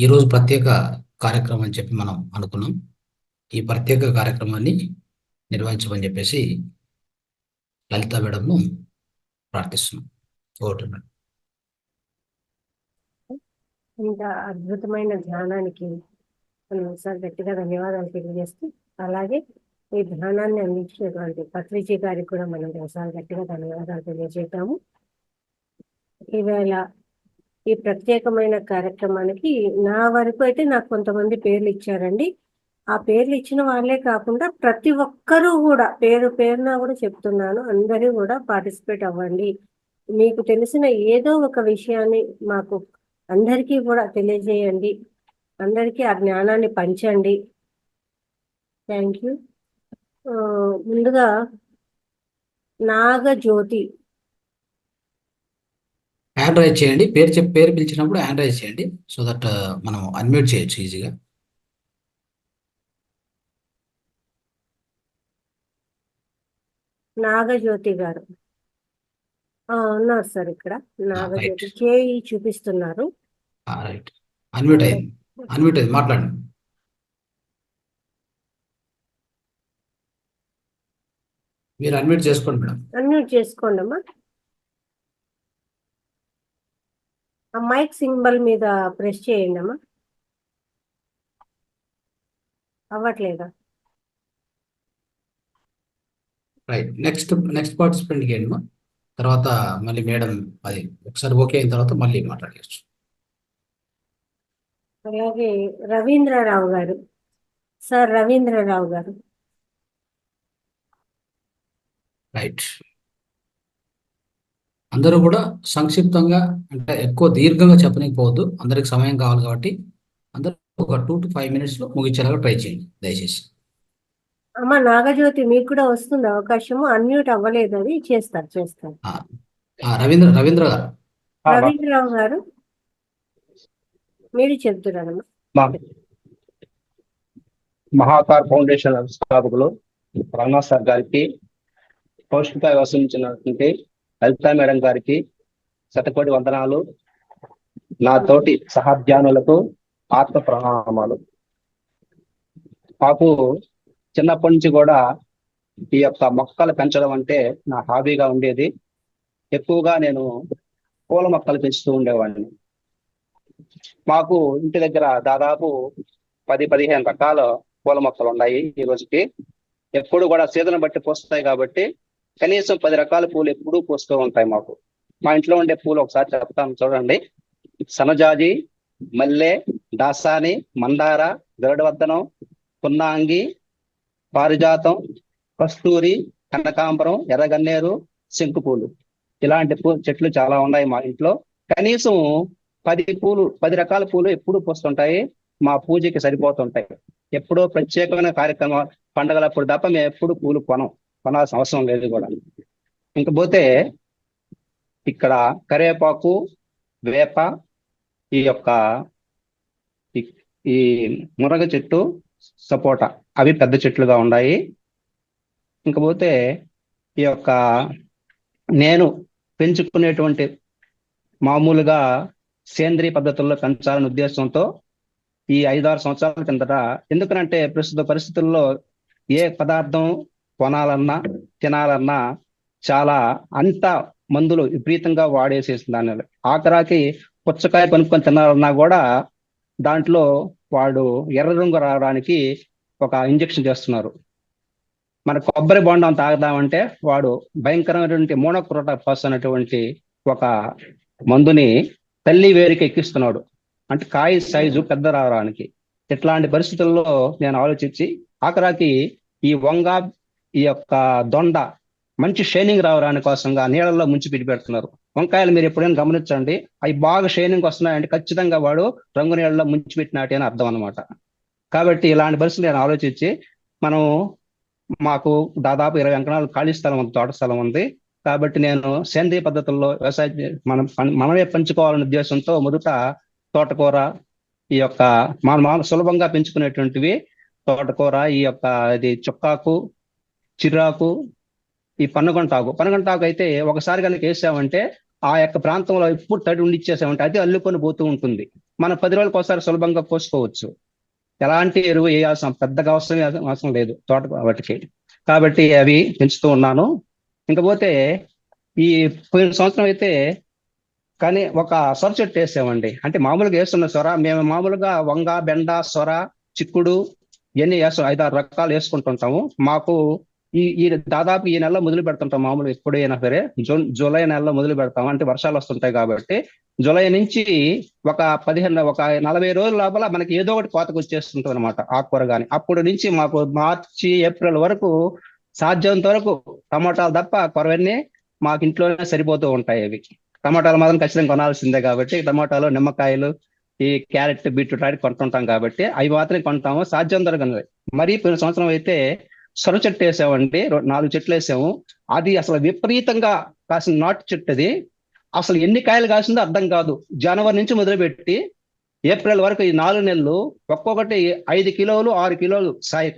ఈరోజు ప్రత్యేక కార్యక్రమం అని చెప్పి మనం అనుకున్నాం. ఈ ప్రత్యేక కార్యక్రమాన్ని నిర్వహించమని చెప్పేసి లలిత మేడంను ప్రార్థిస్తున్నాం. Vote madam. ఇంత అద్భుతమైన ధ్యానానికి మనం ఒకసారి గట్టిగా ధన్యవాదాలు తెలియజేస్తూ, అలాగే ఈ ధ్యానాన్ని అందించినటువంటి పత్రిజీ గారికి కూడా మనం ఒకసారి గట్టిగా ధన్యవాదాలు తెలియజేద్దాము. ఈవేళ ఈ ప్రత్యేకమైన కార్యక్రమానికి నా వరకు అయితే నాకు కొంతమంది పేర్లు ఇచ్చారండి. ఆ పేర్లు ఇచ్చిన వాళ్ళే కాకుండా ప్రతి ఒక్కరూ కూడా పేరు పేరున కూడా చెప్తున్నాను, అందరూ కూడా పార్టిసిపేట్ అవ్వండి. మీకు తెలిసిన ఏదో ఒక విషయాన్ని మాకు అందరికీ కూడా తెలియజేయండి, అందరికీ ఆ జ్ఞానాన్ని పంచండి. Thank you. ముందుగా నాగజ్యోతి. హ్యాండ్ రైజ్ చేయండి. పేరు పిలిచినప్పుడు హ్యాండ్ రైజ్ చేయండి, సో దట్ మనం అన్మ్యూట్ చేయొచ్చు ఈజీగా. నాగజ్యోతి గారు ఉన్నారు సార్. ఇక్కడ నాగజ్యోతి రైట్ చేయి చూపిస్తున్నారు. రైట్. అన్మ్యూట్ అయింది. మాట్లాడండి. మీరు అన్మ్యూట్ చేసుకోండి మేడం. అన్మ్యూట్ చేసుకోండి అమ్మా. ఆ మైక్ సింబల్ మీద ప్రెస్ చేయండి అమ్మా. అవ్వట్లేదా? రైట్. నెక్స్ట్ పార్టిసిపెంట్కి ఏంటి మా తర్వాత మళ్ళీ మేడం అది ఒకసారి ఓకే అయిన తర్వాత మళ్ళీ మాట్లాడవచ్చు. అలాగే రవీంద్రరావు గారు. సార్ రవీంద్రరావు గారు. రైట్. అందరూ కూడా సంక్షిప్తంగా, అంటే ఎక్కువ దీర్ఘంగా చెప్పనీకపోవద్దు, అందరికి సమయం కావాలి కాబట్టి అందరూ ఒక 2 to 5 minutes లో ముగించేలాగా ట్రై చేయండి దయచేసి. అమ్మ నాగజ్యోతి, మీకు కూడా వస్తుంది అవకాశము. అన్మ్యూట్ అవ్వలేదు, అది చేస్తారు. రవీంద్ర గారు. రవీంద్రరావు గారు మీరు చెప్తున్నారమ్మా. మహాకార్ ఫౌండేషన్ స్థాపకులు రమణ సార్ గారికి, పౌష్టిక వసూలించినటువంటి లలితా మేడం గారికి శతకోటి వందనాలు. నా తోటి సహాధ్యానులకు ఆత్మ ప్రణామాలు. నాకు చిన్నప్పటి నుంచి కూడా ఈ యొక్క మొక్కలు పెంచడం అంటే నా హాబీగా ఉండేది. ఎక్కువగా నేను పూల మొక్కలు పెంచుతూ ఉండేవాడిని. మాకు ఇంటి దగ్గర దాదాపు 10-15 రకాల పూల మొక్కలు ఉన్నాయి. ఈ రోజుకి ఎప్పుడు కూడా సీజన్ బట్టి పూస్తాయి కాబట్టి కనీసం 10 రకాల పూలు ఎప్పుడూ పూస్తూ ఉంటాయి మాకు. మా ఇంట్లో ఉండే పూలు ఒకసారి చెప్తాను చూడండి. సనజాజి, మల్లె, దాసాని, మందార, గరుడవర్ధనం, పున్నాంగి, పారిజాతం, కస్తూరి, కనకాంబరం, ఎర్రగన్నేరు, శంకుపూలు, ఇలాంటి చెట్లు చాలా ఉన్నాయి మా ఇంట్లో. కనీసం 10 రకాల పూలు ఎప్పుడు పూస్తుంటాయి. మా పూజకి సరిపోతుంటాయి. ఎప్పుడో ప్రత్యేకమైన కార్యక్రమం పండగలప్పుడు తప్ప మేము ఎప్పుడు పూలు కొనాల్సిన అవసరం లేదు కూడా. ఇంకపోతే ఇక్కడ కరివేపాకు, వేప, ఈ యొక్క ఈ మునగ చెట్టు, సపోటా, అవి పెద్ద చెట్లుగా ఉన్నాయి. ఇంకపోతే ఈ యొక్క నేను పెంచుకునేటువంటి మామూలుగా సేంద్రియ పద్ధతుల్లో పెంచాలనే ఉద్దేశంతో ఈ 5-6 సంవత్సరాల కిందట, ఎందుకనంటే ప్రస్తుత పరిస్థితుల్లో ఏ పదార్థం కొనాలన్నా తినాలన్నా చాలా అంత మందులు విపరీతంగా వాడేసేసింది. దాని ఆఖరాకి పుచ్చకాయ కొనుక్కొని తినాలన్నా కూడా దాంట్లో వాడు ఎర్ర రంగు రావడానికి ఒక ఇంజెక్షన్ చేస్తున్నారు. మన కొబ్బరి బొండం తాగదామంటే వాడు భయంకరమైనటువంటి మోనోక్రోటోఫాస్ అనేటువంటి ఒక మందుని తల్లి వేరుకి ఎక్కిస్తున్నాడు, అంటే కాయ సైజు పెద్ద రావడానికి. ఇట్లాంటి పరిస్థితుల్లో నేను ఆలోచించి ఆఖరాకి ఈ వంగ, ఈ యొక్క దొండ మంచి షైనింగ్ రావడానికి కోసంగా నీళ్ళల్లో ముంచి పెడుతున్నారు. వంకాయలు మీరు ఎప్పుడైనా గమనించండి, అవి బాగా షైనింగ్ వస్తున్నాయంటే ఖచ్చితంగా వాడు రంగు నీళ్ళలో ముంచి పెట్టినట్టు అని అర్థం అనమాట. కాబట్టి ఇలాంటి పరిస్థితులు నేను ఆలోచించి, మాకు దాదాపు 20 ఎకరాలు ఖాళీ స్థలం ఉంది, తోట స్థలం ఉంది. కాబట్టి నేను సేంద్రియ పద్ధతుల్లో వ్యవసాయం మనమే పెంచుకోవాలనే ఉద్దేశంతో మొదట తోటకూర, ఈ యొక్క మనం సులభంగా పెంచుకునేటువంటివి తోటకూర, ఈ యొక్క ఇది చుక్కాకు, చిరాకు, ఈ పనగంటాకు అయితే ఒకసారి కనుక వేసామంటే ఆ యొక్క ప్రాంతంలో ఎప్పుడు తడి ఉండిచ్చేసామంటే అది అల్లుకొని పోతూ ఉంటుంది. మనం 10 రోజులకు ఒకసారి సులభంగా పోసుకోవచ్చు. ఎలాంటి ఎరువు వేయాల్సిన పెద్దగా అవసరం లేదు తోట వాటికి. కాబట్టి అవి పెంచుతూ ఉన్నాను. ఇంకపోతే ఈ పోయిన సంవత్సరం అయితే కానీ ఒక సొర చెట్టు వేసామండి. అంటే మామూలుగా వేస్తున్న సొర మేము మామూలుగా వంగ, బెండ, సొర, చిక్కుడు ఇవన్నీ వేస్తాం. 5-6 రకాలు వేసుకుంటుంటాము. మాకు ఈ దాదాపు ఈ నెలలో మొదలు పెడుతుంటాం. మామూలుగా ఎప్పుడైనా సరే జూలై నెలలో మొదలు పెడతాం. అంటే వర్షాలు వస్తుంటాయి కాబట్టి జూలై నుంచి ఒక 40 రోజుల లోపల మనకి ఏదో ఒకటి కోతకు వచ్చేస్తుంటుంది అనమాట ఆకుకూర కానీ. అప్పుడు నుంచి మాకు మార్చి, ఏప్రిల్ వరకు సాధ్యమైనంత వరకు టమాటాలు తప్ప కొరవన్నీ మాకు ఇంట్లోనే సరిపోతూ ఉంటాయి. అవి టమాటాలు మాత్రం ఖచ్చితంగా కొనాల్సిందే కాబట్టి టమాటాలు, నిమ్మకాయలు, ఈ క్యారెట్, బీట్రూట్ అవి కొంటుంటాం కాబట్టి అవి మాత్రమే కొంటాము సాధ్యమైనంత వరకు. మరి పోయిన సంవత్సరం అయితే సొర చెట్టు వేసామండి. 4 చెట్లు వేసాము. అది అసలు విపరీతంగా కాసిన నాటు చెట్టు. అది అసలు ఎన్ని కాయలు కాసిందో అర్థం కాదు. జనవరి నుంచి మొదలుపెట్టి ఏప్రిల్ వరకు ఈ 4 నెలలు ఒక్కొక్కటి 5 కిలోలు 6 కిలోలు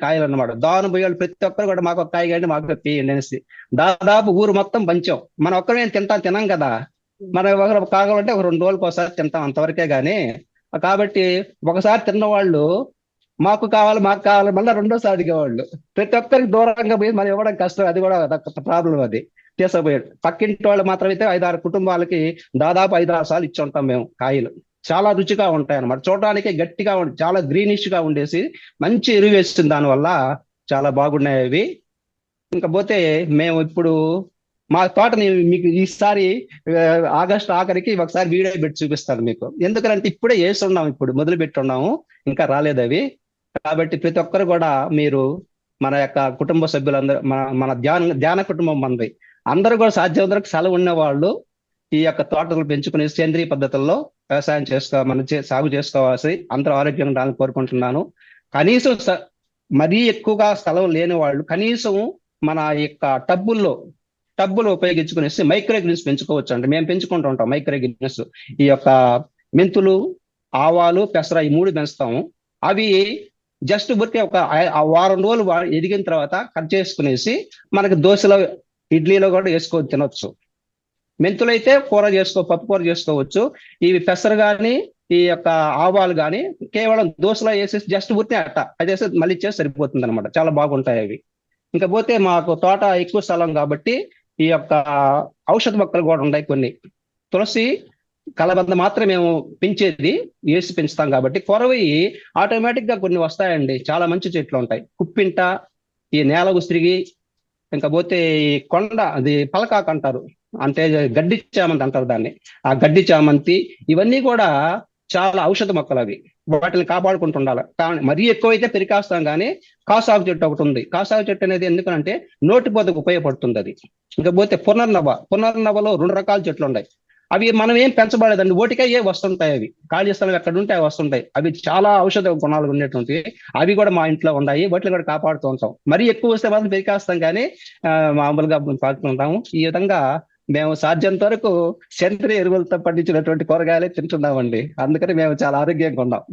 కాయలు అన్నమాట. దాని పోయాలు ప్రతి ఒక్కరు కూడా మాకు ఒక కాయ కానీ మాకు తీయండి అనేసి దాదాపు ఊరు మొత్తం పంచాం. మనం ఒక్కరే తినాం కదా, మనం ఒకరు కావాలంటే ఒక 2 రోజులకు ఒకసారి తింటాం, అంతవరకే గాని. కాబట్టి ఒకసారి తిన్నవాళ్ళు మాకు కావాలి మళ్ళీ రెండోసారి అడిగేవాళ్ళు. ప్రతి ఒక్కరికి దూరంగా పోయి మనం ఇవ్వడం కష్టం. అది కూడా ప్రాబ్లం. అది తీసుకుపోయాడు. పక్కింటి వాళ్ళు మాత్రం అయితే 5-6 కుటుంబాలకి దాదాపు 5-6 సార్లు ఇచ్చి ఉంటాం మేము కాయలు. చాలా రుచిగా ఉంటాయి అన్నమాట. చూడడానికి గట్టిగా చాలా గ్రీనిష్ గా ఉండేసి మంచి ఎరువు వేస్తుంది. దానివల్ల చాలా బాగున్నాయి అవి. ఇంకపోతే మేము ఇప్పుడు మా తోటని మీకు ఈసారి ఆగస్టు ఆఖరికి ఒకసారి వీడియో పెట్టి చూపిస్తాను మీకు. ఎందుకంటే ఇప్పుడే వేస్తున్నాం, ఇప్పుడు మొదలు పెట్టున్నాము, ఇంకా రాలేదు అవి. కాబట్టి ప్రతి ఒక్కరు కూడా మీరు మన యొక్క కుటుంబ సభ్యులందరూ మన ధ్యాన కుటుంబం మనది అందరూ కూడా సాధ్యమైనంత సెలవు ఉన్న వాళ్ళు ఈ యొక్క తోటలు పెంచుకునే సేంద్రియ పద్ధతుల్లో వ్యవసాయం సాగు చేసుకోవాల్సి అందరూ ఆరోగ్యంగా ఉండాలని కోరుకుంటున్నాను. కనీసం మరీ ఎక్కువగా స్థలం లేని వాళ్ళు కనీసం మన యొక్క టబ్బులు ఉపయోగించుకునేసి మైక్రో గ్రీన్స్ పెంచుకోవచ్చు అండి. మేము పెంచుకుంటూ ఉంటాం మైక్రో గ్రీన్స్. ఈ యొక్క మెంతులు, ఆవాలు, పెసర ఈ 3 పెంచుతాము. అవి జస్ట్ బుర్కే ఒక వారం రోజులు ఎదిగిన తర్వాత కట్ చేసుకునేసి మనకి దోశలో, ఇడ్లీలో కూడా వేసుకొని తినొచ్చు. మెంతులు అయితే పప్పు కూర చేసుకోవచ్చు. ఇవి పెసర కానీ ఈ యొక్క ఆవాలు కానీ కేవలం దోశలో వేసేసి జస్ట్ బుర్తే అది వేసి మళ్ళీ చేసి సరిపోతుంది అనమాట. చాలా బాగుంటాయి అవి. ఇంకపోతే మాకు తోట ఎక్కువ స్థలం కాబట్టి ఈ యొక్క ఔషధ మొక్కలు కూడా ఉన్నాయి కొన్ని. తులసి, కలబంద మాత్రం మేము పెంచేది వేసి పెంచుతాం కాబట్టి కొరవి ఆటోమేటిక్ గా కొన్ని వస్తాయండి. చాలా మంచి చెట్లు ఉంటాయి. కుప్పింట, ఈ నేల ఉసిరిగి, ఇంకపోతే ఈ కొండ, అది పలకాకు అంటారు, అంటే గడ్డి చామంతి అంటారు దాన్ని. ఆ గడ్డి చామంతి ఇవన్నీ కూడా చాలా ఔషధ మొక్కలు. అవి వాటిని కాపాడుకుంటుండాలి. కానీ మరీ ఎక్కువైతే పెరికాస్తాం. కానీ కాసాగు చెట్టు ఒకటి ఉంది. కాసాగు చెట్టు అనేది ఎందుకంటే నోటిపోతకు ఉపయోగపడుతుంది అది. ఇంకపోతే పునర్నవలో 2 రకాల చెట్లు ఉన్నాయి. అవి మనం ఏం పెంచబడేదండి, ఓటికే వస్తుంటాయి. అవి ఖాళీ స్థలం ఎక్కడ ఉంటే అవి వస్తుంటాయి. అవి చాలా ఔషధ గుణాలు ఉండేటువంటివి. అవి కూడా మా ఇంట్లో ఉన్నాయి. వాటిని కూడా కాపాడుతూ ఉంటాం. మరీ ఎక్కువ వస్తే మాత్రం పెరికేస్తాం, కానీ మామూలుగా పాడుతుంటాము. ఈ విధంగా మేము సాధ్యంత వరకు సేంద్రియ ఎరువులతో పండించినటువంటి కూరగాయలే తింటున్నామండి. అందుకని మేము చాలా ఆరోగ్యంగా ఉన్నాం.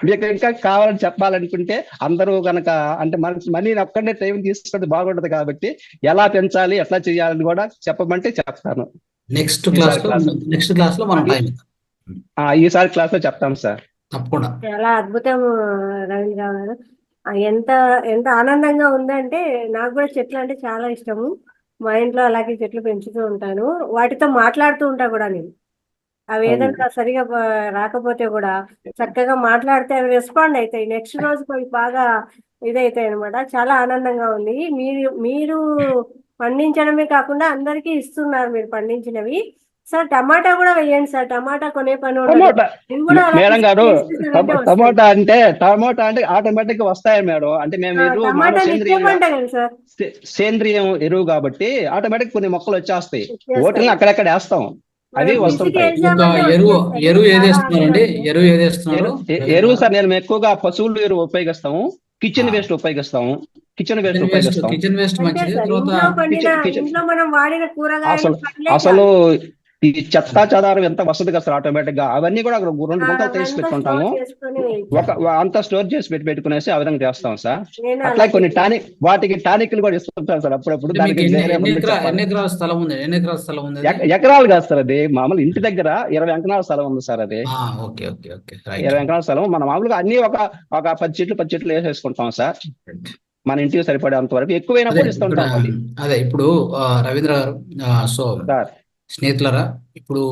మీకు ఇంకా కావాలని చెప్పాలనుకుంటే అందరూ కనుక అంటే మనీ ఒక్కడే టైం తీసుకుంటే బాగుంటది. కాబట్టి ఎలా పెంచాలి, ఎట్లా చేయాలని కూడా చెప్పమంటే చెప్తాను. నెక్స్ట్ క్లాస్ లో మనం టైం ఈసారి క్లాస్ లో చెప్తాం సార్. తప్పకుండా. చాలా అద్భుతం రవీంద్రరావు గారు. ఎంత ఎంత ఆనందంగా ఉందంటే, నాకు కూడా చెట్లు అంటే చాలా ఇష్టము. మా ఇంట్లో అలాగే చెట్లు పెంచుతూ ఉంటాను. వాటితో మాట్లాడుతూ ఉంటా కూడా నేను. అవి ఏదైనా సరిగా రాకపోతే కూడా చక్కగా మాట్లాడితే అవి రెస్పాండ్ అవుతాయి. నెక్స్ట్ రోజు అవి బాగా ఇదైతాయి అనమాట. చాలా ఆనందంగా ఉంది. మీరు పండించడమే కాకుండా అందరికీ ఇస్తున్నారు మీరు పండించినవి. సార్ టమాటా కూడా వేయండి సార్. టమాటా కొనే పని ఉండదు. మేడం గారు, టమాటా అంటే ఆటోమేటిక్ గా వస్తాయి మేడం. అంటే మేము సేంద్రియం ఎరువు కాబట్టి ఆటోమేటిక్ కొన్ని మొక్కలు వచ్చేస్తాయి. ఓటిని అక్కడెక్కడ వేస్తాం, అవి వస్తుంటాయి. ఎరువు సార్ నేను ఎక్కువగా పశువులు ఎరువు ఉపయోగిస్తాము. కిచెన్ వేస్ట్ ఉపయోగిస్తాము. కిచెన్ వేస్ట్ మంచిది. అసలు ఈ చెత్తా చెదారం ఎంత వస్తుంది కదా సార్ ఆటోమేటిక్ గా, అవన్నీ కూడా అక్కడ 2 గుంటలు తీసి అవంతా పెట్టుకుంటాము. స్టోర్ చేసుకొని అంతా స్టోర్ చేసి పెట్టుకునేసి ఆ విధంగా చేస్తాం సార్. నేను అట్లా అలాగే కొన్ని వాటికి టానిక్లు కూడా ఇస్తుంటాం సార్ అప్పుడప్పుడు. అంటే మీకు దానికి ఎన్ని నేనే ఎన్ని ముందు ఎకరా చెప్పాలి. ఎన్ని ఎకరాల స్థలం ఉంది? ఎన్ని ఎకరాల స్థలం ఉంది అది? ఎకరాలు కాదు సార్, అది మామూలు ఇంటి దగ్గర 20 ఎకరాల స్థలం ఉంది సార్. అది ఓకే ఓకే ఓకే, రైట్. 20 ఎకరాల స్థలం. మన మామూలుగా అన్ని ఒక 10 చెట్లు వేసేసుకుంటాం సార్. మన ఇంటికి సరిపడేంత వరకు, అదే ఎక్కువైనప్పుడు ఇక్కడ ఇస్తుంటాం మళ్ళీ అదే ఇప్పుడు రవీంద్ర గారు, సో సార్. స్నేహితులరా, ఇప్పుడు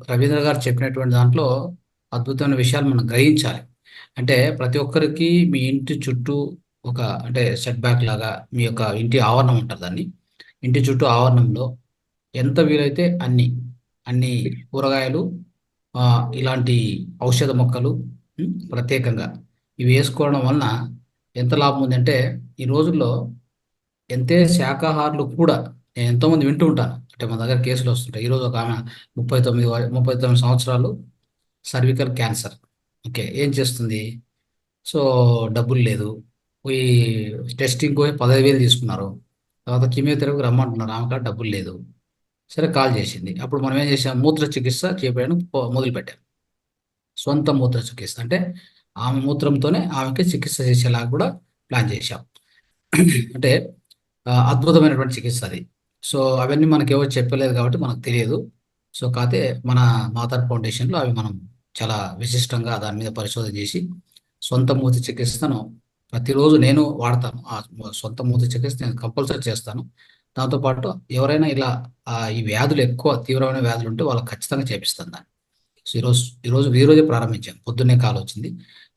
రవీంద్ర గారు చెప్పినటువంటి దాంట్లో అద్భుతమైన విషయాలు మనం గ్రహించాలి. అంటే ప్రతి ఒక్కరికి మీ ఇంటి చుట్టూ ఒక, అంటే సెట్ బ్యాక్ లాగా మీ యొక్క ఇంటి ఆవరణం ఉంటుంది, దాన్ని ఇంటి చుట్టూ ఆవరణంలో ఎంత వీలైతే అన్ని కూరగాయలు, ఇలాంటి ఔషధ మొక్కలు, ప్రత్యేకంగా ఇవి వేసుకోవడం వలన ఎంత లాభం ఉందంటే, ఈ రోజుల్లో ఎంతే శాకాహారులు కూడా, నేను ఎంతోమంది వింటూ ఉంటాను, అంటే మన దగ్గర కేసులు వస్తుంటాయి. ఈరోజు ఒక ఆమె 39 సంవత్సరాలు, సర్వికల్ క్యాన్సర్. ఓకే, ఏం చేస్తుంది? సో డబ్బులు లేదు, పోయి టెస్టింగ్ పోయి 15,000 తీసుకున్నారు. తర్వాత కీమోథెరపీకి రమ్మంటున్నారు, ఆమె కాడ డబ్బులు లేదు. సరే కాల్ చేసింది. అప్పుడు మనం ఏం చేసాం? మూత్ర చికిత్స చేయడం మొదలుపెట్టాం. సొంత మూత్ర చికిత్స అంటే ఆమె మూత్రంతోనే ఆమెకి చికిత్స చేసేలాగా కూడా ప్లాన్ చేశాం. అంటే అద్భుతమైనటువంటి చికిత్స అది. సో అవన్నీ మనకి ఎవరు చెప్పలేదు కాబట్టి మనకు తెలియదు. సో కాకపోతే మన మాతార్ ఫౌండేషన్లో అవి మనం చాలా విశిష్టంగా దాని మీద పరిశోధన చేసి సొంత మూత్ర చికిత్సను ప్రతిరోజు నేను వాడతాను. ఆ సొంత మూత్ర చికిత్స నేను కంపల్సరీ చేస్తాను. దాంతోపాటు ఎవరైనా ఇలా ఈ వ్యాధులు, ఎక్కువ తీవ్రమైన వ్యాధులు ఉంటే వాళ్ళకి ఖచ్చితంగా చేపిస్తాను దాన్ని. సో ఈరోజే ప్రారంభించాం, పొద్దున్నే కాల్ వచ్చింది.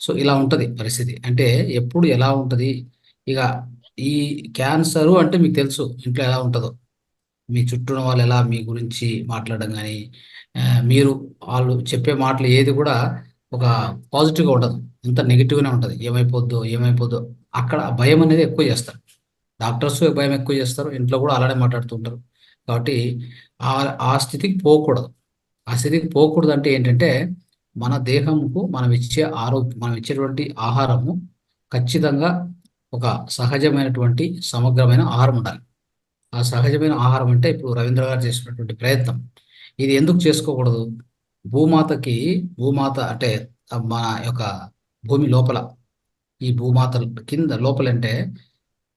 సో ఇలా ఉంటుంది పరిస్థితి. అంటే ఎప్పుడు ఎలా ఉంటుంది, ఇక ఈ క్యాన్సరు అంటే మీకు తెలుసు ఇంట్లో ఎలా ఉంటుందో, మీ చుట్టూ ఉన్న వాళ్ళు ఎలా మీ గురించి మాట్లాడడం కానీ, మీరు వాళ్ళు చెప్పే మాటలు ఏది కూడా ఒక పాజిటివ్గా ఉండదు, అంత నెగిటివ్గానే ఉంటుంది. ఏమైపోద్దో అక్కడ భయం అనేది ఎక్కువ చేస్తారు. డాక్టర్స్ భయం ఎక్కువ చేస్తారు, ఇంట్లో కూడా అలానే మాట్లాడుతుంటారు. కాబట్టి ఆ స్థితికి పోకూడదు. ఆ స్థితికి పోకూడదు అంటే ఏంటంటే, మన దేహంకు మనం ఇచ్చేటువంటి ఆహారము ఖచ్చితంగా ఒక సహజమైనటువంటి సమగ్రమైన ఆహారం ఉండాలి. ఆ సహజమైన ఆహారం అంటే ఇప్పుడు రవీంద్ర గారు చేసినటువంటి ప్రయత్నం, ఇది ఎందుకు చేసుకోకూడదు? భూమాత అంటే మన యొక్క భూమి లోపల, ఈ భూమాత కింద లోపలంటే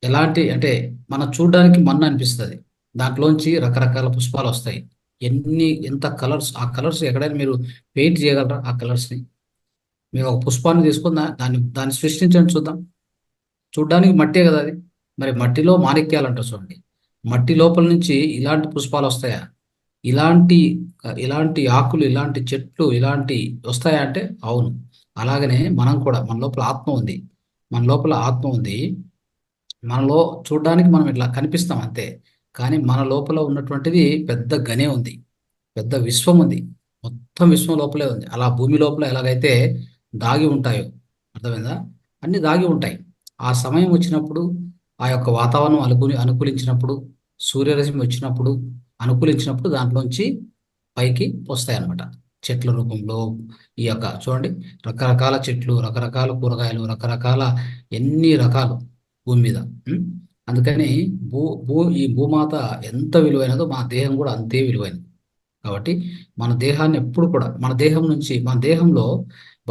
ఎలాంటి అంటే, మనం చూడడానికి మన్ను అనిపిస్తుంది, దాంట్లోంచి రకరకాల పుష్పాలు వస్తాయి. ఎంత కలర్స్, ఆ కలర్స్ ఎక్కడైనా మీరు పెయింట్ చేయగలరా? ఆ కలర్స్ని మీరు ఒక పుష్పాన్ని తీసుకుని దాన్ని సృష్టించండి, చూద్దాం. చూడ్డానికి మట్టే కదా అది, మరి మట్టిలో మాణిక్యాలు అంటారు చూడండి. మట్టి లోపల నుంచి ఇలాంటి పుష్పాలు వస్తాయా? ఇలాంటి ఆకులు, ఇలాంటి చెట్లు, ఇలాంటి వస్తాయా అంటే అవును. అలాగనే మనం కూడా, మన లోపల ఆత్మ ఉంది. మనలో చూడడానికి మనం ఇట్లా కనిపిస్తాం అంతే, కానీ మన లోపల ఉన్నటువంటిది పెద్ద గనే ఉంది, పెద్ద విశ్వం ఉంది. మొత్తం విశ్వం లోపలే ఉంది. అలా భూమి లోపల ఎలాగైతే దాగి ఉంటాయో, అర్థమైందా? అన్ని దాగి ఉంటాయి. ఆ సమయం వచ్చినప్పుడు, ఆ యొక్క వాతావరణం అనుకూలించినప్పుడు, సూర్యరశ్మి వచ్చినప్పుడు, అనుకూలించినప్పుడు దాంట్లోంచి పైకి వస్తాయి అన్నమాట. చెట్ల రూపంలో ఈ యొక్క చూడండి, రకరకాల చెట్లు, రకరకాల కూరగాయలు, రకరకాల ఎన్ని రకాలు భూమి మీద. అందుకని ఈ భూమాత ఎంత విలువైనదో మన దేహం కూడా అంతే విలువైనది. కాబట్టి మన దేహాన్ని ఎప్పుడు కూడా, మన దేహంలో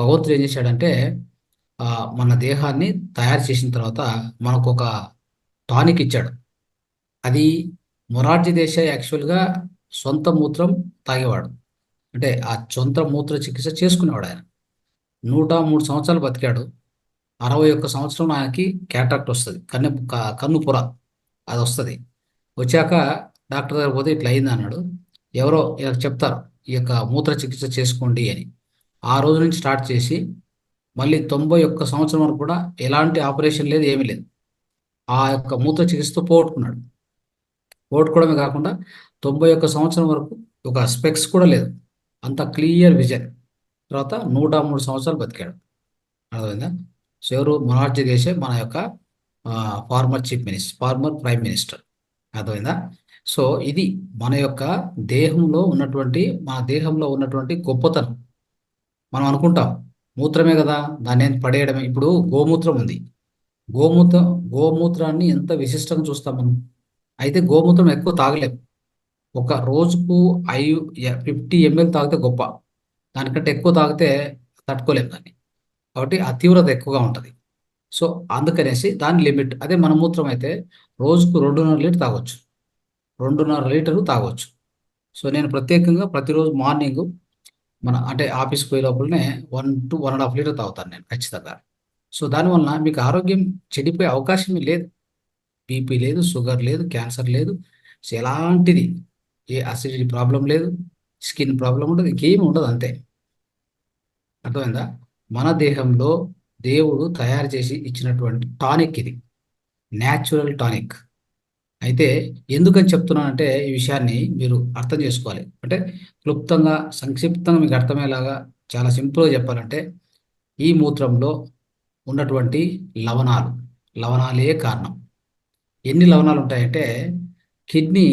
భగవంతుడు ఏం చేశాడంటే, మన దేహాన్ని తయారు చేసిన తర్వాత మనకు ఒక టానిక్ ఇచ్చాడు. అది మొరార్జీ దేశాయ్ యాక్చువల్గా సొంత మూత్రం తాగేవాడు, అంటే ఆ సొంత మూత్ర చికిత్స చేసుకునేవాడు. ఆయన 103 సంవత్సరాలు బతికాడు. 61 సంవత్సరంలో ఆయనకి క్యాటరాక్ట్ వస్తుంది, కన్ను పొర అది వస్తుంది. వచ్చాక డాక్టర్ దగ్గర పోతే ఇట్లా అయింది అన్నాడు. ఎవరో ఇలా చెప్తారు, ఈ యొక్క మూత్ర చికిత్స చేసుకోండి అని. ఆ రోజు నుంచి స్టార్ట్ చేసి మళ్ళీ 91 సంవత్సరం వరకు కూడా ఎలాంటి ఆపరేషన్ లేదు, ఏమీ లేదు. ఆ యొక్క మూత్ర చికిత్సతో పోగొట్టుకోవడమే కాకుండా 91 సంవత్సరం వరకు ఒక స్పెక్స్ కూడా లేదు, అంత క్లియర్ విజన్. తర్వాత 103 సంవత్సరాలు బతికాడు. అర్థమైందా? సో ఎవరు? మొరార్జీ దేశాయ్, మన యొక్క ఫార్మర్ ప్రైమ్ మినిస్టర్. అర్థమైందా? సో ఇది మన దేహంలో ఉన్నటువంటి గొప్పతనం. మనం అనుకుంటాం మూత్రమే కదా, దాన్ని పడేయడమే. ఇప్పుడు గోమూత్రం ఉంది, గోమూత్రాన్ని ఎంత విశిష్టంగా చూస్తాం మనం. అయితే గోమూత్రం ఎక్కువ తాగలేము, ఒక రోజుకు 50 ml తాగితే గొప్ప, దానికంటే ఎక్కువ తాగితే తట్టుకోలేము దాన్ని. కాబట్టి ఆ తీవ్రత ఎక్కువగా ఉంటుంది. సో అందుకనేసి దాని లిమిట్. అదే మన మూత్రం అయితే రోజుకు 2.5 లీటర్ తాగొచ్చు, 2.5 లీటర్లు తాగొచ్చు. సో నేను ప్రత్యేకంగా ప్రతిరోజు మార్నింగ్ అంటే ఆఫీస్కి పోయే లోపలనే 1 to 1.5 లీటర్ తాగుతాను నేను ఖచ్చితంగా. సో దానివల్ల మీకు ఆరోగ్యం చెడిపోయే అవకాశమే లేదు. బీపీ లేదు, షుగర్ లేదు, క్యాన్సర్ లేదు, సో ఎలాంటిది ఏ అసిడిటీ ప్రాబ్లం లేదు, స్కిన్ ప్రాబ్లం ఉండదు, ఇంకేమి ఉండదు. అంతే. అర్థమైందా? మన దేహంలో దేవుడు తయారు చేసి ఇచ్చినటువంటి టానిక్ ఇది, న్యాచురల్ టానిక్. అయితే ఎందుకని చెప్తున్నానంటే ఈ విషయాన్ని మీరు అర్థం చేసుకోవాలి. అంటే క్లుప్తంగా సంక్షిప్తంగా మీకు అర్థమయ్యేలాగా చాలా సింపుల్గా చెప్పాలంటే ఈ మూత్రంలో ఉన్నటువంటి లవణాలే కారణం. ఎన్ని లవణాలు ఉంటాయంటే కిడ్నీ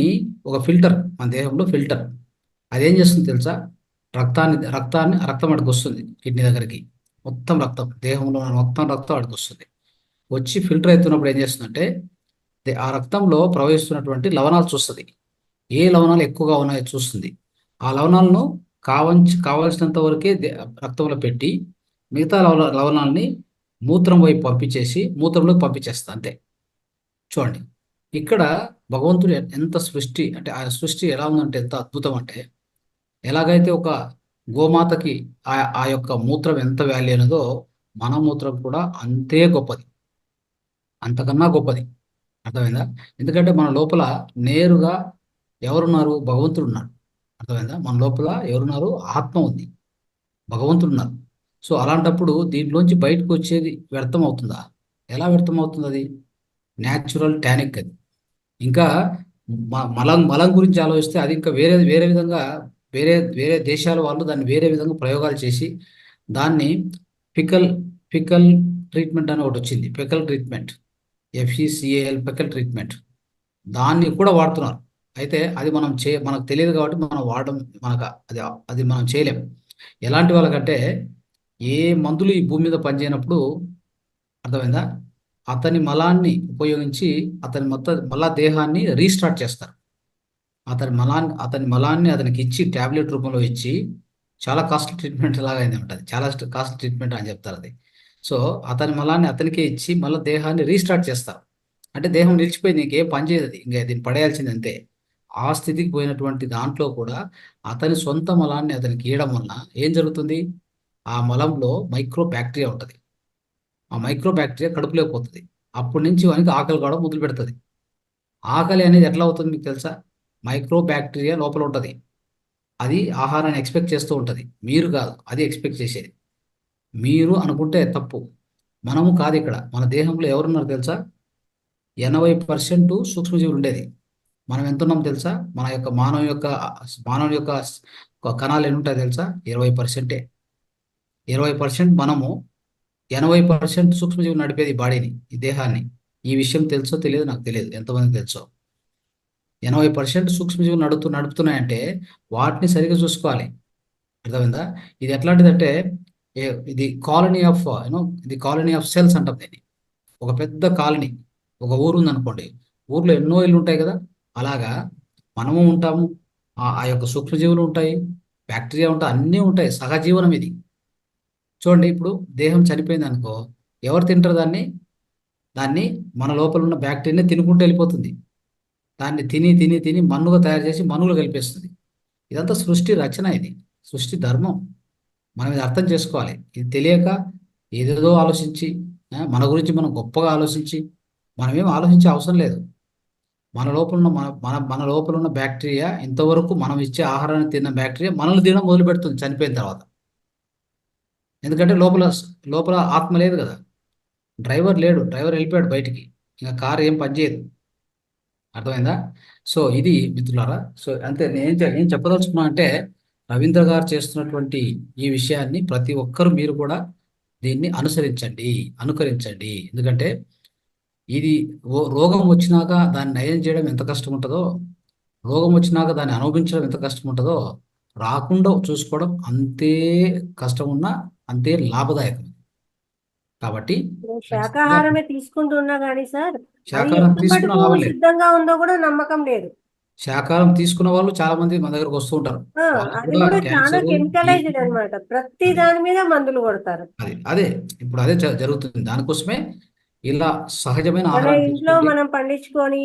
ఒక ఫిల్టర్, మన దేహంలో ఫిల్టర్. అదేం చేస్తుంది తెలుసా? రక్తం అడికి వస్తుంది కిడ్నీ దగ్గరికి. మొత్తం రక్తం, దేహంలో ఉన్న మొత్తం రక్తం అడికి వస్తుంది. వచ్చి ఫిల్టర్ అవుతున్నప్పుడు ఏం చేస్తుందంటే ఆ రక్తంలో ప్రవహిస్తున్నటువంటి లవణాలు చూస్తుంది. ఏ లవణాలు ఎక్కువగా ఉన్నాయో చూస్తుంది. ఆ లవణాలను కావాల్సినంత వరకే రక్తంలో పెట్టి మిగతా లవణాలని మూత్రం వైపు పంపించేసి మూత్రంలోకి పంపించేస్తుంది. అంతే. చూడండి, ఇక్కడ భగవంతుడు ఎంత సృష్టి అంటే ఆ సృష్టి ఎలా ఉందంటే ఎంత అద్భుతం అంటే, ఎలాగైతే ఒక గోమాతకి ఆ యొక్క మూత్రం ఎంత వాల్యూ అనేదో మన మూత్రం కూడా అంతే గొప్పది, అంతకన్నా గొప్పది. అర్థమైందా? ఎందుకంటే మన లోపల నేరుగా ఎవరున్నారు? భగవంతుడు ఉన్నారు. అర్థమైందా? మన లోపల ఎవరున్నారు? ఆత్మ ఉంది, భగవంతుడు ఉన్నారు. సో అలాంటప్పుడు దీంట్లోంచి బయటకు వచ్చేది వ్యర్థం అవుతుందా? ఎలా వ్యర్థం అవుతుంది? అది న్యాచురల్ టానిక్ అది. ఇంకా మలం గురించి ఆలోచిస్తే అది ఇంకా వేరే వేరే విధంగా వేరే వేరే దేశాల వాళ్ళు దాన్ని వేరే విధంగా ప్రయోగాలు చేసి దాన్ని ఫికల్ ఫికల్ ట్రీట్మెంట్ అని ఒకటి వచ్చింది. Faecal treatment, FECAL, faecal treatment. దాన్ని కూడా వాడుతున్నారు. అయితే అది మనకు తెలియదు కాబట్టి మనం వాడడం అది అది మనం చేయలేం. ఎలాంటి వాళ్ళకంటే ఏ మందులు ఈ భూమి మీద పనిచేయనప్పుడు, అర్థమైందా, అతని మలాన్ని ఉపయోగించి మళ్ళా దేహాన్ని రీస్టార్ట్ చేస్తారు. అతని మలాన్ని అతనికి ఇచ్చి ట్యాబ్లెట్ రూపంలో ఇచ్చి, చాలా కాస్ట్లీ ట్రీట్మెంట్ లాగా అయింది అనమాట. చాలా కాస్ట్లీ ట్రీట్మెంట్ అని చెప్తారు అది. సో అతని మలాన్ని అతనికే ఇచ్చి మళ్ళీ దేహాన్ని రీస్టార్ట్ చేస్తారు. అంటే దేహం నిలిచిపోయింది, ఇంకేం పని చేయదు, అది ఇంకా దీన్ని పడేయాల్సింది అంతే. ఆ స్థితికి పోయినటువంటి దాంట్లో కూడా అతని సొంత మలాన్ని అతనికి ఇవ్వడం వల్ల ఏం జరుగుతుంది? ఆ మలంలో మైక్రో బ్యాక్టీరియా ఉంటుంది. ఆ మైక్రో బ్యాక్టీరియా కడుపులోకి పోతుంది. అప్పటి నుంచి వానికి ఆకలి కావడం మొదలు పెడుతుంది. ఆకలి అనేది ఎట్లా అవుతుంది మీకు తెలుసా? మైక్రో బ్యాక్టీరియా లోపల ఉంటుంది. అది ఆహారాన్ని ఎక్స్పెక్ట్ చేస్తూ ఉంటుంది. మీరు కాదు అది ఎక్స్పెక్ట్ చేసేది. మీరు అనుకుంటే తప్పు. మనము కాదు. ఇక్కడ మన దేహంలో ఎవరున్నారు తెలుసా? 80% సూక్ష్మజీవులు ఉండేది. మనం ఎంత ఉన్నాం తెలుసా? మానవుని యొక్క కణాలు ఎన్ని ఉంటాయి తెలుసా? 20%. 20% మనము, 80% సూక్ష్మజీవులు నడిపేది ఈ బాడీని, ఈ దేహాన్ని. ఈ విషయం తెలుసో తెలియదు నాకు తెలియదు, ఎంతమంది తెలుసో. 80% సూక్ష్మజీవులు నడుపుతున్నాయంటే వాటిని సరిగ్గా చూసుకోవాలి. అర్థమైందా? ఇది ఎట్లాంటిదంటే ఇది కాలనీ ఆఫ్ ఇది కాలనీ ఆఫ్ సెల్స్ అంటాం దీన్ని. ఒక పెద్ద కాలనీ, ఒక ఊరు ఉందనుకోండి, ఊర్లో ఎన్నో ఇల్లు ఉంటాయి కదా, అలాగా మనము ఉంటాము. ఆ యొక్క సూక్ష్మజీవులు ఉంటాయి, బ్యాక్టీరియా ఉంటాయి, అన్నీ ఉంటాయి. సహజీవనం ఇది. చూడండి, ఇప్పుడు దేహం చనిపోయింది అనుకో, ఎవరు తింటారు దాన్ని? మన లోపల ఉన్న బ్యాక్టీరియాని తినుకుంటూ వెళ్ళిపోతుంది. దాన్ని తిని తిని తిని మన్నుగా తయారు చేసి మన్నులో కలిపేస్తుంది. ఇదంతా సృష్టి రచన, ఇది సృష్టి ధర్మం. మనం ఇది అర్థం చేసుకోవాలి. ఇది తెలియక ఏదేదో ఆలోచించి మన గురించి మనం గొప్పగా ఆలోచించి మనమేం ఆలోచించే అవసరం లేదు. మన లోపల ఉన్న బ్యాక్టీరియా, ఇంతవరకు మనం ఇచ్చే ఆహారాన్ని తిన్న బ్యాక్టీరియా మనల్ని తినడం మొదలు పెడుతుంది చనిపోయిన తర్వాత. ఎందుకంటే లోపల ఆత్మ లేదు కదా, డ్రైవర్ లేడు, డ్రైవర్ వెళ్ళిపోయాడు బయటికి, ఇంకా కారు ఏం పనిచేయదు. అర్థమైందా? సో ఇది మిత్రులారా. సో అంతే. నేను చెప్పదలుచుకున్నా అంటే రవీంద్ర గారు చేస్తున్నటువంటి ఈ విషయాన్ని ప్రతి ఒక్కరు మీరు కూడా దీన్ని అనుకరించండి. ఎందుకంటే ఇది రోగం వచ్చినాక దాన్ని నయం చేయడం ఎంత కష్టం ఉంటుందో, రోగం వచ్చినాక దాన్ని అనుభవించడం ఎంత కష్టం ఉంటుందో, రాకుండా చూసుకోవడం అంతే కష్టం ఉన్నా అంతే లాభదాయకం. కాబట్టి శాకాహారమే తీసుకుంటున్నా కానీ సార్, అది శాకాహారం ఎంత తీసుకున్న మటుకు లాభం లేదు. సిద్ధంగా ఉందో కూడా నమ్మకం లేదు. శాకాహారం తీసుకున్న వాళ్ళు చాలా మంది మన దగ్గరకు వస్తూ ఉంటారు. వాళ్ళకి అది కూడా కూడా చాలా క్యాన్సర్, కెమికలైజ్డ్ అన్నమాట. ప్రతి అది దాని మీద మందులు కొడతారు. అదే ఇప్పుడు అదే జరుగుతుంది. దానికోసమే ఇలా సహజమైన మన ఆహారాన్ని ఇంట్లో తీసుకుంటే మనం పండించుకొని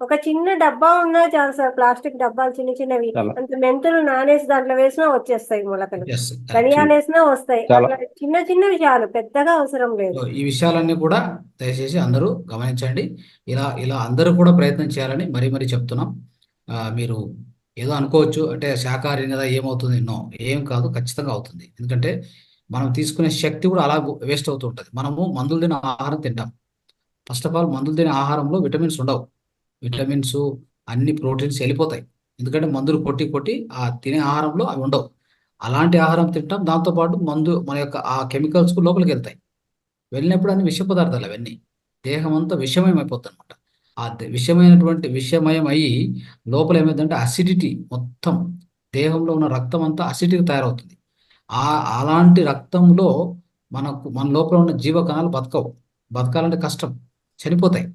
ఒక చిన్న డబ్బా ఉన్నా చాలు సార్, ప్లాస్టిక్ డబ్బాలు చిన్న చిన్నవి, చాలా అంత మెంతులు నానేసి దాంట్లో వేసినా వచ్చేస్తాయి మొలకలు, yes, correct. ధనియాలు వేసినా వస్తాయి. చాలా అట్లా చిన్న చిన్నవి చాలు, పెద్దగా అవసరం లేదు. సో ఈ విషయాలన్నీ కూడా దయచేసి అందరూ గమనించండి. ఇలా ఇలా అందరూ కూడా ప్రయత్నం చేయాలని మరీ మరీ చెప్తున్నాం. మీరు ఏదో అనుకోవచ్చు, అంటే శాకాహారం కదా ఏమవుతుంది? నో, ఏం కాదు, ఖచ్చితంగా అవుతుంది. ఎందుకంటే మనం తీసుకునే శక్తి కూడా అలా వేస్ట్ అవుతూ ఉంటుంది. మనము మందులు తిన ఆహారం తింటాం. ఫస్ట్ ఆఫ్ ఆల్ మందులు తినే ఆహారంలో విటమిన్స్ ఉండవు. విటమిన్స్, అన్ని ప్రోటీన్స్ వెళ్ళిపోతాయి. ఎందుకంటే మందులు కొట్టి కొట్టి ఆ తినే ఆహారంలో అవి ఉండవు. అలాంటి ఆహారం తింటాం. దాంతోపాటు మన యొక్క ఆ కెమికల్స్ లోపలికి వెళ్తాయి. వెళ్ళినప్పుడు అన్ని విష పదార్థాలు అవన్నీ దేహం అంతా విషమయం అయిపోతుంది అనమాట. విషమయం అయ్యి లోపల ఏమైందంటే అసిడిటీ, మొత్తం దేహంలో ఉన్న రక్తం అంతా అసిడిటీ తయారవుతుంది. అలాంటి రక్తంలో మన లోపల ఉన్న జీవకణాలు బతకాలంటే కష్టం, చనిపోతాయి.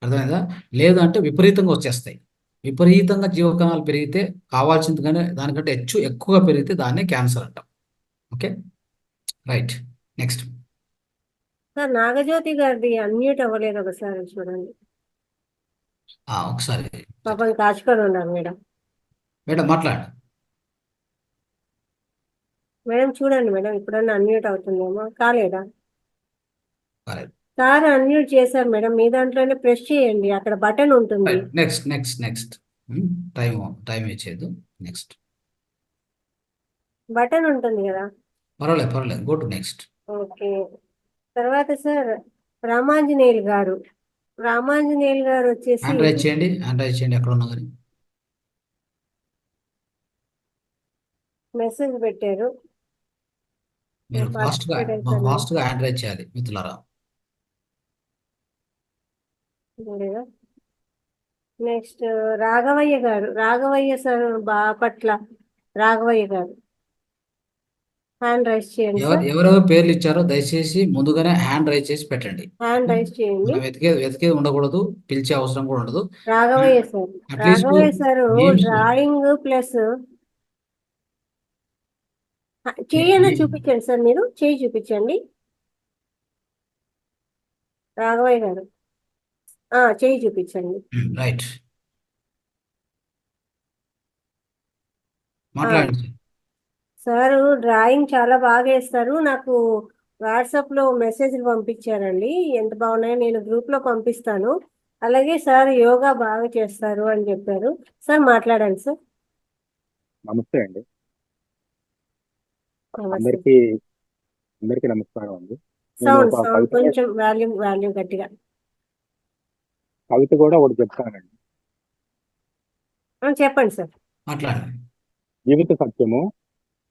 అర్థమైందా? లేదంటే విపరీతంగా వచ్చేస్తాయి. విపరీతంగా జీవకణాలు పెరిగితే, కావాల్సింది కానీ దానికంటే ఎక్కువగా పెరిగితే దాన్నే క్యాన్సర్ అంటాం. Okay, right. Next. Sir Nagajyothi గారిది అన్మ్యూట్ అవ్వలేదు, ఒకసారి చూడండి. ఒకసారి పాపం కాచుకొని ఉన్నారు మేడం. మేడం మాట్లాడు. మేడం చూడండి మేడం, ఇప్పుడన్నా అన్మ్యూట్ అవుతుందేమో. కాలేదా? కాలేదు. సార్ అన్మ్యూట్ చేశారు మేడం, మీ దాంట్లోనే ప్రెస్ చేయండి, అక్కడ బటన్ ఉంటుంది. నెక్స్ట్. టైం టైం ఇచ్చేది. నెక్స్ట్. బటన్ ఉంటుంది కదా. పర్వాలేదు, గో టు నెక్స్ట్. ఓకే. తర్వాత సార్ రామాంజనేయులు గారు వచ్చేసి హ్యాండ్ రైజ్ చేయండి ఎక్కడ ఉన్నా కానీ. మెసేజ్ పెట్టారు. మీరు పార్టిసిపేట్ అవుతాను ఫాస్ట్గా హ్యాండ్ రైజ్ చేయాలి మిత్రులారా. నెక్స్ట్ రాఘవయ్య సార్ బాపట్ల రాఘవయ్య గారు, హ్యాండ్ రైజ్ చేయండి సార్. ఎవరెవరు పేర్లు ఇచ్చారో దయచేసి ముందుగానే హ్యాండ్ రైజ్ చేసి పెట్టండి. హ్యాండ్ రైజ్ చేయండి. మనం వెతికేది ఉండకూడదు, పిలిచే అవసరం కూడా ఉండదు. Raghavaiah at least sir names drawing plus చేయన చూపించండి సార్, మీరు చేయి చూపించండి. రాఘవయ్య గారు చేయి చూపించండి. రైట్, మాట్లాడండి. సార్ డ్రాయింగ్ చాలా బాగా వేస్తారు. నాకు వాట్సాప్లో మెసేజ్లు పంపించారండి, ఎంత బాగున్నాయో. నేను గ్రూప్లో పంపిస్తాను. అలాగే సార్ యోగా బాగా చేస్తారు అని చెప్పారు. సార్ మాట్లాడండి సార్. నమస్తే అండి. నమస్తే. అందరికీ నమస్కారం అండి. సౌండ్ కొంచెం వాల్యూమ్ గట్టిగా. కవిత కూడా ఒకటి చెప్తానండి. చెప్పండి సార్. మాట్లాడండి. జీవిత సత్యము,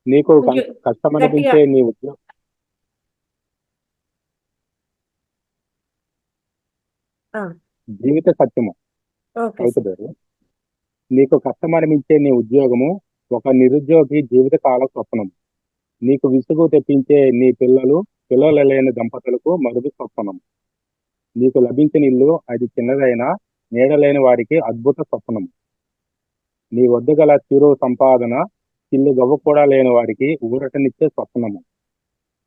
నీకు కష్టమనిపించే నీ ఉద్యోగం జీవిత సత్యము కవిత పేరు. నీకు కష్టమనిపించే నీ ఉద్యోగము ఒక నిరుద్యోగి జీవితకాల స్వప్నం. నీకు విసుగు తెప్పించే నీ పిల్లలు లేని దంపతులకు మరుగు స్వప్నం. నీకు లభించిన ఇల్లు అది చిన్నదైనా నీడలేని వారికి అద్భుత స్వప్నం. నీ వద్ద గల చిరు సంపాదన ఇల్లు గవ్వ కూడా లేని వారికి ఊరటనిచ్చే స్వప్నము.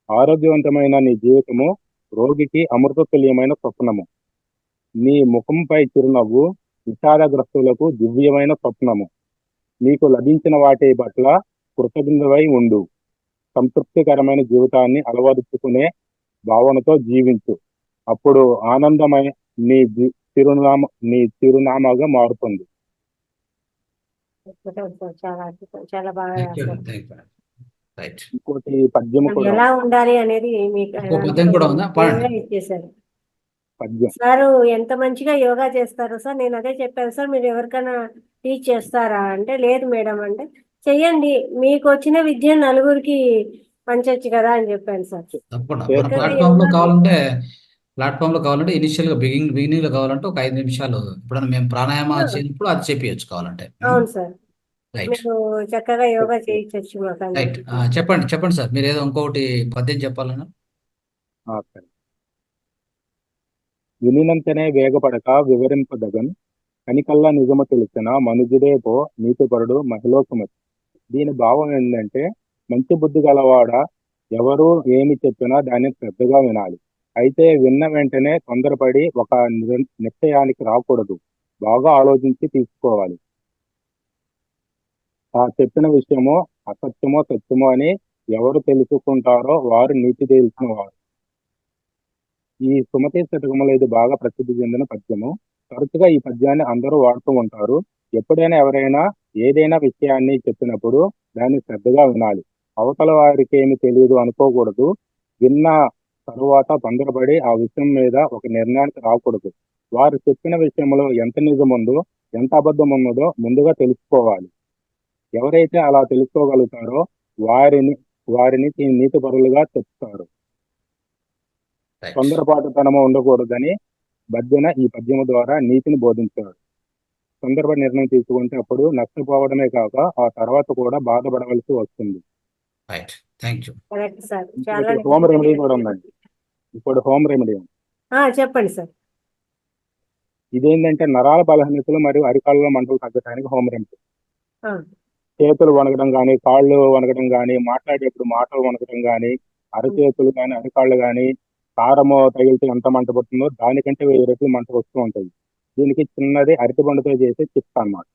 ఆరోగ్యవంతమైన నీ జీవితము రోగికి అమృత తుల్యమైన స్వప్నము. నీ ముఖంపై చిరునవ్వు విషాదగ్రస్తులకు దివ్యమైన స్వప్నము. నీకు లభించిన వాటి పట్ల కృతజ్ఞతవై ఉండు. సంతృప్తికరమైన జీవితాన్ని అలవరుచుకునే భావనతో జీవించు. అప్పుడు ఆనందమై నీ చిరునామాగా మారుతుంది. చాలా బాగా ఇంకోటి పద్యం కూడా ఎలా ఉండాలి అనేది ఇచ్చేసారు. సార్ ఎంత మంచిగా యోగా చేస్తారు సార్. నేను అదే చెప్పాను సార్, మీరు ఎవరికైనా టీచ్ చేస్తారా అంటే, లేదు మేడం అంటే, చెయ్యండి, మీకు వచ్చిన విద్య నలుగురికి పంచొచ్చు కదా అని చెప్పాను సార్. తప్పకుండా ప్లాట్ఫామ్ లో కావాలంటే ఇనిషియల్ గా బిగినింగ్ లో కావాలంటే ఒక 5 నిమిషాలు ఎప్పుడైనా మేము ప్రాణాయామ చేసినప్పుడు అది చెప్పవచ్చు కావాలంటే. అవును సార్, మీరు చక్కగా యోగా చేయించవచ్చు మాకు. రైట్, చెప్పండి సార్, మీరు ఏదో ఇంకొకటి పద్యం చెప్పాలన్నా. వినినంతనే వేగపడక వివరింపదగన్, కనికల్లా నిజము తెలిసిన మనుజుడే పో నీతిపరుడు మహిళ సుమతి. దీని భావం ఏంటంటే మంచి బుద్ధి గలవాడ ఎవరు ఏమి చెప్పినా దాన్ని శ్రద్ధగా వినాలి. అయితే విన్న వెంటనే తొందరపడి ఒక నిశ్చయానికి రాకూడదు. బాగా ఆలోచించి తీసుకోవాలి. ఆ చెప్పిన విషయమో అసత్యమో సత్యమో అని ఎవరు తెలుసుకుంటారో వారు నీతి తెలిసిన వారు. ఈ సుమతి శతకములో ఇది బాగా ప్రసిద్ధి చెందిన పద్యము. తరచుగా ఈ పద్యాన్ని అందరూ వాడుతూ ఉంటారు. ఎప్పుడైనా ఎవరైనా ఏదైనా విషయాన్ని చెప్పినప్పుడు దాన్ని శ్రద్ధగా వినాలి. అవతల వారికి ఏమి తెలియదు అనుకోకూడదు. విన్న తరువాత తొందరపడి ఆ విషయం మీద ఒక నిర్ణయానికి రాకూడదు. వారు చెప్పిన విషయంలో ఎంత నిజం ఉందో ఎంత అబద్ధం ఉన్నదో ముందుగా తెలుసుకోవాలి. ఎవరైతే అలా తెలుసుకోగలుగుతారో వారిని నీతిపరులుగా చెప్తారు. రైట్. తొందరపాటుతనము ఉండకూడదని బద్దెన ఈ పద్యము ద్వారా నీతిని బోధించాడు. తొందరపడి నిర్ణయం తీసుకుంటే అప్పుడు నష్టపోవడమే కాక ఆ తర్వాత కూడా బాధపడవలసి వస్తుంది. Right. Thank you. Correct sir. చాలా హోమ్ రెమెడీ కూడా ఉందండి. ఇప్పుడు హోమ్ రెమెడీ ఉంది. చెప్పండి సార్. ఇదేంటంటే నరాల బలహీనతలు మరియు అరికాళ్ళలో మంటలు తగ్గడానికి హోమ్ రెమెడీ. ఆ, చేతులు వణకడం కానీ, కాళ్ళు వణకడం కానీ, మాట్లాడేటప్పుడు మాటలు వణకడం కానీ, అరచేతులు కానీ, అరికాళ్ళు కానీ, కారము తగిలితే ఎంత మంట పడుతుందో దానికంటే 1000 రెట్లు మంట వస్తూ ఉంటుంది. దీనికి చిన్నది అరటిపండుతో చేసే చిప్స్ అన్నమాట.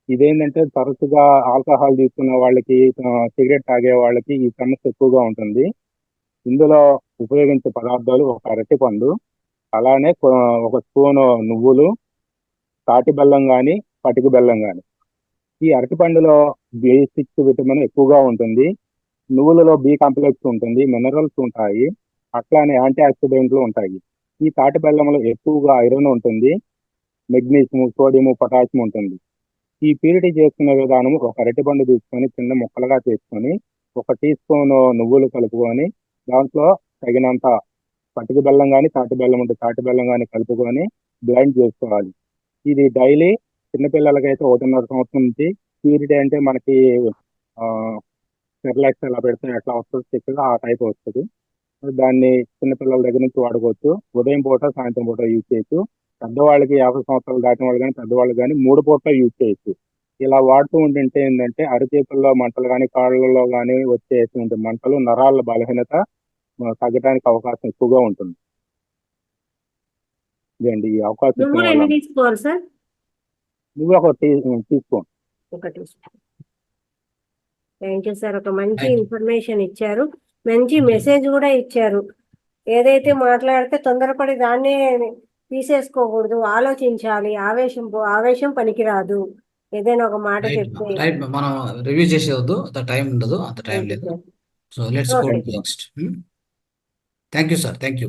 ఇదేంటంటే తరచుగా ఆల్కహాల్ తీసుకున్న వాళ్ళకి, సిగరెట్ తాగే వాళ్ళకి ఈ సమస్య ఎక్కువగా ఉంటుంది. ఇందులో ఉపయోగించే పదార్థాలు ఒక అరటిపండు, అలానే ఒక స్పూను నువ్వులు, తాటి బెల్లం కానీ, పటిక బెల్లం కానీ. ఈ అరటిపండులో B6 విటమిన్ ఎక్కువగా ఉంటుంది. నువ్వులలో B కాంప్లెక్స్ ఉంటుంది, మినరల్స్ ఉంటాయి, అట్లానే యాంటీ ఆక్సిడెంట్లు ఉంటాయి. ఈ తాటి బెల్లంలో ఎక్కువగా ఐరన్ ఉంటుంది, మెగ్నీషియం, సోడియం, పొటాషియం ఉంటుంది. ఈ ప్యూరిటీ చేసుకునే విధానం ఒక అరటిపండు తీసుకొని చిన్న ముక్కలుగా చేసుకొని 1 టీ స్పూన్ నువ్వులు కలుపుకొని దాంట్లో తగినంత పటిక బెల్లం కానీ, తాటి బెల్లం ఉంటే తాటి బెల్లం కానీ కలుపుకొని బ్లైండ్ చేసుకోవాలి. ఇది డైలీ చిన్నపిల్లలకైతే 1.5 సంవత్సరం నుంచి, ప్యూరిటీ అంటే మనకి సెర్లాక్స్ ఎలా పెడితే ఎట్లా వస్తుంది చిక్కగా ఆ టైప్ వస్తుంది. దాన్ని చిన్నపిల్లల దగ్గర నుంచి వాడుకోవచ్చు. ఉదయం పూట, సాయంత్రం పూట యూజ్ చేయొచ్చు. పెద్దవాళ్ళకి 50 సంవత్సరాలు దాటిన వాళ్ళు కానీ, పెద్దవాళ్ళు కానీ 3 పూట యూజ్ చేయొచ్చు. ఇలా వాడుతూ ఉంటుంటే ఏంటంటే అరచేతుల్లో మంటలు కానీ, కాళ్ళలో కానీ వచ్చేటువంటి మంటలు, నరాల బలహీనత తగ్గడానికి అవకాశం ఎక్కువగా ఉంటుంది. ఇదండి ఈ అవకాశం ఇచ్చిన నువ్వులు ఎన్ని వాళ్ళ తీసుకోవాలి సార్? నువ్వు ఒక teaspoon. 1 teaspoon. Thank you sir. ఒక మంచి Thank you. ఇన్ఫర్మేషన్ ఇచ్చారు, మంచి మెసేజ్ కూడా ఇచ్చారు. ఏదైతే మాట్లాడితే తొందరపడి దాన్నే తీసేసుకోకూడదు, ఆలోచించాలి. ఆవేశం పనికిరాదు. ఏదైనా ఒక మాట రైట్. చెప్తే. రైట్. మనం రివ్యూ చేసేవద్దు, అంత టైం ఉండదు, అంత టైం Thank you, లేదు. sir. So let's go Okay. Next. Thank you sir. Thank you.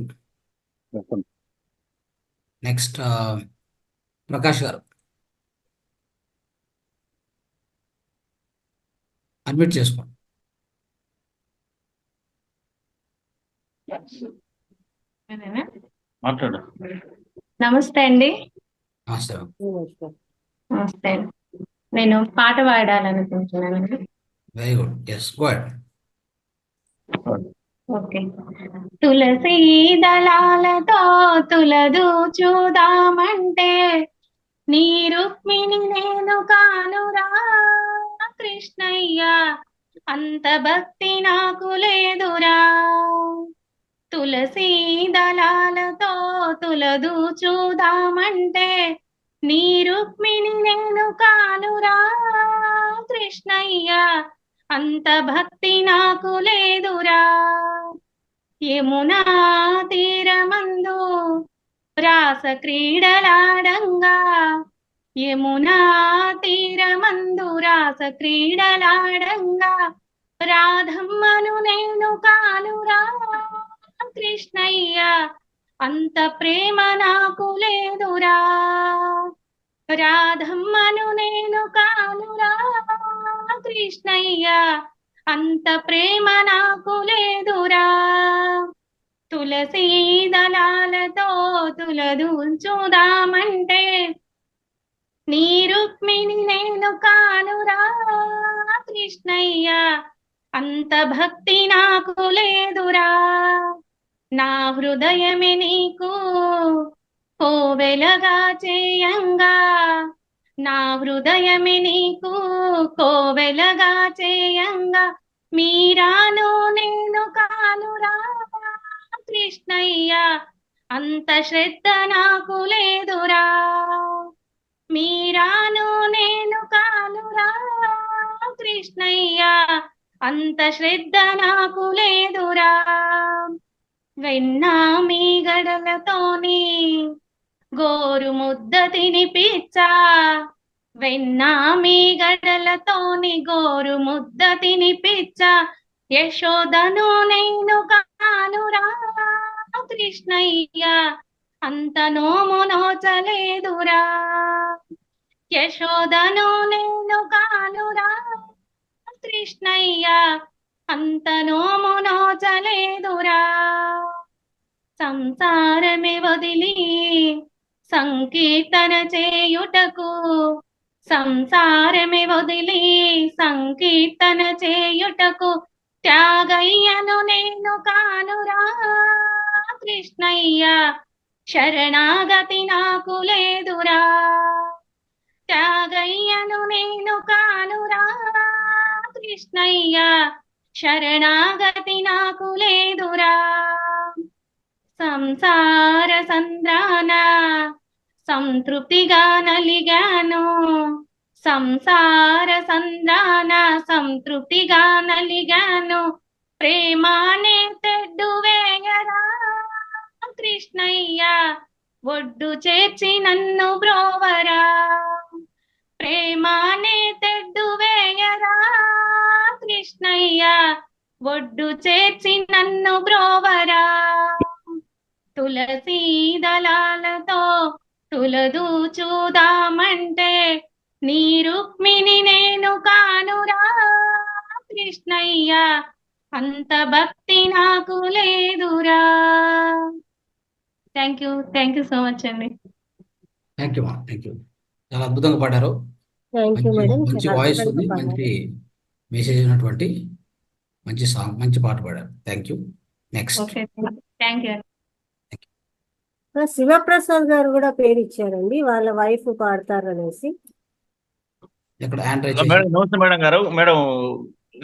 Next Prakash గారు, అడ్మిట్ చేసుకోండి. మాట్లాడు. నమస్తే అండి. నమస్తే. నమస్తే. నమస్తే. నేను పాట పాడాలనుకుంటున్నాను. Very good. Yes, go ahead. Okay. తులసి దళాలతో తులదూచుదామంటే నీ రుక్మిణి నేను కానురా కృష్ణయ్య, అంత భక్తి నాకు లేదురా. తులసి దళాలతో తులదూచుదామంటే నీ రుక్మిణి నేను కానురా కృష్ణయ్య, అంత భక్తి నాకు లేదురా. యమునా తీరమందు రాస క్రీడలాడంగా, యమునా తీరమందు రాస క్రీడలాడంగా రాధమ్మను నేను కానురా కృష్ణయ్య, అంత ప్రేమ నాకు లేదురా. రాధమ్మను నేను కానురా కృష్ణయ్య, అంత ప్రేమ నాకు లేదురా. తులసి దళాలతో తులదూచుదామంటే నీ రుక్మిణి నేను కానురా కృష్ణయ్య, అంత భక్తి నాకు లేదురా. నా హృదయమే నీకు ఓ కోవెలగా చేయంగా నా హృదయమే నీకు కోవెలగా చేయంగా మీరాను నేను కానురా కృష్ణయ్య అంత శ్రద్ధ నాకు లేదురా మీరాను నేను కానురా కృష్ణయ్య అంత శ్రద్ధ నాకు లేదురా వెన్నా మీ గడలతోని గోరు ముద్ద తినిపిచ్చా వెన్నా మీ గడలతోని గోరు ముద్ద తినిపిచ్చా యశోదను నేను కానురా కృష్ణయ్య అంత నోము నోచలేదురా యశోదను నేను కానురా కృష్ణయ్య అంత నోము నోచలేదురా సంసారమే వదిలి సంకీర్తన చేయుటకు సంసారమే వదిలి సంకీర్తన చేయుటకు త్యాగయ్యను నేను కానురా కృష్ణయ్య శరణాగతి నాకు లేదురా త్యాగయ్యను నేను కానురా కృష్ణయ్య శరణాగతి నాకు లేదురా సంసార సంద్రాన సంతృప్తిగా నలిగాను సంసార సంద్రాన సంతృప్తిగా నలిగాను ప్రేమానే తెడ్డు వేయరా కృష్ణయ్య ఒడ్డు చేర్చి నన్ను బ్రోవరా ప్రేమానే తెడ్డు వేయరా కృష్ణయ్య ఒడ్డు చేర్చి నన్ను బ్రోవరా తులసీ దళాలతో తులదు చూదామంటే నీ రుక్మిణి నేను కానురా కృష్ణయ్య అంత భక్తి నాకు లేదురా థ్యాంక్ యూ సో మచ్ అండి థ్యాంక్ యూ మా థ్యాంక్ యూ చాలా అద్భుతంగా పాడారు థ్యాంక్ యూ మంచి మేడం. మంచి చాలా వాయిస్ అద్భుతంగా ఉంది పాడారు. మంచి మెసేజ్ ఉన్నటువంటి మంచి సాంగ్ మంచి పాట పాడారు thank you next okay thank you Shivaprasad garu కూడా పేరు ఇచ్చారండి, వాళ్ళ వైఫ్ పాడతారు అనేసి. ఇక్కడ హ్యాండ్ రైజ్ మేడం నమస్తే మేడం గారు. మేడం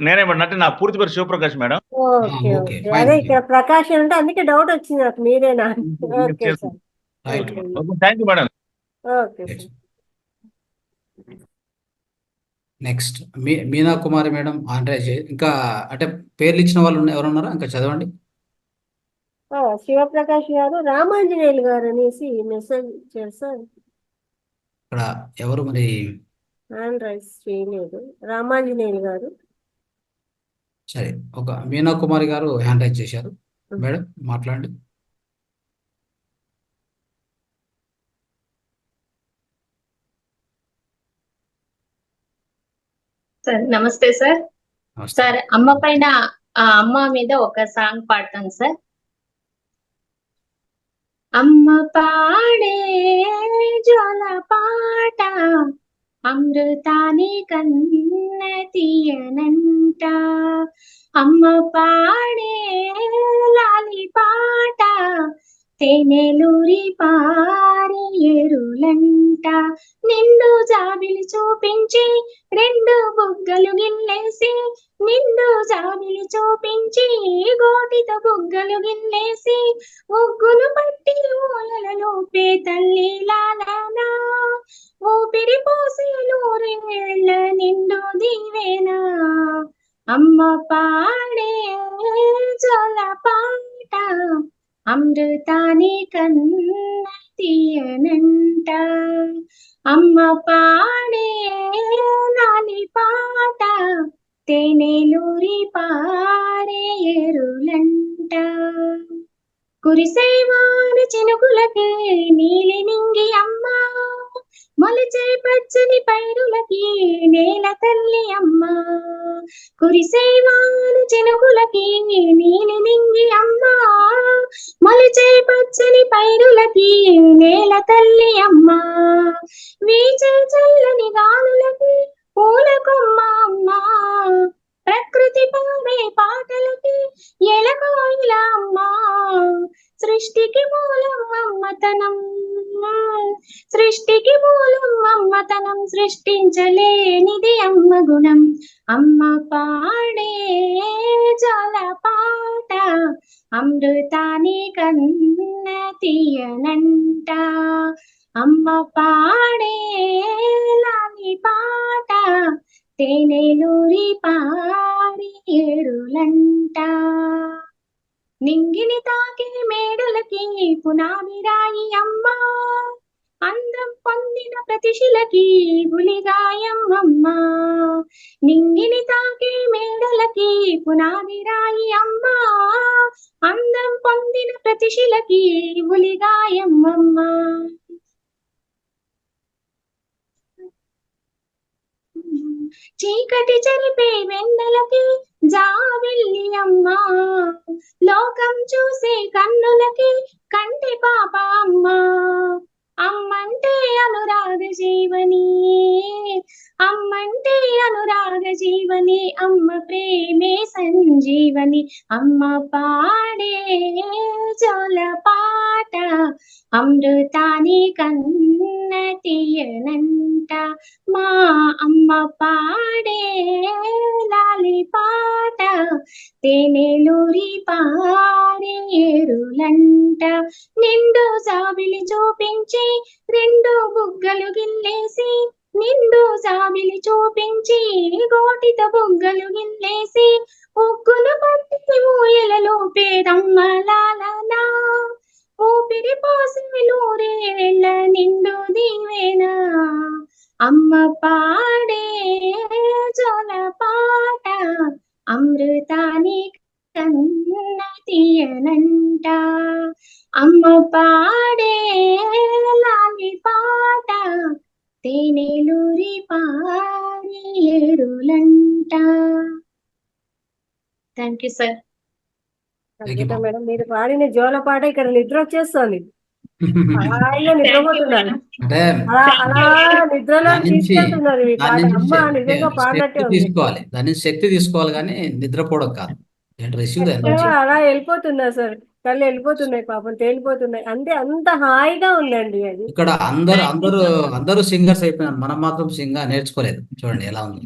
నేనే మేడం అంటే నా పూర్తి పేరు Shivaprakash madam. Okay okay okay fine అదే ఇక్కడ ప్రకాష్ అంటే అందుకే డౌట్ వచ్చింది నాకు, మీరేనా? Okay sir, right okay thank you madam. Okay sir. Next Meena Kumari madam hand raise ఇంకా అంటే పేర్లు ఇచ్చిన వాళ్ళు ఎవరున్నారా ఇంకా చదవండి. శివప్రకాష్ గారు, రామాంజనేయులు గారు అనేసి మెసేజ్ ఇచ్చారు సార్. ఇక్కడ ఎవరు మరి హ్యాండ్ రైస్ చేయలేదు. రామాంజనేయులు గారు. సరే ఒక మీనా కుమారి గారు హ్యాండ్ రైజ్ చేశారు. మేడం మాట్లాడండి. సార్ నమస్తే సార్. నమస్తే. సార్ అమ్మ పైన ఆ అమ్మ మీద ఒక సాంగ్ పాడతాను సార్. అమ్మ పాడే జ్వాల పాట అమృతాని కన్న తీయనంట, అమ్మ పాడే లాలి పాట తేనెలూరి పారి ఎరులంట, నిండు జాబిలి చూపించి రెండు బుగ్గలు గిల్లేసి, నిండు జాబిలి చూపించి గోటితో బుగ్గలు గిల్లేసి, ముగ్గులు పట్టి ఊయలలోపే తల్లి లాలనా, ఊపిరి పోసి నూరేళ్ల నిండు దీవేనా, అమ్మ పాడే జల పాట అమృతాని కన్న తీయనంట, అమ్మ పాడే లాలి పాట తేనెలూరి పారే ఎరులంట, కురిసేవాన చినుకులకి నీలి నింగి అమ్మ, మొలిచే పచ్చని పైరులకి నేల తల్లి అమ్మ, కురిసేవాన చినుకులకి నీలి నింగి అమ్మ, మొలిచే పచ్చని పైరులకి నేల తల్లి అమ్మ, వీచే చల్లని గాలులకి పూల కొమ్మ అమ్మ, ప్రకృతి పాడే పాటలకి ఎలకోయిల అమ్మ, సృష్టికి మూలం అమ్మతనం, సృష్టికి మూలం అమ్మతనం, సృష్టించలేనిది అమ్మ గుణం. అమ్మ పాడే జలపాట, అమృతాని కన్న తీయనంట. అమ్మ పాడే లాలి పాట, తేనెలూరి పారి ఏడులంట. నింగిని తాకే మేడలకి పునాది రాయి అమ్మ, అందం పొందిన ప్రతిశిలకి గులిగాయం అమ్మ. నింగిని తాకే మేడలకి పునాది రాయి అమ్మ, అందం పొందిన ప్రతిశిలకి గులిగాయం అమ్మ. చీకటి చెరిపే వెన్నెలకి జావెల్లి అమ్మ, లోకం చూసే కన్నులకి కంటి పాప అమ్మ. అమ్మంటే అనురాగ జీవని, అమ్మంటే అనురాగ జీవని, అమ్మ ప్రేమే సంజీవని. అమ్మ పాడే జలపాట, అమృతాని కన్న తీయనంట. మా అమ్మ పాడే లాలి పాట, తేనెలూరి పారే ఏరులంట. నిండు జాబిలి చూపించి రెండు బుగ్గలు గిల్లేసి, నిండు జాబిలి చూపించి గోటితో బుగ్గలు గిల్లేసి, ఉగ్గులు పట్టి ఊయలలో పేదమ్మ లాలనా, ఊపిరి పోసి నూరేళ్ళ నిండు దీవేనా. అమ్మ పాడే జలపాట, అమృతాని కన్న తీయనంట. అమ్మ పాడే లాలి పాట, తేనెలూరి పారి ఏరులంట. Thank you sir. అద్భుతం మేడం, మీరు పాడిన జోల పాట ఇక్కడ నిద్ర వచ్చేస్తుంది. హాయిగా నిద్రపోతున్నారు. అంటే అలా అలా నిద్రలో దాని నుంచి తీసుకెళ్తున్నారు ఈ పాట. దాని నుంచి అమ్మ నిజంగా పాడినట్టే శక్తి ఉంది. తీసుకోవాలి, దాని నుంచి శక్తి తీసుకోవాలి కానీ నిద్రపోవడం కాదు. Receive the energy. అలా వెళ్ళిపోతున్నారు సార్, కళ్ళు వెళ్ళిపోతున్నాయి, పాపం తేలిపోతున్నాయి. అంటే అంత హాయిగా ఉందండి అది. ఇక్కడ అందరూ సింగర్స్ అయిపోయినారు, మనం మాత్రం నేర్చుకోలేదు. చూడండి ఎలా ఉంది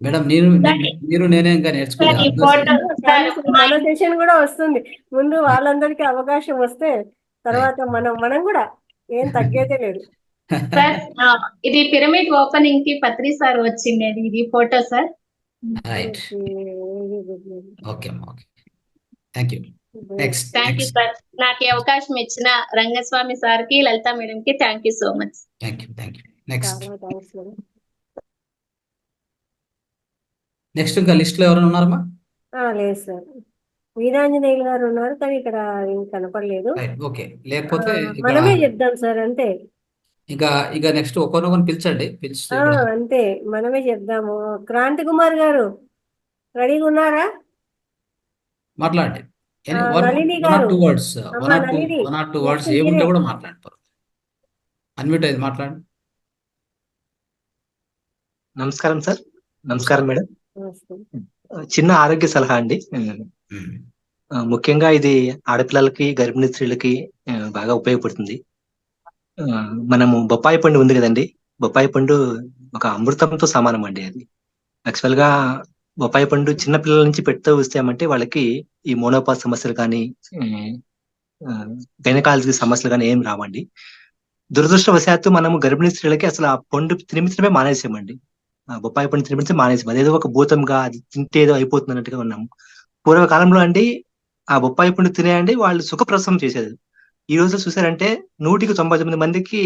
మేడం. మీరు నేనే ఇంకా నేర్చుకోలేదు. ఈ ఫోటో మన సెషన్ కూడా వస్తుంది. ముందు వాళ్ళందరికీ అవకాశం వస్తే తర్వాత మనం కూడా ఏం తగ్గేదే లేదు. సార్ ఇది పిరమిడ్ ఓపెనింగ్ కి పత్రి సార్ వచ్చిండేది, ఇది ఫోటో సార్. రైట్. ఓకే అమ్మా, okay, thank you. Next. Thank you sir. నాకు ఈ అవకాశం ఇచ్చిన రంగస్వామి సార్ కి, లలిత మేడం కి thank you so much. Thank you. Next. చాలా థ్యాంక్స్ మేడం. నెక్స్ట్ ఇంకా లిస్ట్ లో ఎవరైనా ఉన్నారమ్మా? లేదు సార్, వీరాంజనేయులు గారు ఉన్నారు కానీ ఇక్కడ ఏం కనపడలేదు. ఓకే, లేకపోతే మనమే చెప్దాం సార్, అంతే. ఇక నెక్స్ట్ ఒకరినొకరిని పిలిచండి, పిలిచి అంతే మనమే చెప్దాము. క్రాంతి కుమార్ గారు రెడీగా ఉన్నారా? మాట్లాడండి. నళిని వన్ ఆర్ గారు, టూ వర్డ్స్ అమ్మ నళిని, ఏముంటే కూడా మాట్లాడండి. అన్మ్యూట్ అయింది, మాట్లాడండి. నమస్కారం సార్. నమస్కారం మేడం. నమస్తే. చిన్న ఆరోగ్య సలహా అండి. ముఖ్యంగా ఇది ఆడపిల్లలకి, గర్భిణీ స్త్రీలకి బాగా ఉపయోగపడుతుంది. మనము బొప్పాయి పండు ఉంది కదండి, బొప్పాయి పండు ఒక అమృతంతో సమానం అండి. అది యాక్చువల్ గా బొప్పాయి పండు చిన్న పిల్లల నుంచి పెడుతూ వస్తామంటే వాళ్ళకి ఈ మోనోపాస్ సమస్యలు కానీ గైనకాలజీ సమస్యలు కానీ ఏం రావండి. దురదృష్టవశాత్తు మనము గర్భిణీ స్త్రీలకి అసలు ఆ పండు తినిపించడమే మానేసామండి. బొప్పాయి పండు తినిపించే మానేసాం. అదేదో ఒక భూతంగా, అది తింటే ఏదో అయిపోతుంది అన్నట్టుగా ఉన్నాము. పూర్వకాలంలో అండి ఆ బొప్పాయి పండు తినేయండి వాళ్ళు సుఖప్రసవం చేసేది. ఈ రోజు చూసారంటే 100-99 మందికి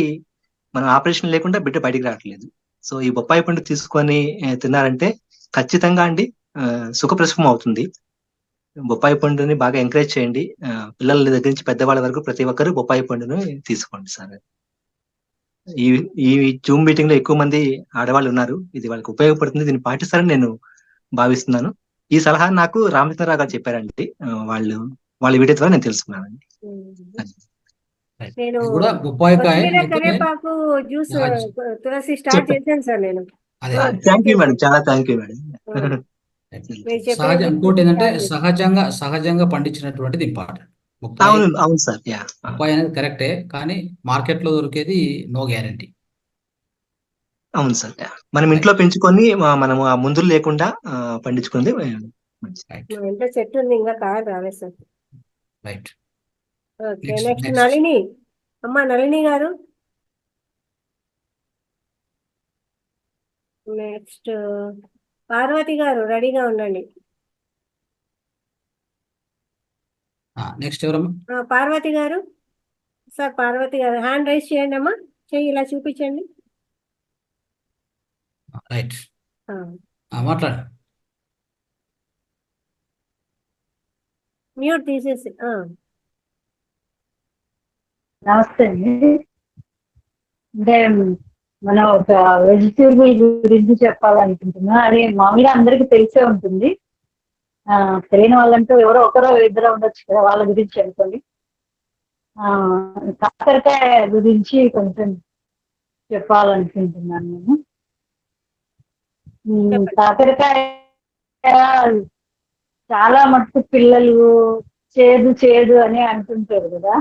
మనం ఆపరేషన్ లేకుండా బిడ్డ బయటికి రావట్లేదు. సో ఈ బొప్పాయి పండు తీసుకొని తిన్నారంటే ఖచ్చితంగా అండి సుఖప్రసవం అవుతుంది. బొప్పాయి పండుని బాగా ఎంకరేజ్ చేయండి. పిల్లల దగ్గర నుంచి పెద్దవాళ్ళ వరకు ప్రతి ఒక్కరు బొప్పాయి పండుని తీసుకోండి సార్. ఈ జూమ్ మీటింగ్ లో ఎక్కువ మంది ఆడవాళ్ళు ఉన్నారు, ఇది వాళ్ళకి ఉపయోగపడుతుంది, దీన్ని పాటిస్తారని నేను భావిస్తున్నాను. ఈ సలహా నాకు రామచంద్రరావు గారు చెప్పారండి, వాళ్ళ వీడియో ద్వారా నేను తెలుసుకున్నానండి. నేను కూడా బొప్పాయికాయ కరివేపాకు జ్యూస్ తులసి స్టార్ట్ చేశాను సార్ నేను. థ్యాంక్ యూ మేడం, చాలా థ్యాంక్ యూ మేడం. ఇంకోటి ఏంటంటే సహజంగా పండించినటువంటిది ఇంపార్టెంట్. బొప్పాయి అవును అవును సార్ యా బొప్పాయి అనేది కరెక్టే, కానీ మార్కెట్లో దొరికేది నో గ్యారంటీ. అవును సార్ యా మనం ఇంట్లో రైట్ పెంచుకొని మనము ఆ మందులు లేకుండా పండించుకుంది మంచిది. రైట్ మా ఇంట్లో చెట్టు ఉంది, ఇంకా కాయలు రాలేదు sir. Right. Okay, next next next Nalini. అమ్మా నళిని గారు. నెక్స్ట్ పార్వతి గారు, రెడీగా ఉండండి. నెక్స్ట్ ఎవరమ్మా? పార్వతి గారు. సార్ పార్వతి గారు హ్యాండ్ రైజ్ చేయండి అమ్మా, చెయ్యి ఇలా చూపించండి. రైట్, ఆ, మాట్లాడు. మ్యూట్ తీసేసి. నమస్తే అండి. అంటే మనం ఒక వెజిటేబుల్ గురించి చెప్పాలనుకుంటున్నా. అది మామూలుగా అందరికీ తెలిసే ఉంటుంది. తెలియని వాళ్ళంటూ ఎవరో ఒకరో ఇద్దరు ఉండొచ్చు కదా, వాళ్ళ గురించి అనుకోండి. కాకరకాయ గురించి కొంచెం చెప్పాలనుకుంటున్నాను నేను. చెప్పండి. కాకరకాయ చాలా మటుకు పిల్లలు చేదు చేదు అని అంటుంటారు కదా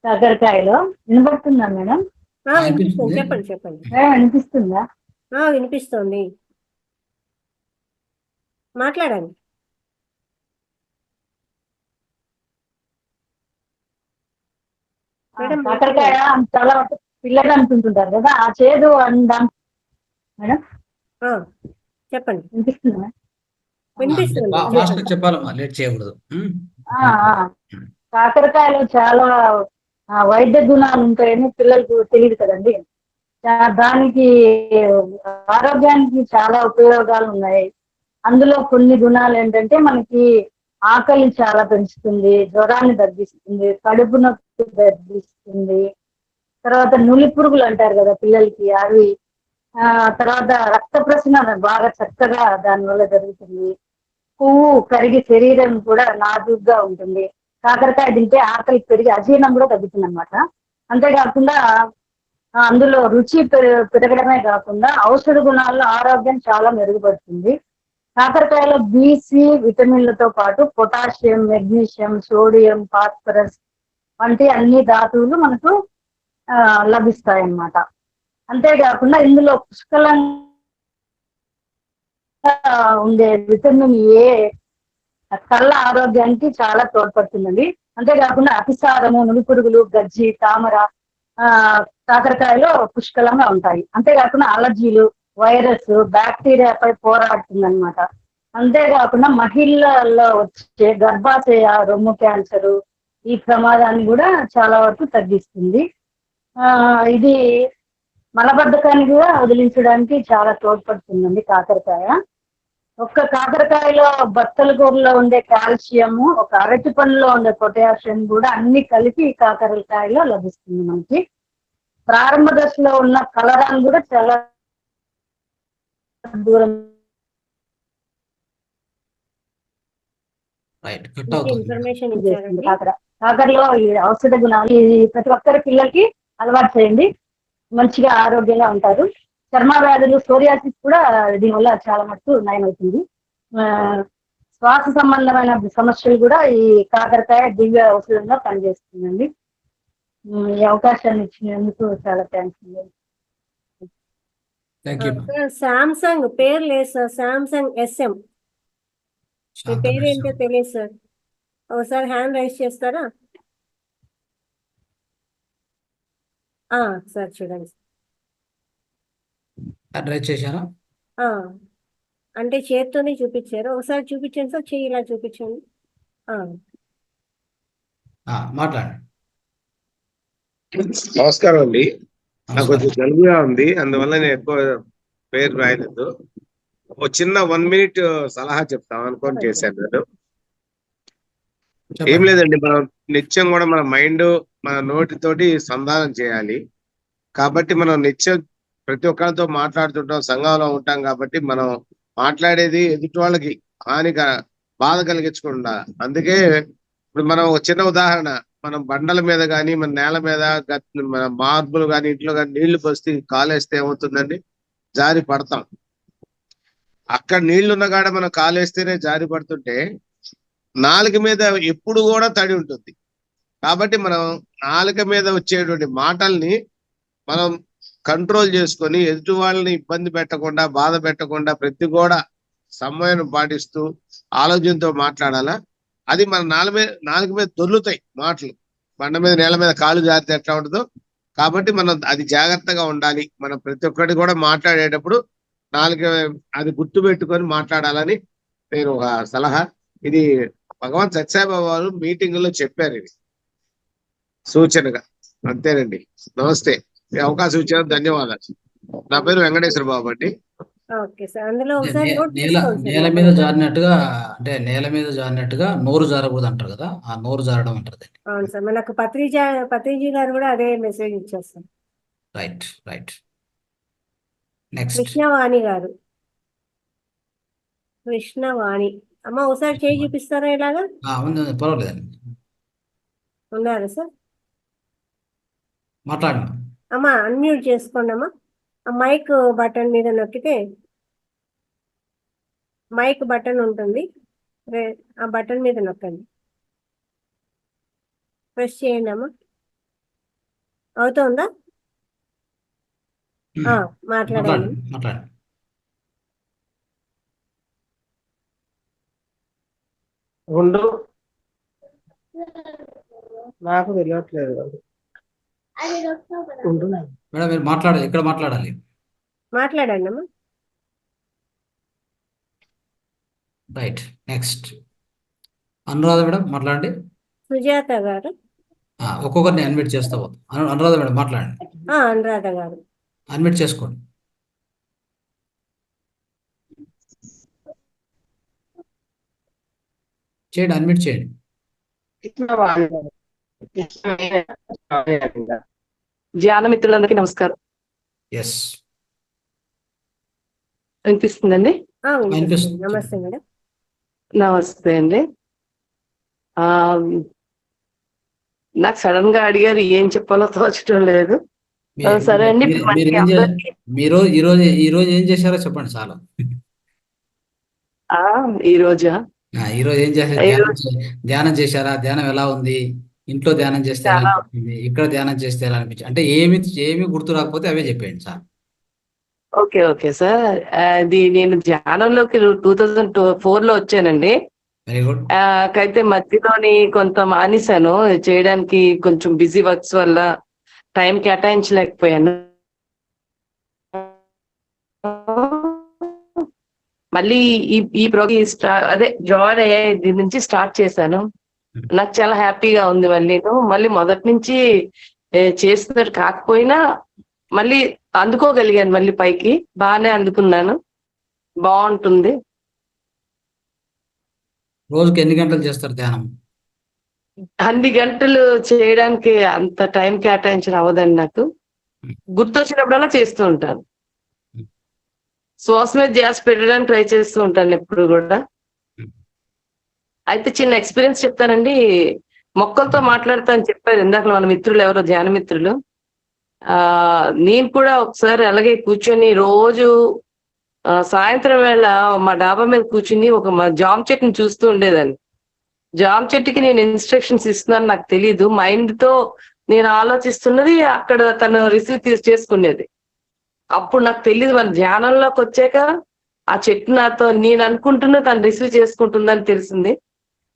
కాకరకాయలో. వినపడుతుందా మేడం? వినిపిస్తుంది, చెప్పండి చెప్పండి. వినిపిస్తుందా? వినిపిస్తుంది, మాట్లాడండి. మేడం కాకరకాయ చాలా మటుకు పిల్లలు అనుకుంటుంటారు కదా, ఆ చేదు దాని మేడం చెప్పండి. వినిపిస్తుందా? వినిపిస్తుంది, ఫాస్ట్ చెప్పాలమ్మా, లేట్ చేయకూడదు. కాకరకాయలో చాలా వైద్య గుణాలు ఉంటాయని పిల్లలకు తెలియదు కదండి. దానికి ఆరోగ్యానికి చాలా ఉపయోగాలు ఉన్నాయి. అందులో కొన్ని గుణాలు ఏంటంటే మనకి ఆకలి చాలా పెంచుతుంది, జ్వరాన్ని తగ్గిస్తుంది, కడుపు నొప్పి తగ్గిస్తుంది, తర్వాత నులి పురుగులు అంటారు కదా పిల్లలకి అవి, తర్వాత రక్త ప్రసరణ బాగా చక్కగా దానివల్ల జరుగుతుంది. పువ్వు కరిగి శరీరం కూడా నాజుగ్గా ఉంటుంది. కాకరకాయ తింటే ఆకలి పెరిగి అజీర్ణం కూడా తగ్గుతుంది అనమాట. అంతేకాకుండా అందులో రుచి పెరగడమే కాకుండా ఔషధ గుణాల్లో ఆరోగ్యం చాలా మెరుగుపడుతుంది. కాకరకాయలో బి-సి విటమిన్లతో పాటు పొటాషియం, మెగ్నీషియం, సోడియం, ఫాస్ఫరస్ వంటి అన్ని ధాతువులు మనకు లభిస్తాయి అన్నమాట. అంతేకాకుండా ఇందులో పుష్కలంగా ఉండే విటమిన్ ఏ కళ్ళ ఆరోగ్యానికి చాలా తోడ్పడుతుందండి. అంతేకాకుండా అతిసారము, నులిపురుగులు, గజ్జి, తామర కాకరకాయలో పుష్కలంగా ఉంటాయి. అంతేకాకుండా అలర్జీలు, వైరస్, బ్యాక్టీరియాపై పోరాడుతుంది అనమాట. అంతేకాకుండా మహిళల్లో వచ్చే గర్భాశయ, రొమ్ము క్యాన్సరు ఈ ప్రమాదాన్ని కూడా చాలా వరకు తగ్గిస్తుంది. ఇది మలబద్ధకాన్ని కూడా వదిలించడానికి చాలా తోడ్పడుతుందండి కాకరకాయ. ఒక్క కాకరకాయలో బత్తల కూరలో ఉండే కాల్షియము, ఒక అరటి పండులో ఉండే పొటాషియం కూడా అన్ని కలిపి కాకరకాయలో లభిస్తుంది మనకి. ప్రారంభ దశలో ఉన్న కలరాన్ని కూడా చాలా దూరం ఇన్ఫర్మేషన్ ఇచ్చారండి. కాకరలో ఈ ఔషధ గుణాలు ప్రతి ఒక్కరి పిల్లలకి అలవాటు చేయండి, మంచిగా ఆరోగ్యంగా ఉంటారు. చర్మ వ్యాధులు, సోరియాసిస్ కూడా దీనివల్ల చాలా మటుకు నయమవుతుంది. శ్వాస సంబంధమైన సమస్యలు కూడా ఈ కాకరకాయ దివ్య ఔషధంగా పనిచేస్తుందండి. ఈ అవకాశాన్ని ఇచ్చినందుకు చాలా థ్యాంక్స్ అండి. సామ్సంగ్ పేరు లేదు సార్, సామ్సంగ్ SM. మీ పేరు ఏంటో తెలియదు సార్, ఒకసారి హ్యాండ్ రైజ్ చేస్తారా? సార్ చూడండి. రైజ్ చేశారా? అంటే చేత్తోనే చూపించారు, ఒకసారి చూపించండి సార్, చెయ్యి ఇలా చూపించండి. మాట్లాడండి. నమస్కారం అండి. నాకు కొంచెం జలుబుగా ఉంది, అందువల్ల నేను ఎక్కువ పేరు రాయలేదు. ఒక చిన్న 1 minute సలహా చెప్తాం అనుకొని చేశాను నేను. ఏం లేదండి, మనం నిత్యం కూడా మన మైండ్ మన నోటితోటి సంధానం చేయాలి. కాబట్టి మనం నిత్యం ప్రతి ఒక్కరితో మాట్లాడుతుంటాం, సంఘంలో ఉంటాం. కాబట్టి మనం మాట్లాడేది ఎదుటి వాళ్ళకి బాధ కలిగించకుండా. అందుకే ఇప్పుడు మనం ఒక చిన్న ఉదాహరణ, మనం బండల మీద కానీ మన నేల మీద మన మార్బులు కానీ ఇంట్లో కానీ నీళ్లు పోస్తే కాలేస్తే ఏమవుతుందండి? జారి పడతాం. అక్కడ నీళ్లు ఉన్న కాడ మనం కాలేస్తేనే జారి పడుతుంటే నాలుక మీద ఎప్పుడు కూడా తడి ఉంటుంది. కాబట్టి మనం నాలుక మీద వచ్చేటువంటి మాటల్ని మనం కంట్రోల్ చేసుకొని ఎదుటి వాళ్ళని ఇబ్బంది పెట్టకుండా, బాధ పెట్టకుండా ప్రతి కూడా సమయం పాటిస్తూ ఆలోచనతో మాట్లాడాలా. అది మన నాలుక మీద దొర్లుతాయి మాటలు. బండ మీద నేల మీద కాలు జారితే ఎట్లా ఉంటుందో, కాబట్టి మనం అది జాగ్రత్తగా ఉండాలి. మనం ప్రతి ఒక్కటి కూడా మాట్లాడేటప్పుడు నాలుక అది గుర్తు పెట్టుకొని మాట్లాడాలని నేను ఒక సలహా. ఇది భగవాన్ సత్యసాయిబాబా వారు మీటింగ్ లో చెప్పారు, ఇది సూచనగా. అంతేనండి. నమస్తే. ఈ అవకాశం ఇచ్చారు, ధన్యవాదాలు. నా పేరు వెంకటేశ్వర బాబు అండి. ఓకే సార్, అందులో ఒకసారి నోట్ నేల చేసుకోండి నేల సార్. మీద జారినట్టుగా, అంటే నేల మీద జారినట్టుగా నోరు జారకూడదు అంటారు కదా, ఆ నోరు జారడం అంటారు దాన్ని. అవును సార్, మనకు పత్రిజీ గారు కూడా అదే మెసేజ్ ఇచ్చేస్తారు. Right right. నెక్స్ట్ కృష్ణవాణి గారు. కృష్ణవాణి అమ్మ, ఒకసారి చేయి చూపిస్తారా ఇలాగా? ఉంది, పర్వాలేదండి, ఉన్నారు సార్. మాట్లాడండి. అమ్మ అన్మ్యూట్ చేసుకోండి అమ్మా. ఆ మైక్ బటన్ మీద నొక్కితే మైక్ బటన్ ఉంటుంది, ఆ బటన్ మీద నొక్కండి, ప్రెస్ చేయండి అమ్మా. అవుతుందా? మాట్లాడండి. మాట్లాడండి. ఉండు, నాకు తెలియట్లేదు. మేడం మీరు మాట్లాడాలి, ఇక్కడ మాట్లాడాలి. మాట్లాడండి అమ్మా. రైట్. నెక్స్ట్ అనురాధ మేడం మాట్లాడండి. సుజాత గారు. ఒక్కొక్కరిని అన్మిట్ చేస్తా పోతాం. అనురాధ మేడం మాట్లాడండి. అనురాధ గారు అన్మిట్ చేసుకోండి. చేయండి, అన్మిట్ చేయండి. ధ్యాన మిత్రులందరికీ నమస్కారం. ఎస్, వినిపిస్తుందండి? నమస్తే మేడం. నమస్తే అండి. నాకు సడన్ గా అడిగారు, ఏం చెప్పాలో తోచడం లేదు. సరే అండి. మీరు ఈ రోజు ఏం చేశారో చెప్పండి చాలా. ఈ రోజా? ఈ రోజు ఏం చేశారు? ధ్యానం చేశారా? ధ్యానం ఎలా ఉంది? ఇంట్లో ధ్యానం చేస్తే ఎలా అనిపించింది? ఇక్కడ ధ్యానం చేస్తే ఎలా అనిపించింది? అంటే ఏమి గుర్తు రాకపోతే అవే చెప్పేయండి సార్. Okay okay sir. అది నేను ధ్యానంలోకి 2004 లో వచ్చానండి. Very good. అయితే మధ్యలోని కొంత మానేశాను చేయడానికి, కొంచెం బిజీ వర్క్స్ వల్ల టైం కేటాయించలేకపోయాను. మళ్ళీ ఈ ప్రోగ్రామ్ అదే జాయిన్ అయ్యే దీని నుంచి స్టార్ట్ చేశాను. నాకు చాలా హ్యాపీగా ఉంది. మళ్ళీ మొదటి నుంచి చేస్తున్నట్టు కాకపోయినా మళ్ళీ అందుకోగలిగాను, మళ్ళీ పైకి బాగానే అందుకున్నాను. బాగుంటుంది. రోజుకి ఎన్ని గంటలు చేస్తారు ధ్యానం? అన్ని గంటలు చేయడానికి అంత టైం కేటాయించడం అవ్వదండి నాకు. గుర్తొచ్చినప్పుడల్లా చేస్తూ ఉంటాను. శ్వాస మీద ధ్యాస పెట్టడానికి ట్రై చేస్తూ ఉంటాను ఎప్పుడు కూడా. అయితే చిన్న ఎక్స్పీరియన్స్ చెప్తానండి. మొక్కలతో మాట్లాడుతా అని చెప్పారు ఇందాక మన మిత్రులు, ఎవరో ధ్యాన మిత్రులు. నేను కూడా ఒకసారి అలాగే కూర్చొని రోజు సాయంత్రం వేళ మా డాబా మీద కూర్చుని ఒక జామ చెట్టుని చూస్తూ ఉండేదాన్ని. జామ చెట్టుకి నేను ఇన్స్ట్రక్షన్స్ ఇస్తున్నాను నాకు తెలీదు, మైండ్ తో నేను ఆలోచిస్తున్నది అక్కడ తను రిసీవ్ చేసుకునేది. అప్పుడు నాకు తెలియదు, మన ధ్యానంలోకి వచ్చాక ఆ చెట్టు నాతో నేను అనుకుంటున్నా తను రిసీవ్ చేసుకుంటుందని తెలిసింది.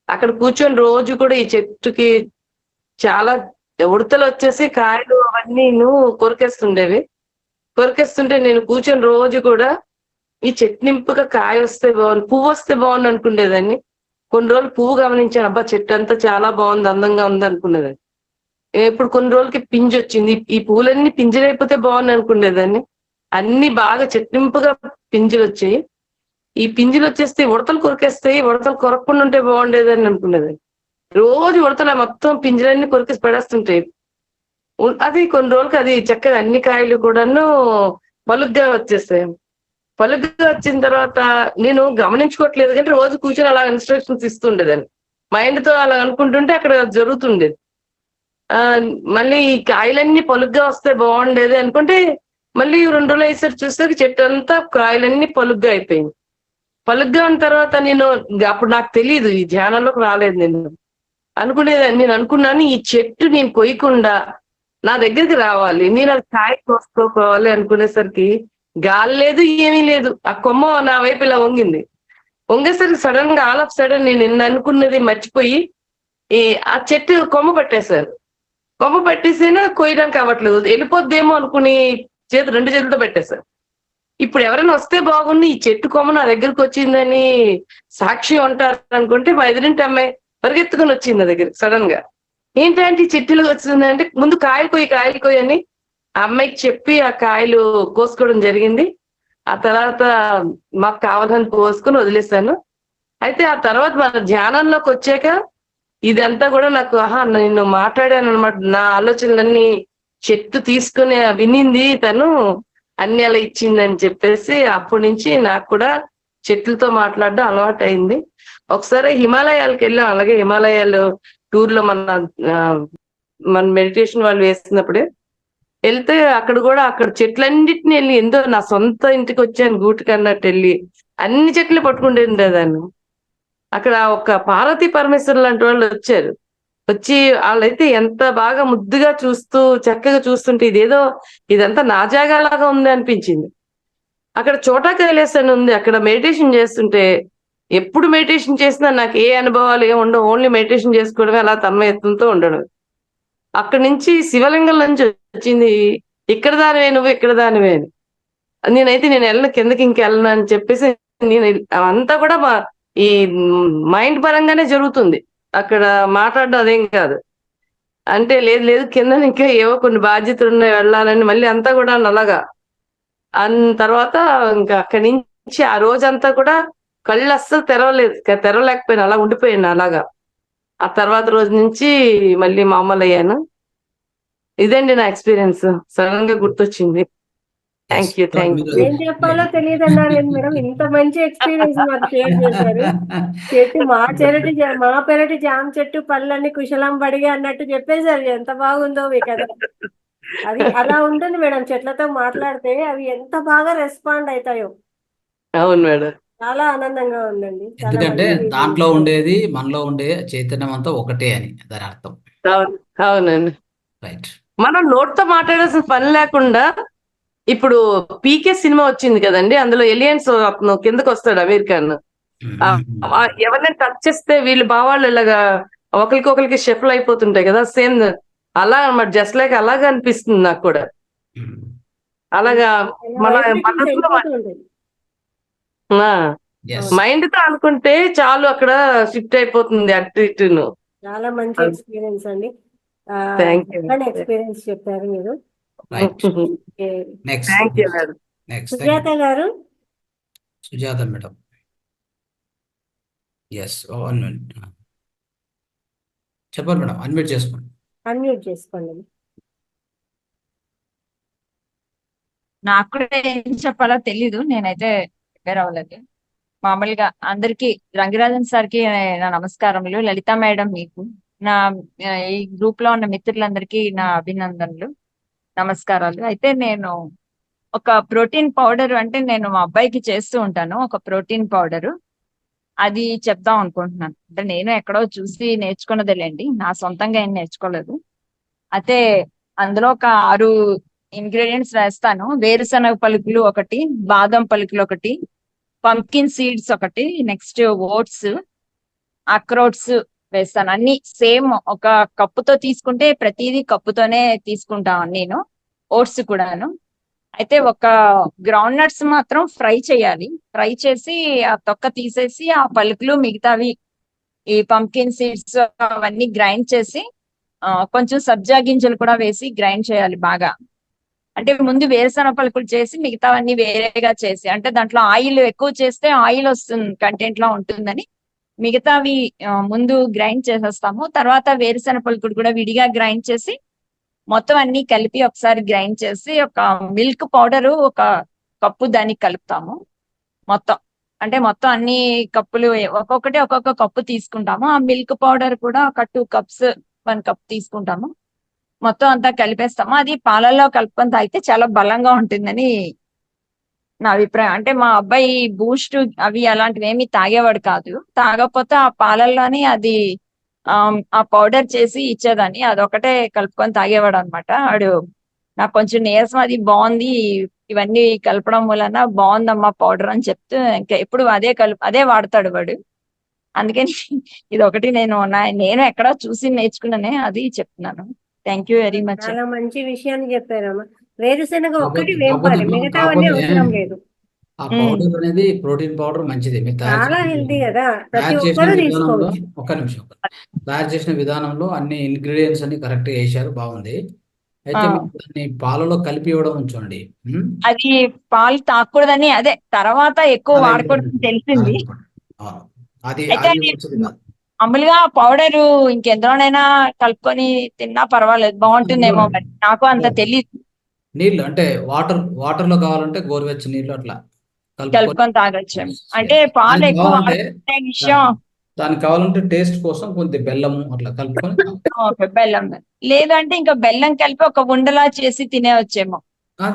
అక్కడ కూర్చొని రోజు కూడా ఈ చెట్టుకి చాలా ఉడతలు వచ్చేసి కాయలు అవన్నీ కొరికేస్తుండేవి. కొరికేస్తుంటే నేను కూర్చొని రోజు కూడా ఈ చెట్టు నింపుగా కాయ వస్తే బాగుంది, పువ్వు వస్తే బాగుంది అనుకునేదాన్ని. కొన్ని రోజులు పువ్వు గమనించాను, అబ్బా చెట్టు అంతా చాలా బాగుంది, అందంగా ఉంది అనుకునేదాన్ని. ఇప్పుడు కొన్ని రోజులకి పింజి వచ్చింది, ఈ పువ్వులన్నీ పింజరైపోతే బాగుంది అనుకునేదాన్ని. అన్ని బాగా చెట్టింపుగా పింజులు వచ్చాయి. ఈ పింజులు వచ్చేస్తే ఉడతలు కొరికేస్తాయి, ఉడతలు కొరకుండా ఉంటే బాగుండేదని అనుకునేదాన్ని. రోజు ఉడతలు మొత్తం పింజలన్నీ కొరికేసి పడేస్తుంటాయి. అది కొన్ని రోజులకి అది చక్కగా అన్ని కాయలు కూడాను పలుగ్గా వచ్చేస్తాయి. పలుగ్గా వచ్చిన తర్వాత నేను గమనించుకోవట్లేదు, కానీ రోజు కూర్చొని అలా ఇన్స్ట్రక్షన్స్ ఇస్తుండేదాన్ని. మైండ్ తో అలా అనుకుంటుంటే అక్కడ జరుగుతుండేది. మళ్ళీ ఈ కాయలన్నీ పలుగ్గా వస్తే బాగుండేది అనుకుంటే మళ్ళీ 2 రోజులు వేసారి చూస్తే చెట్టు అంతా కాయలన్నీ పలుగ్గా అయిపోయింది. పలుగ్గా ఉన్న తర్వాత నేను అప్పుడు నాకు తెలియదు, ఈ ధ్యానంలోకి రాలేదు నేను అనుకునేదాన్ని. నేను అనుకున్నాను ఈ చెట్టు నేను కొయ్యకుండా నా దగ్గరికి రావాలి, నేను అది కాయ కోసుకోవాలి అనుకునేసరికి గాలి లేదు, ఏమీ లేదు. ఆ కొమ్మ నా వైపు ఇలా వంగింది. వంగేసరికి సడన్ గా ఆల్ ఆఫ్ సడన్ నేను అనుకున్నది మర్చిపోయి ఆ చెట్టు కొమ్మ పట్టేశారు. కొమ్మ పట్టేసినా కొయ్యడానికి అవ్వట్లేదు, వెళ్ళిపోద్దేమో అనుకుని రెండు చేతులతో పెట్టేశారు. ఇప్పుడు ఎవరైనా వస్తే బాగుంది, ఈ చెట్టు కొమ్మ నా దగ్గరకు వచ్చిందని సాక్షి ఉంటారు అనుకుంటే మా ఎదురింటి అమ్మాయి పరిగెత్తుకుని వచ్చింది నా దగ్గరికి సడన్ గా. ఏంటంటే ఈ చెట్టులో వచ్చిందంటే ముందు కాయలు కొయ్యి అని ఆ అమ్మాయికి చెప్పి ఆ కాయలు కోసుకోవడం జరిగింది. ఆ తర్వాత మాకు కావాలని కోసుకుని వదిలేశాను. అయితే ఆ తర్వాత మన ధ్యానంలోకి వచ్చాక ఇదంతా కూడా నాకు నేను మాట్లాడాను అనమాట. నా ఆలోచనలన్నీ చెట్టు తీసుకుని వినింది తను, అన్ని అలా ఇచ్చిందని చెప్పేసి అప్పటి నుంచి నాకు కూడా చెట్లతో మాట్లాడడం అలవాటు అయింది. ఒకసారి హిమాలయాలకు వెళ్ళాం, అలాగే హిమాలయాలు టూర్ లో మన మెడిటేషన్ వాళ్ళు వేసినప్పుడే వెళ్తే అక్కడ చెట్లన్నిటిని వెళ్ళి ఎంతో నా సొంత ఇంటికి వచ్చాను గూటికి అన్నట్టు వెళ్ళి అన్ని చెట్లు పట్టుకుంటూ ఉండేదాన్ని. అక్కడ ఒక పార్వతీ పరమేశ్వరు లాంటి వాళ్ళు వచ్చారు. వచ్చి వాళ్ళైతే ఎంత బాగా ముద్దుగా చూస్తూ చక్కగా చూస్తుంటే ఇదంతా నా జాగాలాగా ఉంది అనిపించింది. అక్కడ చోటా కైలాస్ అని ఉంది, అక్కడ మెడిటేషన్ చేస్తుంటే ఎప్పుడు మెడిటేషన్ చేసినా నాకు ఏ అనుభవాలు ఏమి ఉండవు, ఓన్లీ మెడిటేషన్ చేసుకోవడమే, అలా తన్మయత్వంతో ఉండడం. అక్కడి నుంచి శివలింగం నుంచి వచ్చింది, ఇక్కడ దానివే నువ్వు, ఇక్కడ దానివే అని. నేను వెళ్ళను, కిందకి ఇంకెళ్ళను అని చెప్పేసి నేను అంతా కూడా ఈ మైండ్ పరంగానే జరుగుతుంది. అక్కడ మాట్లాడడం అదేం కాదు. అంటే లేదు కింద ఇంకా ఏవో కొన్ని బాధ్యతలు ఉన్నాయి వెళ్ళాలని, మళ్ళీ అంతా కూడా అలాగా. తర్వాత ఇంకా అక్కడి నుంచి ఆ రోజంతా కూడా కళ్ళు అస్సలు తెరవలేకపోయాను, అలా ఉండిపోయాను అలాగా. ఆ తర్వాత రోజు నుంచి మళ్ళీ మామూలు అయ్యాను. ఇదండి నా ఎక్స్పీరియన్స్, సడన్ గా గుర్తొచ్చింది. Thank you. ఏం చెప్పాలో తెలియదు అన్నారు మేడం, ఇంత మంచి ఎక్స్పీరియన్స్ మాకు షేర్ చేశారు. చెట్టు మా పెరటి జామ చెట్టు పళ్ళన్ని కుశలం పడిగా అన్నట్టు చెప్పేశారు. ఎంత బాగుందో మీ కథ. అది అలా ఉంటుంది మేడం, చెట్లతో మాట్లాడితే అవి ఎంత బాగా రెస్పాండ్ అవుతాయో. అవును మేడం, చాలా ఆనందంగా ఉందండి. ఎందుకంటే దాంట్లో ఉండేది మనలో ఉండే చైతన్యం అంతా ఒకటే అని దాని అర్థం. అవునండి. రైట్. మనం నోట్తో మాట్లాడాల్సిన పని లేకుండా ఇప్పుడు పీకే సినిమా వచ్చింది కదండి, అందులో ఎలియన్స్ అతను కిందకు వస్తాడు అమెరికన్, ఎవరినైనా టచ్ చేస్తే వీళ్ళు బావాళ్ళు ఇలాగా ఒకరికొకరికి షెఫ్లు అయిపోతుంటాయి కదా, సేమ్ అలా అన్నమాట. జస్ట్ లైక్ అలాగా అనిపిస్తుంది నాకు కూడా. అలాగా మన మనసులో మైండ్ తో అనుకుంటే చాలు, అక్కడ షిఫ్ట్ అయిపోతుంది అటు ఇటును. చాలా మంచి ఎక్స్పీరియన్స్ అండి. ఎక్స్పీరియన్స్ చెప్పారు మీరు. సుజాత గారు. సుజాత మేడం. ఎస్, చెప్పండి మేడం, అన్మ్యూట్ చేసుకోండి. నాకు కూడా ఏం చెప్పాలో తెలీదు, నేనైతే ప్రిపేర్ అవ్వలేదు. మామూలుగా అందరికి, రంగరాజన్ సార్కి నా నమస్కారములు, లలిత మేడం మీకు, ఈ గ్రూప్ లో ఉన్న మిత్రులందరికీ నా అభినందనలు, నమస్కారాలు. అయితే నేను ఒక ప్రోటీన్ పౌడర్, అంటే నేను మా అబ్బాయికి చేస్తూ ఉంటాను ఒక ప్రోటీన్ పౌడరు, అది చెప్దాం అనుకుంటున్నాను. అంటే నేను ఎక్కడో చూసి నేర్చుకున్నదేలేండి, నా సొంతంగా ఏం నేర్చుకోలేదు. అయితే అందులో ఒక 6 ఇంగ్రీడియంట్స్ వేస్తాను. వేరుశనగ పలుకులు ఒకటి, బాదం పలుకులు ఒకటి, పంకిన్ సీడ్స్ ఒకటి, నెక్స్ట్ ఓట్స్, అక్రోట్స్ వేస్తాను. అన్ని సేమ్ ఒక కప్పుతో తీసుకుంటే ప్రతిదీ కప్పుతోనే తీసుకుంటాను నేను, ఓట్స్ కూడాను. అయితే ఒక గ్రౌండ్ నట్స్ మాత్రం ఫ్రై చేయాలి, ఫ్రై చేసి ఆ తొక్క తీసేసి ఆ పలుకులు మిగతావి ఈ పంకిన్ సీడ్స్ అవన్నీ గ్రైండ్ చేసి కొంచెం సబ్జా గింజలు కూడా వేసి గ్రైండ్ చేయాలి బాగా. అంటే ముందు వేరుశనగ పలుకులు చేసి మిగతావన్నీ వేరేగా చేసి, అంటే దాంట్లో ఆయిల్ ఎక్కువ చేస్తే ఆయిల్ వస్తుంది కంటెంట్ లో ఉంటుందని మిగతావి ముందు గ్రైండ్ చేసేస్తాము. తర్వాత వేరుశనగ పలుకులు కూడా విడిగా గ్రైండ్ చేసి మొత్తం అన్ని కలిపి ఒకసారి గ్రైండ్ చేసి ఒక మిల్క్ పౌడరు 1 కప్పు దానికి కలుపుతాము. మొత్తం అన్ని కప్పులు ఒక్కొక్కటి ఒక్కొక్క కప్పు తీసుకుంటాము. ఆ మిల్క్ పౌడర్ కూడా ఒక 2 కప్స్ 1 కప్ తీసుకుంటాము. మొత్తం అంతా కలిపేస్తాము. అది పాలల్లో కలుపుకొని తాగితే చాలా బలంగా ఉంటుందని నా అభిప్రాయం. అంటే మా అబ్బాయి బూస్ట్ అవి అలాంటివి ఏమి తాగేవాడు కాదు. తాగకపోతే ఆ పాలల్లోని అది ఆ పౌడర్ చేసి ఇచ్చేదాన్ని, అదొకటే కలుపుకొని తాగేవాడు అనమాట. వాడు నాకు కొంచెం నీరసం అది బాగుంది, ఇవన్నీ కలపడం వలన బాగుందమ్మా పౌడర్ అని చెప్తూ ఇంకా ఎప్పుడు అదే వాడతాడు వాడు. అందుకని ఇది ఒకటి నేను ఎక్కడో చూసి నేర్చుకున్నానే, అది చెప్తున్నాను. Thank you very much. చాలా మంచి విషయాన్ని చెప్పారమ్మా. వేరుశెనగ ఒక్కటి కాకపోతే వేంపాలి, మిగతావన్నీ అవసరం లేదు. ఆ పౌడర్ అనేది ప్రోటీన్ పౌడర్ మంచిది. మీరు చాలా హెల్తీ కదా, ప్రతి తయారు చేసిన ఒక్కరు విధానంలో తీసుకోవచ్చు. ఒక్క నిమిషం తయారు చేసిన విధానంలో అన్ని ఇంగ్రీడియంట్స్ అన్ని కరెక్ట్ గా వేశారు, బాగుంది. అయితే మీరు దాన్ని పాలలో కలిపి ఇవ్వడం ఉంచండి. అది పాలు తాగకూడదని, అదే తర్వాత ఎక్కువ అలా వాడకూడదని తెలిసింది. అవును. అది అయితే అది అది మంచిది కాదు. మామూలుగా పౌడర్ ఇంకెందులోనైనా కలుపుకొని తిన్నా పర్వాలేదు, బాగుంటుందేమో. మరి నాకు అంత తెలియదు. నీళ్ళు అంటే వాటర్ లో కావాలంటే గోరువెచ్చని నీళ్ళు అట్లా కలుపుకొని తాగొచ్చాము. అంటే పాలు దానికి ఎక్కువ కావాలంటే వాడుకునే విషయం. దానికి కావాలంటే టేస్ట్ కోసం కొంచెం బెల్లము అట్లా కలుపుకొని ఓకే, బెల్లం. లేదంటే ఇంకా బెల్లం కలిపి ఒక ఉండలా చేసి తినేవచ్చేమో,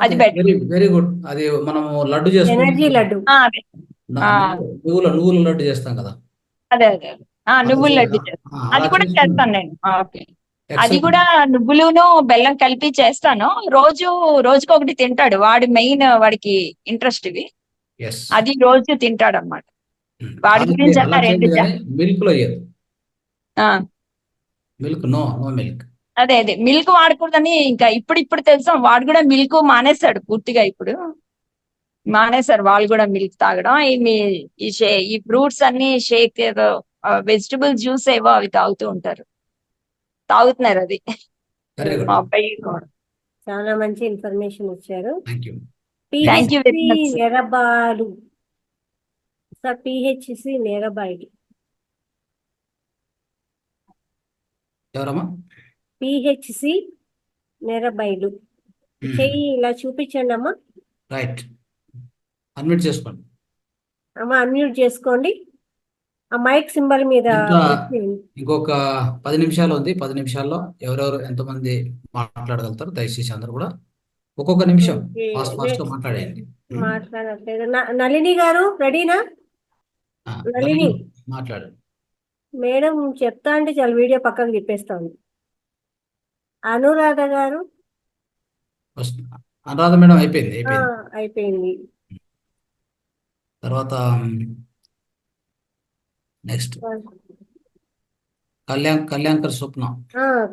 అది బెటర్. Very very good. అది మనము లడ్డు ఎనర్జీ చేసుకుంటాం, లడ్డు. అదే నువ్వుల లడ్డు చేస్తాం కదా, అదే అదే నువ్వుల లడ్డు చేస్తాను, అలా అది కూడా చేసుకుంటాం. చేస్తాను నేను. ఓకే, అది Excellent. కూడా నువ్వులును బెల్లం కలిపి చేస్తాను. రోజుకొకటి తింటాడు వాడి, మెయిన్ వాడికి ఇంట్రెస్ట్ ఇవి, Yes. అది రోజు తింటాడు అన్నమాట. వాడి గురించి అలా అలా రెండు చేయండి కానీ మిల్క్ లో వేయదు. ఆ, మిల్క్ నో మిల్క్. అదే మిల్క్ వాడకూడదని ఇంకా ఇప్పుడు తెలుసా. వాడు కూడా మిల్క్ మానేశాడు పూర్తిగా, ఇప్పుడు మానేశారు వాళ్ళు కూడా మిల్క్ తాగడం. ఈ ఫ్రూట్స్ అన్ని షేక్ ఏదో వెజిటబుల్ జ్యూస్ ఏవో అవి తాగుతున్నారు అది. Very good. మా అబ్బాయి కూడా. చాలా మంచి ఇన్ఫర్మేషన్ ఇచ్చారు. Thank you. Thank you very much, sir. నెరబాలు సార్, పిహెచ్సి నెరబాయిలు. ఎవరమ్మా? పిహెచ్సి నెరబైలు. చెయ్యి ఇలా చూపించండి అమ్మా. రైట్, అన్మ్యూట్ చేసుకోండి. అమ్మా అన్మ్యూట్ చేసుకోండి. ఆ మైక్ సింబల్ మీద ఇంకా press చేయండి. ఇంకొక 10 నిమిషాలు ఉంది. 10 నిమిషాల్లో ఎవరెవరు ఎంతమంది మాట్లాడగలుగుతారు దయచేసి అందరూ కూడా ఒక్కొక్క నిమిషం ఓకే, ఫాస్ట్ గా మాట్లాడేయండి. మాట్లాడట్లేదు. నళిని గారు రెడీనా? నళిని మాట్లాడండి. మేడం చెప్తా అంటే చాలా వీడియో పక్కకు తిప్పేస్తాను. అనురాధ గారు. అనురాధ మేడం అయిపోయింది. అయిపోయింది. తర్వాత నెక్స్ట్ కళ్యాణ్కర్ స్వప్న.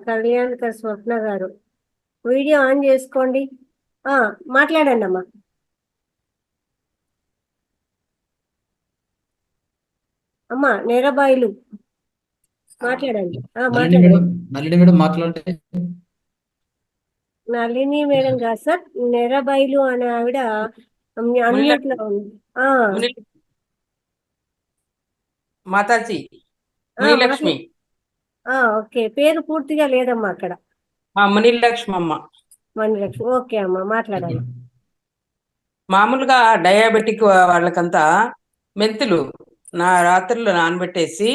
కళ్యాణ్కర్ స్వప్న గారు వీడియో ఆన్ చేసుకోండి. మాట్లాడండి అమ్మా. అమ్మా నేరబాయిలు మాట్లాడండి. నళిని మేడం మాట్లాడండి. నళిని మేడం కాదు సార్, నెరబైలు అనే ఆవిడ అన్మ్యూట్ లో ఉంది. మాతాజీ లక్ష్మి. ఓకే, పేరు పూర్తిగా లేదమ్మా అక్కడ. మునిలక్ష్మి అమ్మ. మణిలక్ష్మి, ఓకే అమ్మా మాట్లాడండి. మామూలుగా డయాబెటిక్ వాళ్ళకంతా మెంతులు రాత్రులు నానబెట్టేసి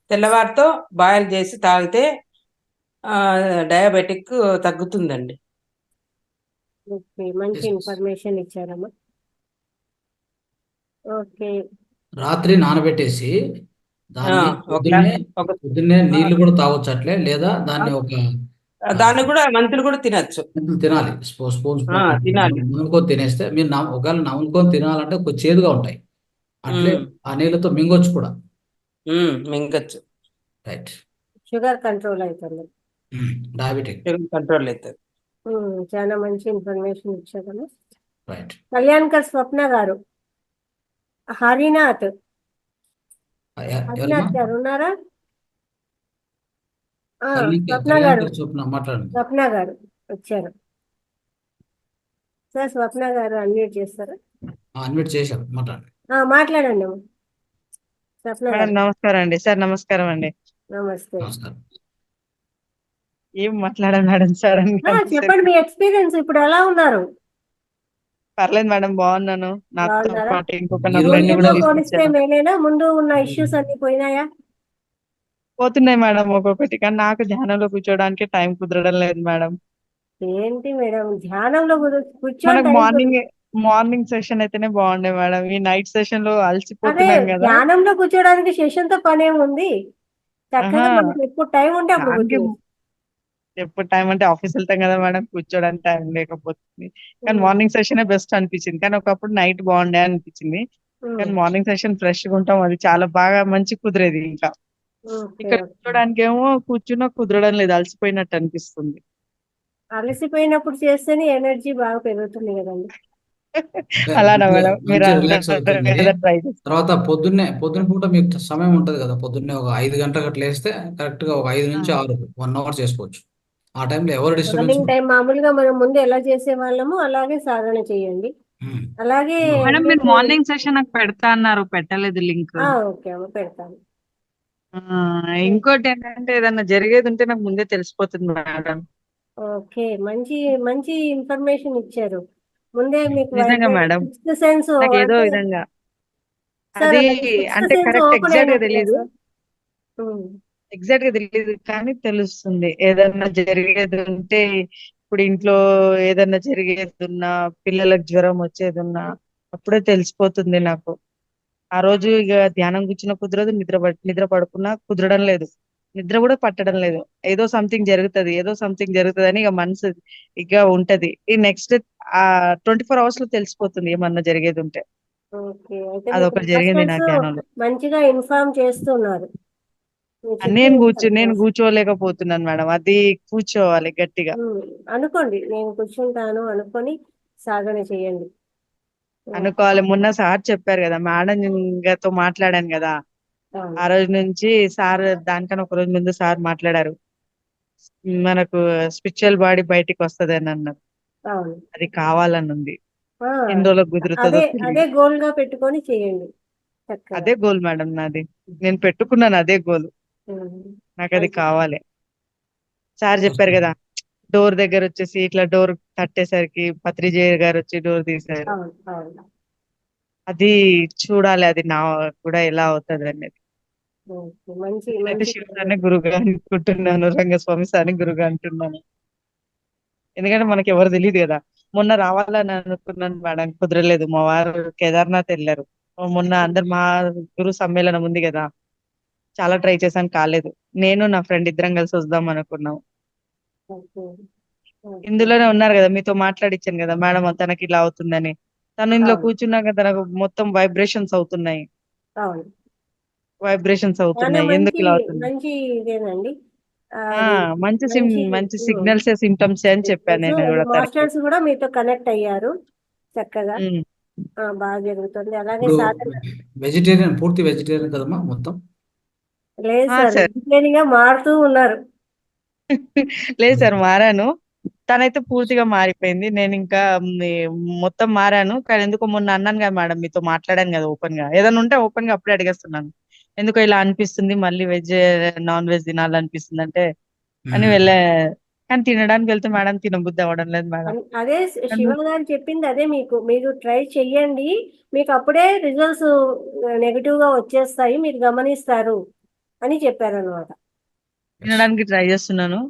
తెల్లవారితో బాయిల్ చేసి తాగితే డయాబెటిక్ తగ్గుతుందండి. ఓకే, మంచి ఇన్ఫర్మేషన్ ఇచ్చారమ్మా. ఓకే, రాత్రి నానబెట్టేసి పొద్దున్నే నీళ్లు కూడా తాగొచ్చు అట్లే, లేదా దాన్ని కూడా మెంతులు కూడా తినచ్చు. తినాలి. స్పూన్ తినాలి. నములుకొని తినేస్తే మీరు ఒకవేళ నములుకొని తినాలంటే కొంచెం చేదుగా ఉంటాయి, అట్లే ఆ నీళ్ళతో మింగొచ్చు కూడా. మింగచ్చు. రైట్. షుగర్ కంట్రోల్ అవుతుంది, డయాబెటిక్ కంట్రోల్ అవుతుంది. చాలా మంచి ఇన్ఫర్మేషన్ ఇచ్చారమ్మా. రైట్. కళ్యాణ్కర్ స్వప్న గారు. హరినాథ్ గారు ఉన్నారా? స్వప్న గారు వచ్చారు సార్. స్వప్న గారు అన్మ్యూట్ చేస్తారా? అన్మ్యూట్ చేశారు, మాట్లాడండి. మాట్లాడండి స్వప్న గారు. నమస్కారం అండి సార్. నమస్కారం అండి. నమస్తే. ఏం మాట్లాడాలి మేడం? సడన్ గా చెప్పండి మీ ఎక్స్పీరియన్స్, ఇప్పుడు ఎలా ఉన్నారు? పర్లేదు మేడం, బాగున్నాను. నాతో పాటు ఇంకొక పోలిస్తే మేలేనా? ముందు ఉన్న ఇష్యూస్ అన్ని పోయినాయా? పోతున్నాయి మేడం ఒక్కొక్కటి, కానీ నాకు ధ్యానంలో కూర్చోడానికి టైం కుదరడం లేదు మేడం. ఏంటి మేడం ధ్యానంలో మనకు మార్నింగ్ సెషన్ అయితేనే బాగుండే మేడం. ఈ నైట్ సెషన్ లో అదే అలసిపోతున్నాం కదా. ధ్యానంలో కూర్చోడానికి సెషన్ తో పనేముంది, ఆహా చక్కగా మనకి ఎప్పుడు టైం ఉంటే అప్పుడు దానికి కూర్చోవచ్చు. ఎప్పుడు టైం అంటే ఆఫీస్ వెళ్తాం కదా మేడం, కూర్చోడానికి టైం లేకపోతుంది. కానీ ఉమ్, మార్నింగ్ సెషన్ బెస్ట్ అనిపించింది. కానీ ఒకప్పుడు నైట్ బాగుండే అనిపించింది. కానీ ఉమ్, మార్నింగ్ సెషన్ ఫ్రెష్ గా ఉంటాం, అది చాలా బాగా మంచి కుదిరేది. ఇంకా ఓకే ఇక్కడ ఓకే. కూర్చోడానికి ఏమో కూర్చున్నా కుదరడం లేదు, అలసిపోయినట్టు అనిపిస్తుంది. అలసిపోయినప్పుడు చేస్తేనే ఎనర్జీ బాగా పెరుగుతుంది కదండి. అంటే అలానా మంచిగా మేడం, మీరు మంచిగా రిలాక్స్ అవుతుంది. కదా ట్రై చేస్తారు. తర్వాత పొద్దున్న పూట మీకు సమయం ఉంటుంది కదా, పొద్దున్నే ఒక 5 గంటలకు అట్లా వేస్తే కరెక్ట్ గా ఒక 5 నుంచి 6 1 అవర్ చేసుకోవచ్చు. ఆ టైంలో ఎవరు డిస్టర్బెన్స్ మార్నింగ్ టైం మామూలుగా మనం ముందు ఎలా చేసే వాళ్ళమో అలాగే సాధన చేయండి. అలాగే మేడం మీరు మీకు మార్నింగ్ సెషన్ నాకు పెడతా అన్నారు, పెట్టలేదు లింక్. ఓకే అమ్మ పెడతాను. ఇంకోటి ఏంటంటే ఏదన్నా జరిగేది ఉంటే నాకు ముందే తెలిసిపోతుంది మేడం. ఓకే, మంచి మంచి ఇన్ఫర్మేషన్ ఇచ్చారు. ముందే మీకు నిజంగా మేడం, సిక్స్త్ సెన్స్ నాకు ఏదో అంటే విధంగా సార్ అది సిక్స్త్ అంటే సెన్స్ కరెక్ట్ ఓపెన్ ఎగ్జాక్ట్ గా అయినట్టుగా తెలియదు, సార్. ఉమ్, కానీ తెలుస్తుంది. ఏదన్నా జరిగేది ఉంటే, ఇప్పుడు ఇంట్లో ఏదన్నా జరిగేది ఉన్నా, పిల్లలకు జ్వరం వచ్చేది ఉన్నా అప్పుడే తెలిసిపోతుంది నాకు. ఆ రోజు ఇక ధ్యానం కూర్చున్న కుదరదు, నిద్ర పడుకున్నా కుదరడం లేదు, నిద్ర కూడా పట్టడం లేదు. ఏదో సంథింగ్ జరుగుతుంది అని ఇక మనసు ఇక ఉంటది. ఈ నెక్స్ట్ 24 hours లో తెలిసిపోతుంది ఏమన్నా జరిగేది ఉంటే. ఓకే, అయితే మీకు అదొకటి జరిగింది నా మాస్టర్స్ ధ్యానంలో. మంచిగా ఇన్ఫార్మ్ చేస్తున్నారు. మీరు నేను చెప్పింది నేను కరెక్ట్. కూర్చోలేకపోతున్నాను మేడం, అది కూర్చోవాలి గట్టిగా. అనుకోండి, నేను కూర్చుంటాను అనుకొని సాధన చేయండి. అనుకోవాలి. మొన్న సార్ చెప్పారు కదా, మేడం గారితో మాట్లాడాను కదా, అవును ఆ రోజు నుంచి సార్, దానికన్నా ఒక రోజు ముందు సార్ మాట్లాడారు, మనకు స్పిరిచువల్ బాడీ బయటికి వస్తది అని అన్నారు. అవును. అది కావాలని ఉంది. ఆ, ఎన్ని రోజులకు కుదురుతుందో అదే తెలియదు. గోల్ గా పెట్టుకొని చేయండి చక్కగా. అదే గోల్ మేడం నాది, నేను పెట్టుకున్నాను అదే గోల్. ఉమ్, నాకు అది మంచిది. కావాలి. సార్ చెప్పారు కదా, డోర్ దగ్గర వచ్చేసి ఇట్లా డోర్ తట్టేసరికి పత్రిజయ గారు వచ్చి డోర్ తీశారు. అవును అవును. అది చూడాలి, అది నా కూడా ఎలా అవుతుంది అనేది. ఓకే, మంచి అయితే మంచి శివ సార్ని గురుగా అనుకుంటున్నాను, రంగస్వామి సార్ని గురుగా అంటున్నాను. ఎందుకంటే మనకి ఎవరు తెలియదు కదా. మొన్న రావాలని అనుకున్నాను మేడం, కుదరలేదు. మా వారు కేదార్నాథ్ వెళ్ళారు. మొన్న అందరు మా గురు సమ్మేళనం ఉంది కదా, చాలా ట్రై చేశాను, కాలేదు. నేను నా ఫ్రెండ్ ఇద్దరం కలిసి వద్దాం అనుకున్నాం. Okay okay. ఇందులోనే ఉన్నారు కదా, మీతో మాట్లాడిచ్చాను కదా మేడం, తనకి ఇలా అవుతుందని. తను ఇందులో అవును కూర్చున్నాక తనకు మొత్తం వైబ్రేషన్స్ అవుతున్నాయి, అవును. చాలా ఎందుకు మంచి ఇలా అవుతుంది. మంచి ఇదేనండి. ఆ అది మంచి మంచి ఉమ్, సిగ్నల్స్ సిమ్టమ్స్ అని చెప్పాను సో నేను అది కూడా తనకి. మాస్టర్స్ కూడా మీతో కనెక్ట్ అయ్యారు చక్కగా. ఉమ్. బాగా జరుగుతుంది. అలాగే ఇప్పుడు సాధన. పూర్తి వెజిటేరియన్ కదమ్మా మొత్తం? లేదు సార్, సార్ వెజిటేరియన్ గా మారుతూ ఉన్నారు. లేదు సార్, మారాను. తనైతే పూర్తిగా మారిపోయింది. నేను ఇంకా మొత్తం మారాను. కానీ ఎందుకో మొన్న అన్నాను కదా మేడం, మీతో మాట్లాడాను కదా ఓపెన్ గా, ఏదైనా ఉంటే ఓపెన్ గా అప్పుడే అడిగేస్తున్నాను. ఎందుకో ఇలా అనిపిస్తుంది, మళ్ళీ నాన్ వెజ్ తినాలనిపిస్తుంది అంటే అని వెళ్ళా. కానీ తినడానికి వెళ్తే మేడం తినబుద్ధి అవ్వడం లేదు మేడం. అదే శివ గారు చెప్పింది అదే, మీరు ట్రై చెయ్యండి, మీకు అప్పుడే రిజల్ట్స్ నెగిటివ్ గా వచ్చేస్తాయి, మీరు గమనిస్తారు అని చెప్పారు అనమాట. తినడానికి ట్రై చేస్తున్నాను,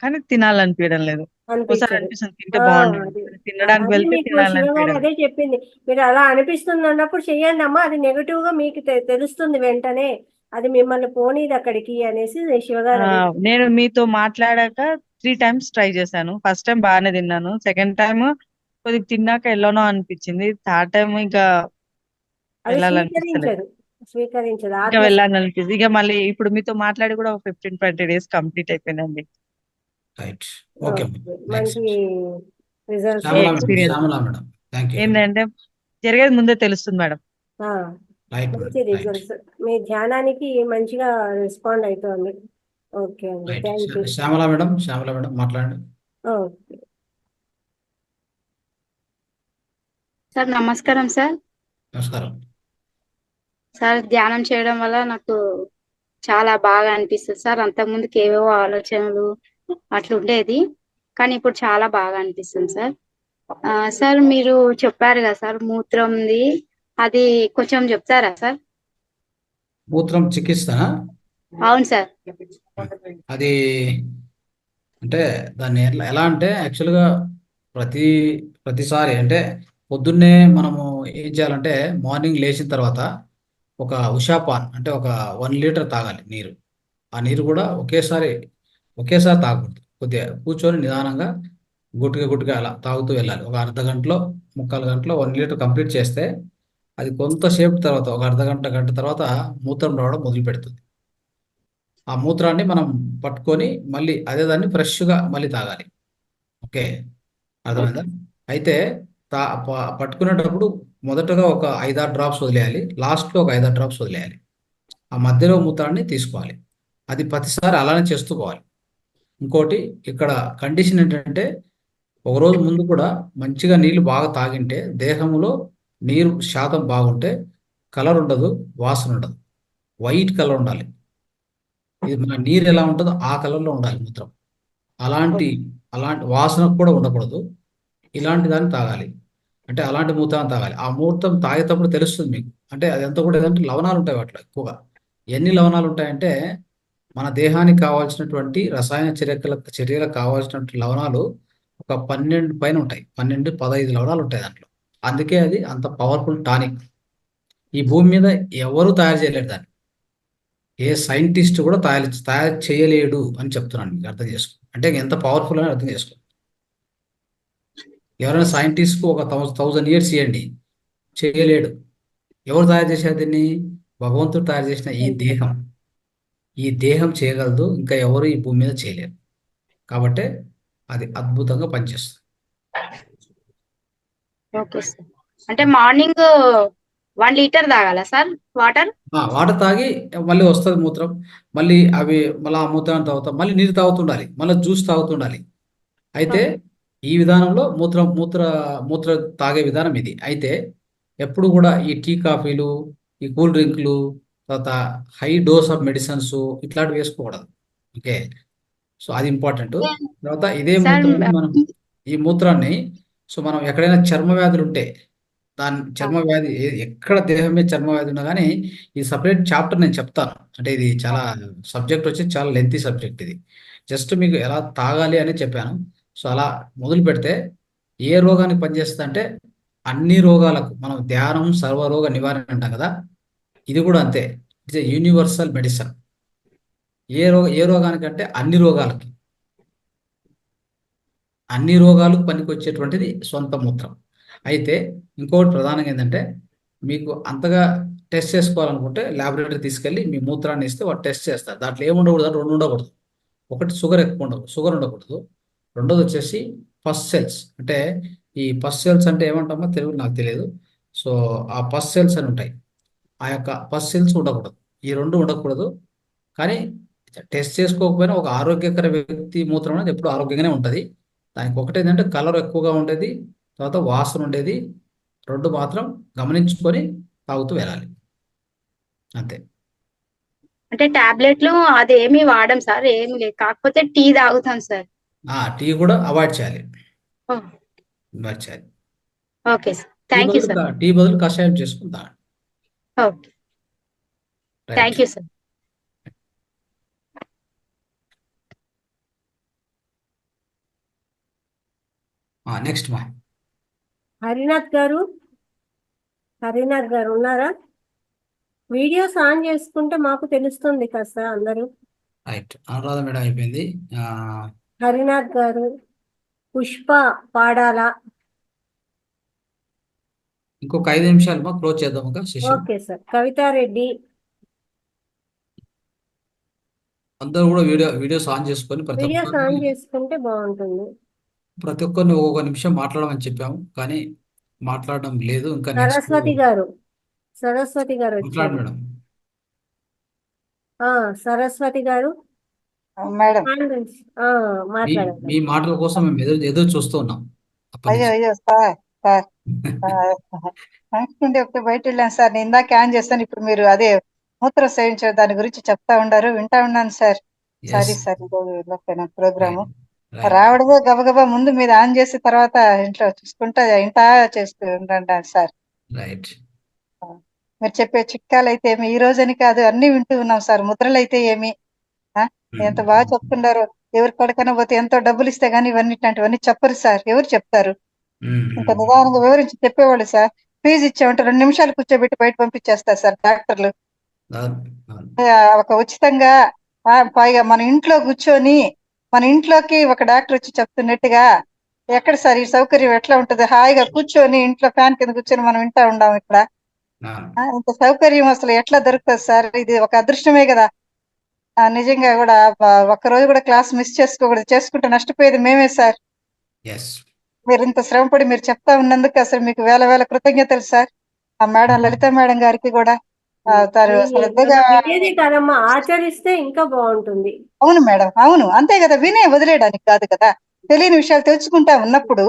కానీ తినాలనిపించడం లేదు. ఒకసారి అనిపించదు. అనిపిస్తుంది తింటే బాగుండేది, తినడానికి అది వెళ్తే మీకు శివ గారు తినాలనిపించడం లేదు. అదే చెప్పింది, మీరు అలా అనిపిస్తుంది అన్నప్పుడు చెయ్యండి అమ్మా, అది నెగిటివ్ గా మీకు తెలుస్తుంది వెంటనే, అది మిమ్మల్ని పోనీది అక్కడికి అనేసి శివ గారు అదే చెప్పారు. నేను మీతో మాట్లాడాక 3 times ట్రై చేశాను. ఫస్ట్ టైం బాగానే తిన్నాను, సెకండ్ టైం కొద్దిగా తిన్నాక ఎలానో అనిపించింది, థర్డ్ టైం ఇంకా అది వెళ్ళాలనిపిస్తలేదు. స్వీకరించదు ఇంకా ఆత్మ. వెళ్ళాలనిపిస్తుంది. ఇక మళ్ళీ ఇప్పుడు మీతో మాట్లాడి కూడా 15-20 days కంప్లీట్ అయిపోయిందండి. Right, okay. మంచి రిజల్ట్స్ ఎక్స్పీరియన్స్ ఏంటంటే జరిగేది ముందే తెలుస్తుంది మేడం. మంచి రిజల్ట్స్, మీ ధ్యానానికి మంచిగా రెస్పాండ్ అవుతుంది. ఓకే అండి, థ్యాంక్ యూ. శ్యామల మేడం మాట్లాడండి. ఓకే సార్, నమస్కారం సార్. నమస్కారం సార్, ధ్యానం చేయడం వల్ల నాకు చాలా బాగా అనిపిస్తుంది సార్. అంతకుముందుకు ఏవేవో ఆలోచనలు అట్లా ఉండేది, కానీ ఇప్పుడు చాలా బాగా అనిపిస్తుంది సార్. సార్, మీరు చెప్పారు కదా సార్ మూత్రంది, అది కొంచెం చెప్తారా సార్? మూత్రం చికిత్స? అవును సార్. అది అంటే దాన్ని ఎలా అంటే యాక్చువల్గా ప్రతిసారి అంటే పొద్దున్నే మనము ఏం చేయాలంటే మార్నింగ్ లేచిన తర్వాత ఒక ఉషాపాన్ అంటే ఒక 1 లీటర్ తాగాలి నీరు. ఆ నీరు కూడా ఒకేసారి తాగకూడదు. కొద్దిగా కూర్చొని నిదానంగా గుట్టుగా అలా తాగుతూ వెళ్ళాలి. ఒక అర్ధ గంటలో, ముక్కాలు గంటలో 1 లీటర్ కంప్లీట్ చేస్తే అది కొంతసేపు తర్వాత ఒక అర్ధ గంట తర్వాత మూత్రం రావడం మొదలు పెడుతుంది. ఆ మూత్రాన్ని మనం పట్టుకొని మళ్ళీ అదే దాన్ని ఫ్రెష్గా మళ్ళీ తాగాలి. ఓకే, అర్థమైందా? అయితే పట్టుకునేటప్పుడు మొదటగా ఒక 5-6 డ్రాప్స్ వదిలేయాలి, లాస్ట్లో ఒక 5-6 డ్రాప్స్ వదిలేయాలి. ఆ మధ్యలో మూత్రాన్ని తీసుకోవాలి. అది ప్రతిసారి అలానే చేస్తూ పోవాలి. ఇంకోటి ఇక్కడ కండిషన్ ఏంటంటే ఒక రోజు ముందు కూడా మంచిగా నీళ్లు బాగా తాగింటే, దేహంలో నీరు శాతం బాగుంటే కలర్ ఉండదు, వాసన ఉండదు, వైట్ కలర్ ఉండాలి. ఇది మన నీరు ఎలా ఉంటుందో ఆ కలర్లో ఉండాలి మూత్రం. అలాంటి వాసన కూడా ఉండకూడదు. ఇలాంటి దాన్ని తాగాలి. అంటే అలాంటి మూత్రాన్ని తాగాలి. ఆ మూత్రం తాగేటప్పుడు తెలుస్తుంది మీకు. అంటే అదంతా కూడా ఏదంటే లవణాలు ఉంటాయి వాటిలో ఎక్కువగా. ఎన్ని లవణాలు ఉంటాయంటే మన దేహానికి కావాల్సినటువంటి రసాయన చర్యలకు కావాల్సినటువంటి లవణాలు ఒక 12 పైన ఉంటాయి. 12-15 లవణాలు ఉంటాయి దాంట్లో. అందుకే అది అంత పవర్ఫుల్ టానిక్. ఈ భూమి మీద ఎవరు తయారు చేయలేరు దాన్ని. ఏ సైంటిస్ట్ కూడా తయారు చేయలేడు అని చెప్తున్నాను, మీకు అర్థం చేసుకో. అంటే ఎంత పవర్ఫుల్ అని అర్థం చేసుకో. ఎవరైనా సైంటిస్ట్కు ఒక 1000 ఇయర్స్ ఇవ్వండి, చేయలేడు. ఎవరు తయారు చేశారు దీన్ని? భగవంతుడు తయారు చేసిన ఈ దేహం చేయగలదు, ఇంకా ఎవరు ఈ భూమి మీద చేయలేరు. కాబట్టి అది అద్భుతంగా పనిచేస్తుంది. Okay sir. అంటే మార్నింగ్ 1 లీటర్ తాగాలా సార్ వాటర్? వాటర్ తాగి మళ్ళీ వస్తుంది మూత్రం, మళ్ళీ ఆ మూత్రాన్ని తాగుతాం, మళ్ళీ నీరు తాగుతుండాలి, మళ్ళీ జ్యూస్ తాగుతుండాలి. అయితే ఈ విధానంలో మూత్ర తాగే విధానం ఇది. అయితే ఎప్పుడు కూడా ఈ టీ కాఫీలు, ఈ కూల్ డ్రింక్లు, తర్వాత హై డోస్ ఆఫ్ మెడిసిన్స్ ఇట్లాంటివి వేసుకోకూడదు. ఓకే, సో అది ఇంపార్టెంట్. తర్వాత ఇదే మూత్రాన్ని సో మనం ఎక్కడైనా చర్మ వ్యాధులు ఉంటే చర్మ వ్యాధి ఎక్కడ దేహం మీద చర్మ వ్యాధి ఉన్నా కానీ ఈ సపరేట్ చాప్టర్ నేను చెప్తాను. అంటే ఇది చాలా సబ్జెక్ట్ వచ్చి చాలా లెంతీ సబ్జెక్ట్. ఇది జస్ట్ మీకు ఎలా తాగాలి అని చెప్పాను. సో అలా మొదలు పెడితే ఏ రోగానికి పనిచేస్తుంది అంటే అన్ని రోగాలకు. మనం ధ్యానం సర్వరోగ నివారణ అంటాం కదా, ఇది కూడా అంతే. It's a universal medicine. ఏ రోగానికంటే అన్ని రోగాలకు పనికొచ్చేటువంటిది సొంత మూత్రం. అయితే ఇంకొకటి ప్రధానంగా ఏంటంటే మీకు అంతగా టెస్ట్ చేసుకోవాలనుకుంటే ల్యాబొరేటరీ తీసుకెళ్ళి మీ మూత్రాన్ని ఇస్తే వాడు టెస్ట్ చేస్తారు. దాంట్లో ఏముండకూడదు, 2 ఉండకూడదు. ఒకటి షుగర్ ఉండకూడదు. రెండోది వచ్చేసి పస్ సెల్స్. అంటే ఈ పస్ సెల్స్ అంటే ఏమంటామో తెలుగు నాకు తెలియదు. సో ఆ పస్ సెల్స్ అని ఉంటాయి. ఆ యొక్క పస్ సెల్స్ ఉండకూడదు. ఈ 2 ఉండకూడదు. కానీ టెస్ట్ చేసుకోకపోయినా ఒక ఆరోగ్యకర వ్యక్తి మూత్రం అనేది ఎప్పుడు ఆరోగ్యంగానే ఉంటుంది. దానికి ఒకటి ఏంటంటే కలర్ ఎక్కువగా ఉండేది, తర్వాత వాసన ఉండేది. 2 మాత్రం గమనించుకొని తాగుతూ వెళ్ళాలి, అంతే. అంటే టాబ్లెట్లు అది ఏమి వాడం సార్, ఏమి లేదు, కాకపోతే టీ తాగుతాం సార్. టీ కూడా అవాయిడ్ చేయాలి. Okay sir, thank you sir. Tea బదులు కషాయం చేసుకుంటా. Okay, thank you sir. Next మా హరినాథ్ గారు ఉన్నారా? వీడియోస్ ఆన్ చేసుకుంటే మాకు తెలుస్తుంది కదా సార్ అందరూ. రైట్, అనురాధ మేడం అయిపోయింది. హరినాథ్ గారు, పుష్ప పాడాలా? ఇంకొక 5 నిమిషాలు మా క్లోజ్ చేద్దాం సెషన్. Okay sir. కవితారెడ్డి. అందరూ కూడా వీడియోస్ ఆన్ చేసుకొని వీడియోస్ ఆన్ చేసుకుంటే బాగుంటుంది. ప్రతి ఒక్కరిని ఒక్కొక్క నిమిషం మాట్లాడమని చెప్పాము, కానీ మాట్లాడడం లేదు. ఇంకా సరస్వతి గారు మాట్లాడు మేడం. సరస్వతి గారు మేడం, మాట్లాడండి. మీ మాటల కోసం మేము ఎదురు చూస్తూ ఉన్నాం. అయ్యో సార్ ఫంక్షన్ ఒకటి బయట వెళ్ళాను సార్. నేను ఇందాక క్యాన్ చేస్తాను. ఇప్పుడు మీరు అదే మూత్ర సేవించే దాని గురించి చెప్తా ఉండారు, వింటా ఉన్నాను సార్. సారీ సార్, ప్రోగ్రాము రావడమే గబగబా ముందు మీరు ఆన్ చేసి తర్వాత ఇంట్లో చూసుకుంటా ఇంటా చేస్తూ ఉండండి సార్. మీరు చెప్పే చిట్కాలు అయితే ఏమి ఈ రోజని కాదు, అన్ని వింటూ ఉన్నాం సార్. ముద్రలు అయితే ఏమి ఎంత బాగా చెప్తున్నారు. ఎవరి కొడకన పోతే ఎంతో డబ్బులు ఇస్తే గానీ ఇవన్నీ ఇట్లాంటివన్నీ చెప్పరు సార్. ఎవరు చెప్తారు? ఇంకా నిదానంగా వివరించి చెప్పేవాళ్ళు సార్. ఫీజు ఇచ్చామంటే 2 నిమిషాలు కూర్చోబెట్టి బయట పంపించేస్తారు సార్ డాక్టర్లు. ఒక ఉచితంగా పైగా మన ఇంట్లో కూర్చొని మన ఇంట్లోకి ఒక డాక్టర్ వచ్చి చెప్తున్నట్టుగా ఎక్కడ సార్ ఈ సౌకర్యం ఎట్లా ఉంటది? హాయిగా కూర్చొని ఇంట్లో ఫ్యాన్ కింద కూర్చొని మనం వింటా ఉండాం ఇక్కడ. ఇంత సౌకర్యం అసలు ఎట్లా దొరుకుతుంది సార్? ఇది ఒక అదృష్టమే కదా. నిజంగా కూడా ఒక్కరోజు కూడా క్లాస్ మిస్ చేసుకోకూడదు. చేసుకుంటే నష్టపోయేది మేమే సార్. మీరు ఇంత శ్రమపడి మీరు చెప్తా ఉన్నందుకు అసలు మీకు వేల వేల కృతజ్ఞతలు సార్. ఆ మేడం లలిత మేడం గారికి కూడా తాను శ్రద్ధగా వినేది కాదమ్మా, ఆచరిస్తే ఇంకా బాగుంటుంది. అవును మేడం, అవును, అంతే కదా. వినే వదిలేయడానికి కాదు కదా, తెలియని విషయాలు తెలుసుకుంటా ఉన్నప్పుడు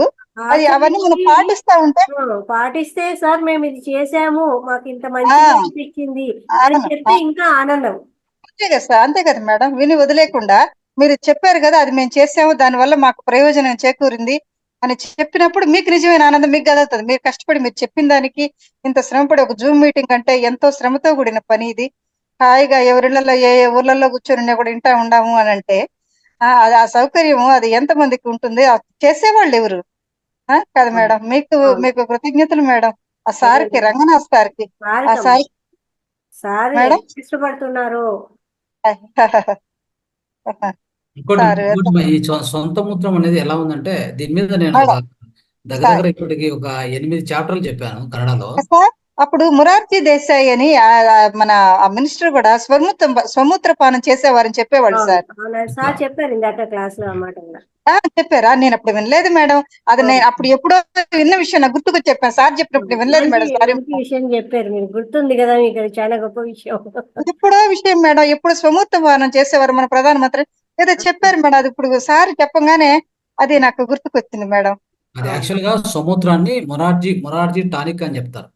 అది అవన్నీ మనం పాటిస్తా ఉంటే పాటిస్తే సార్ మేము ఇది చేసాము మాకు ఇంత మంచి అనిపించింది అని చెప్తే ఇంకా ఆనందం. అంతే కదా సార్, అంతే కదా మేడం. విని వదిలేకుండా మీరు చెప్పారు కదా అది మేము చేసాము దానివల్ల మాకు ప్రయోజనం చేకూరింది అని చెప్పినప్పుడు మీకు నిజమైన ఆనందం మీకు కదులుతుంది. మీరు కష్టపడి మీరు చెప్పిన దానికి ఇంత శ్రమపడి ఒక జూమ్ మీటింగ్ అంటే ఎంతో శ్రమతో కూడిన పని ఇది. హాయిగా ఎవరిళ్లలో ఏ ఊర్లలో కూర్చొని కూడా వింటా ఉండాము అని అంటే అది ఆ సౌకర్యము అది ఎంత మందికి ఉంటుంది? చేసేవాళ్ళు ఎవరు కదా మేడం? మీకు కృతజ్ఞతలు మేడం. ఆ సార్కి, రంగనాథ్ సార్కి, ఆ సార్ మేడం ఇష్టపడుతున్నారు. ఇంకోటి ఈ సొంత మూత్రం అనేది ఎలా ఉందంటే దీని మీద నేను దగ్గర ఇప్పటికి ఒక 8 చాప్టర్లు చెప్పాను కన్నడలో. అప్పుడు మొరార్జీ దేశాయ్ అని మన మినిస్టర్ కూడా స్వమూత్రపానం చేసేవారని చెప్పేవాళ్ళు సార్. సార్ చెప్పారు ఇందాక క్లాస్ లో అన్నమాట. చెప్పారా? నేను అప్పుడు వినలేదు మేడం. అది నేను అప్పుడు ఎప్పుడో విన్న విషయం నాకు గుర్తుకు చెప్పాను. సార్ చెప్పినప్పుడు వినలేదు మేడం. సార్ విషయం చెప్పారు, మీరు గుర్తుంది కదా, మీకు చాలా గొప్ప విషయం. ఎప్పుడో విషయం మేడం. ఎప్పుడు స్వమూత్రపానం చేసేవారు మన ప్రధానమంత్రి ఏదో చెప్పారు మేడం. అది ఇప్పుడు సార్ చెప్పగానే అది నాకు గుర్తుకొచ్చింది మేడం. అది యాక్చువల్ గా సముద్రాన్ని మొరార్జీ టానిక్ అని చెప్తారు.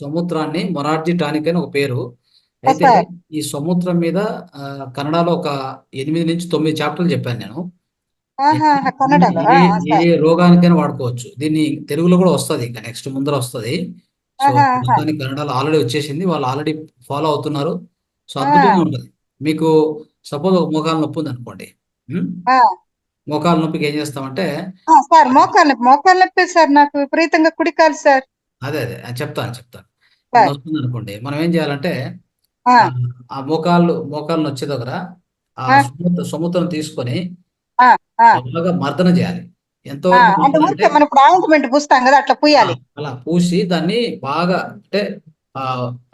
సముద్రాన్ని మొరార్జీ టానిక్ అని ఒక పేరు. అయితే ఈ సముద్రం మీద కన్నడలో ఒక 8 నుంచి 9 చాప్టర్లు చెప్పాను నేను. ఏ రోగానికైనా వాడుకోవచ్చు. దీన్ని తెలుగులో కూడా వస్తుంది, ఇంకా నెక్స్ట్ ముందర వస్తుంది. సో కన్నడలో ఆల్రెడీ వచ్చేసింది, వాళ్ళు ఆల్రెడీ ఫాలో అవుతున్నారు. సో అద్భుతంగా ఉంటుంది. మీకు సపోజ్ ఒక మోకాలు నొప్పి ఉంది అనుకోండి, మోకాలు నొప్పికి ఏం చేస్తామంటే సార్ మోకాలు నొప్పి సార్ నాకు విపరీతంగా కుడికాలు సార్. అదే చెప్తాను వస్తుంది అనుకోండి, మనం ఏం చేయాలంటే ఆ మోకాళ్ళు వచ్చే దగ్గర ఆ సముద్రం తీసుకొని బాగా మర్దన చేయాలి. ఎంతో పూస్తాం కదా అట్లా పూయాలి. అలా పూసి దాన్ని బాగా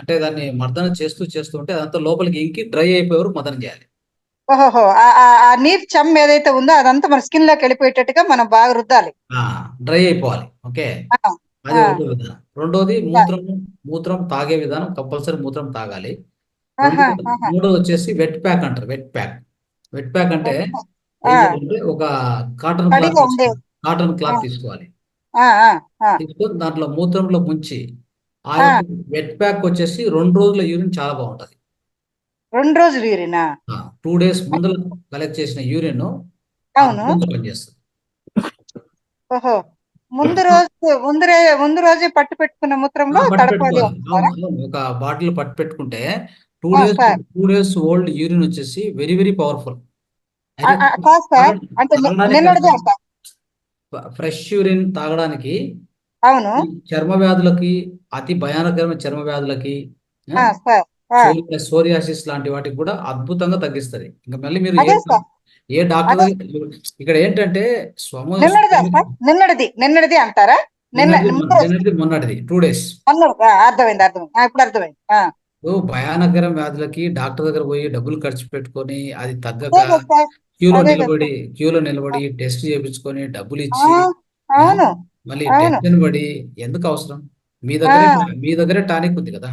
అంటే దాన్ని మర్దన చేస్తూ ఉంటే అదంతా లోపలికి ఇంకి డ్రై అయిపోయేవారు మర్దన చేయాలి. ఓహో, ఆ నీరు చెమ్మ ఏదైతే ఉందో అదంతా మన స్కిన్ లోకి వెళ్ళిపోయేటట్టుగా మనం బాగా రుద్దాలి, డ్రై అయిపోవాలి. ఓకే, అది ఒకటో విధానం. రెండోది మూత్రం తాగే విధానం, కంపల్సరీ మూత్రం తాగాలి. మూడోది వచ్చేసి వెట్ ప్యాక్ అంటారు. వెట్ ప్యాక్ అంటే ఒక కాటన్ క్లాత్ తీసుకోవాలి. తీసుకొని దాంట్లో మూత్రంలో ముంచి ఆ వెట్ ప్యాక్ వచ్చేసి 2 రోజుల యూరిన్ చాలా బాగుంటది. 2 రోజులు యూరిన్ 2 డేస్ ముందు కలెక్ట్ చేసిన యూరిన్ పనిచేస్తుంది. ఓహో, ముందు రోజే పట్టు పెట్టుకున్న మూత్రంలో ఒక బాటిల్ పట్టు పెట్టుకుంటే 2 డేస్ ఓల్డ్ యూరిన్ వచ్చేసి very very powerful. Fresh urine తాగడానికి చర్మ వ్యాధులకి, అతి భయానకరమైన చర్మ వ్యాధులకి, సోరియాసిస్ లాంటి వాటికి కూడా అద్భుతంగా తగ్గిస్తుంది. ఇంకా మళ్ళీ మీరు ఏ డాక్టర్ ఇక్కడ ఏంటంటే నిన్నటిది అంటారా? మొన్నటిది 2 డేస్. అర్థమైంది. ఇప్పుడు అర్థమైంది. భయానకరం వ్యాధులకి డాక్టర్ దగ్గర పోయి డబ్బులు ఖర్చు పెట్టుకొని అది తగ్గక క్యూలో నిలబడి టెస్ట్ చేయించుకొని డబ్బులు ఇచ్చి మళ్ళీ టెన్షన్ పడి ఎందుకు అవసరం? మీ దగ్గరే టానిక్ ఉంది కదా,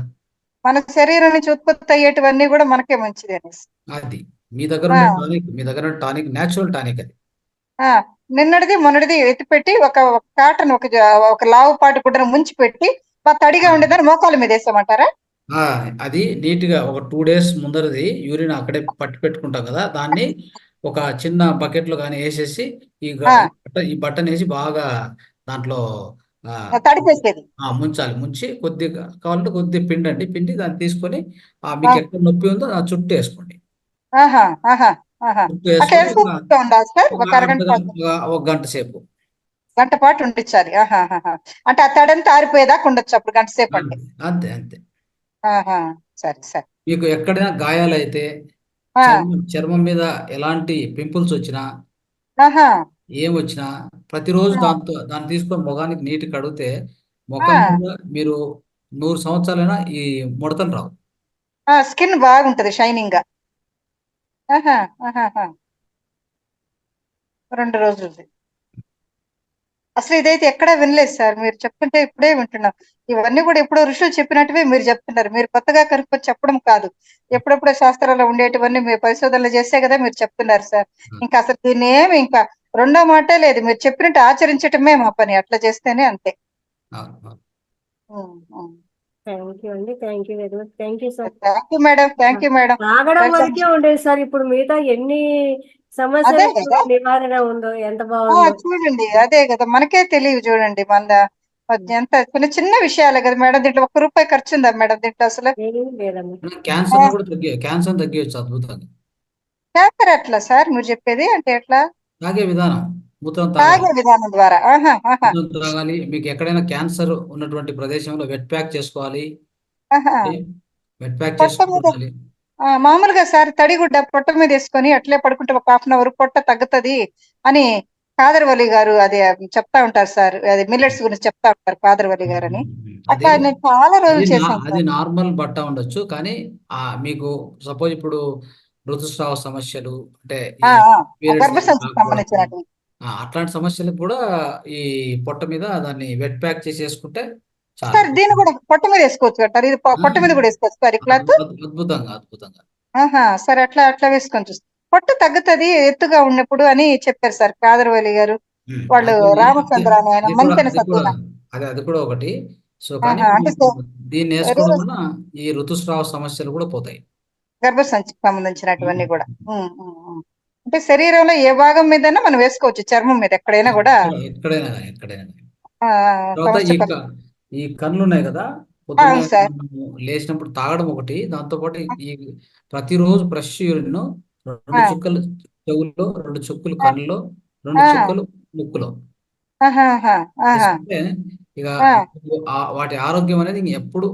మన శరీరం నుంచి ఉత్పత్తి అయ్యేటివన్నీ కూడా మనకే మంచిది అనేసి. అది మీ దగ్గర టానిక్ నేచురల్ టానిక్. అది నిన్నటిది మొన్నటిది ఎత్తిపెట్టి ఒక కాటన్ ఒక లావుపాటి గుడ్డను ముంచి పెట్టి తడిగా ఉండేదాన్ని మోకాల మీద వేసామంటారా? అది నీట్ గా ఒక 2 డేస్ ముందరది యూరిన్ అక్కడే పట్టి పెట్టుకుంటాం కదా, దాన్ని ఒక చిన్న బకెట్ లో కానీ వేసేసి ఈ బట్టన్ వేసి బాగా దాంట్లో ముంచాలి. ముంచి కొద్దిగా కావాలంటే కొద్దిగా పిండి దాన్ని తీసుకొని మీకు ఎక్కడ నొప్పి ఉందో ఆ చుట్టూ వేసుకోండి. ఆహా. చుట్టూ అట్లా వేసుకొని ఎంతసేపు ఉండాలి సార్? ఒక ఒక అరగంట పాటు, ఒక గంట సేపు. గంట పాటు ఉండించాలి. ఆహాహా. అంటే ఆ తడంతా ఆరిపోయేదాకా ఉండొచ్చు అప్పుడు గంట సేపు అంటే. అంతే అంతే. ఆహా. సరే సరే. మీకు ఎక్కడైనా గాయాలైతే, ఆ, చర్మం మీద ఎలాంటి పింపుల్స్ వచ్చినా, ఆహా. ఏమొచ్చినా ప్రతిరోజు ఆ, దాన్ని తీసుకొని ముఖానికి నీటి కడిగితే ఆ, ముఖం మీద మీరు 100 సంవత్సరాలైనా ఈ ముడతలు రావు. ఆ, స్కిన్ బాగుంటది షైనింగ్ గా. ఆహా. ఆహాహా. 2 రోజులది. అసలు ఇదైతే ఎక్కడా వినలేదు సార్, మీరు చెప్తుంటే ఇప్పుడే వింటున్నాం. ఇవన్నీ కూడా ఎప్పుడో ఋషులు చెప్పినట్టువే మీరు చెప్తున్నారు. మీరు కొత్తగా కనుక్కొని చెప్పడం కాదు, ఎప్పుడెప్పుడో శాస్త్రాల్లో ఉండేటివన్నీ మీరు పరిశోధనలు చేస్తే కదా మీరు చెప్తున్నారు సార్. ఇంకా అసలు దీన్ని ఏమి ఇంకా రెండో మాటే లేదు, మీరు చెప్పినట్టు ఆచరించటమే మా పని, అట్లా చేస్తేనే అంతే. థ్యాంక్ యూ అండి, thank you very much, thank you sir. Thank you madam, thank you madam. తాగడం వరకే ఉండేది సార్, ఇప్పుడు మిగతా ఎన్ని అదే సమస్యలకు కదా. నివారణ ఉందో, ఎంత బాగుందో. చూడండి, అదే కదా, మనకే తెలియదు చూడండి. మన ఎంత చిన్న చిన్న విషయాలే కదా మేడం. దీంట్లో ₹1 ఖర్చు ఉందా మేడం దీంట్లో అసలు? ఏమీ లేదమ్మా. క్యాన్సర్ కూడా క్యాన్సర్ తగ్గించచ్చు అద్భుతంగా. క్యాన్సర్ ఎట్లా సార్ మీరు చెప్పేది? అంటే ఎట్లా? తాగే విధానం, మూత్రం తాగే తాగాలి. విధానం ద్వారా. ఆహా. ఆహా. మూత్రం తాగాలి. మీకు ఎక్కడైనా క్యాన్సర్ ఉన్నటువంటి ప్రదేశంలో వెట్ ప్యాక్ చేసుకోవాలి. ఆహా. వెట్ ప్యాక్ పొట్ట మీద చేసుకోవాలి. మామూలుగా సార్ తడిగుడ్డ పొట్ట మీద వేసుకొని అట్లే పడుకుంటే ఒక ½ అవర్ పొట్ట తగ్గుతుంది అని కాదర్వల్లి గారు అది చెప్తా ఉంటారు సార్. అది మిల్లెట్స్ గురించి చెప్తా ఉంటారు కాదర్వల్లి గారు అని. అది అట్లా నేను చాలా రోజులు చేశాను అది సార్. నార్మల్ బట్ట ఉండొచ్చు, కానీ మీకు సపోజ్ ఇప్పుడు ఋతుస్రావ సమస్యలు అంటే ఈ పీరియడ్స్ గర్భసంచికి సంబంధించినట్టు అట్లాంటి సమస్యలకు కూడా ఈ పొట్ట మీద దాన్ని వెట్ ప్యాక్ చేసేసుకుంటే సార్, చాలు. దీన్ని కూడా పొట్ట మీద వేసుకోవచ్చు అంటారు. ఇది పొట్ట మీద కూడా వేసుకోవచ్చు సార్ ఈ క్లాత్? అద్భుతంగా అద్భుతంగా. ఆహా. సరే, అట్లా అట్లా వేసుకొని చూస్తాం. పొట్ట తగ్గుతుంది ఎత్తుగా ఉన్నప్పుడు అని చెప్పారు సార్ కాదర్వల్లి గారు. వాళ్ళు రామచంద్ర అని ఆయన మంతెన సత్యన. అది కూడా ఒకటి. సో కానీ అంటే దీన్ని వేసుకోవడం వల్ల ఈ ఋతుస్రావ సమస్యలు కూడా పోతాయి. గర్భసంచికి సంబంధించినటువన్నీ కూడా. అంటే శరీరంలో ఏ భాగం మీదైనా మనం వేసుకోవచ్చు, చర్మం మీద ఎక్కడైనా కూడా. ఎక్కడైనా ఎక్కడైనా. ఆ, తర్వాత ఈ కళ్ళు ఉన్నాయి కదా, పొద్దున్నే అవును సార్. మనము లేచినప్పుడు తాగడం ఒకటి, దాంతోపాటు ఈ ప్రతిరోజు ఫ్రెష్ యూరిన్ 2 చుక్కలు చెవుల్లో, 2 చుక్కలు కళ్ళలో, 2 చుక్కలు ముక్కులో తీసుకుంటే ఇక వాటి ఆరోగ్యం అనేది ఇంక ఎప్పుడు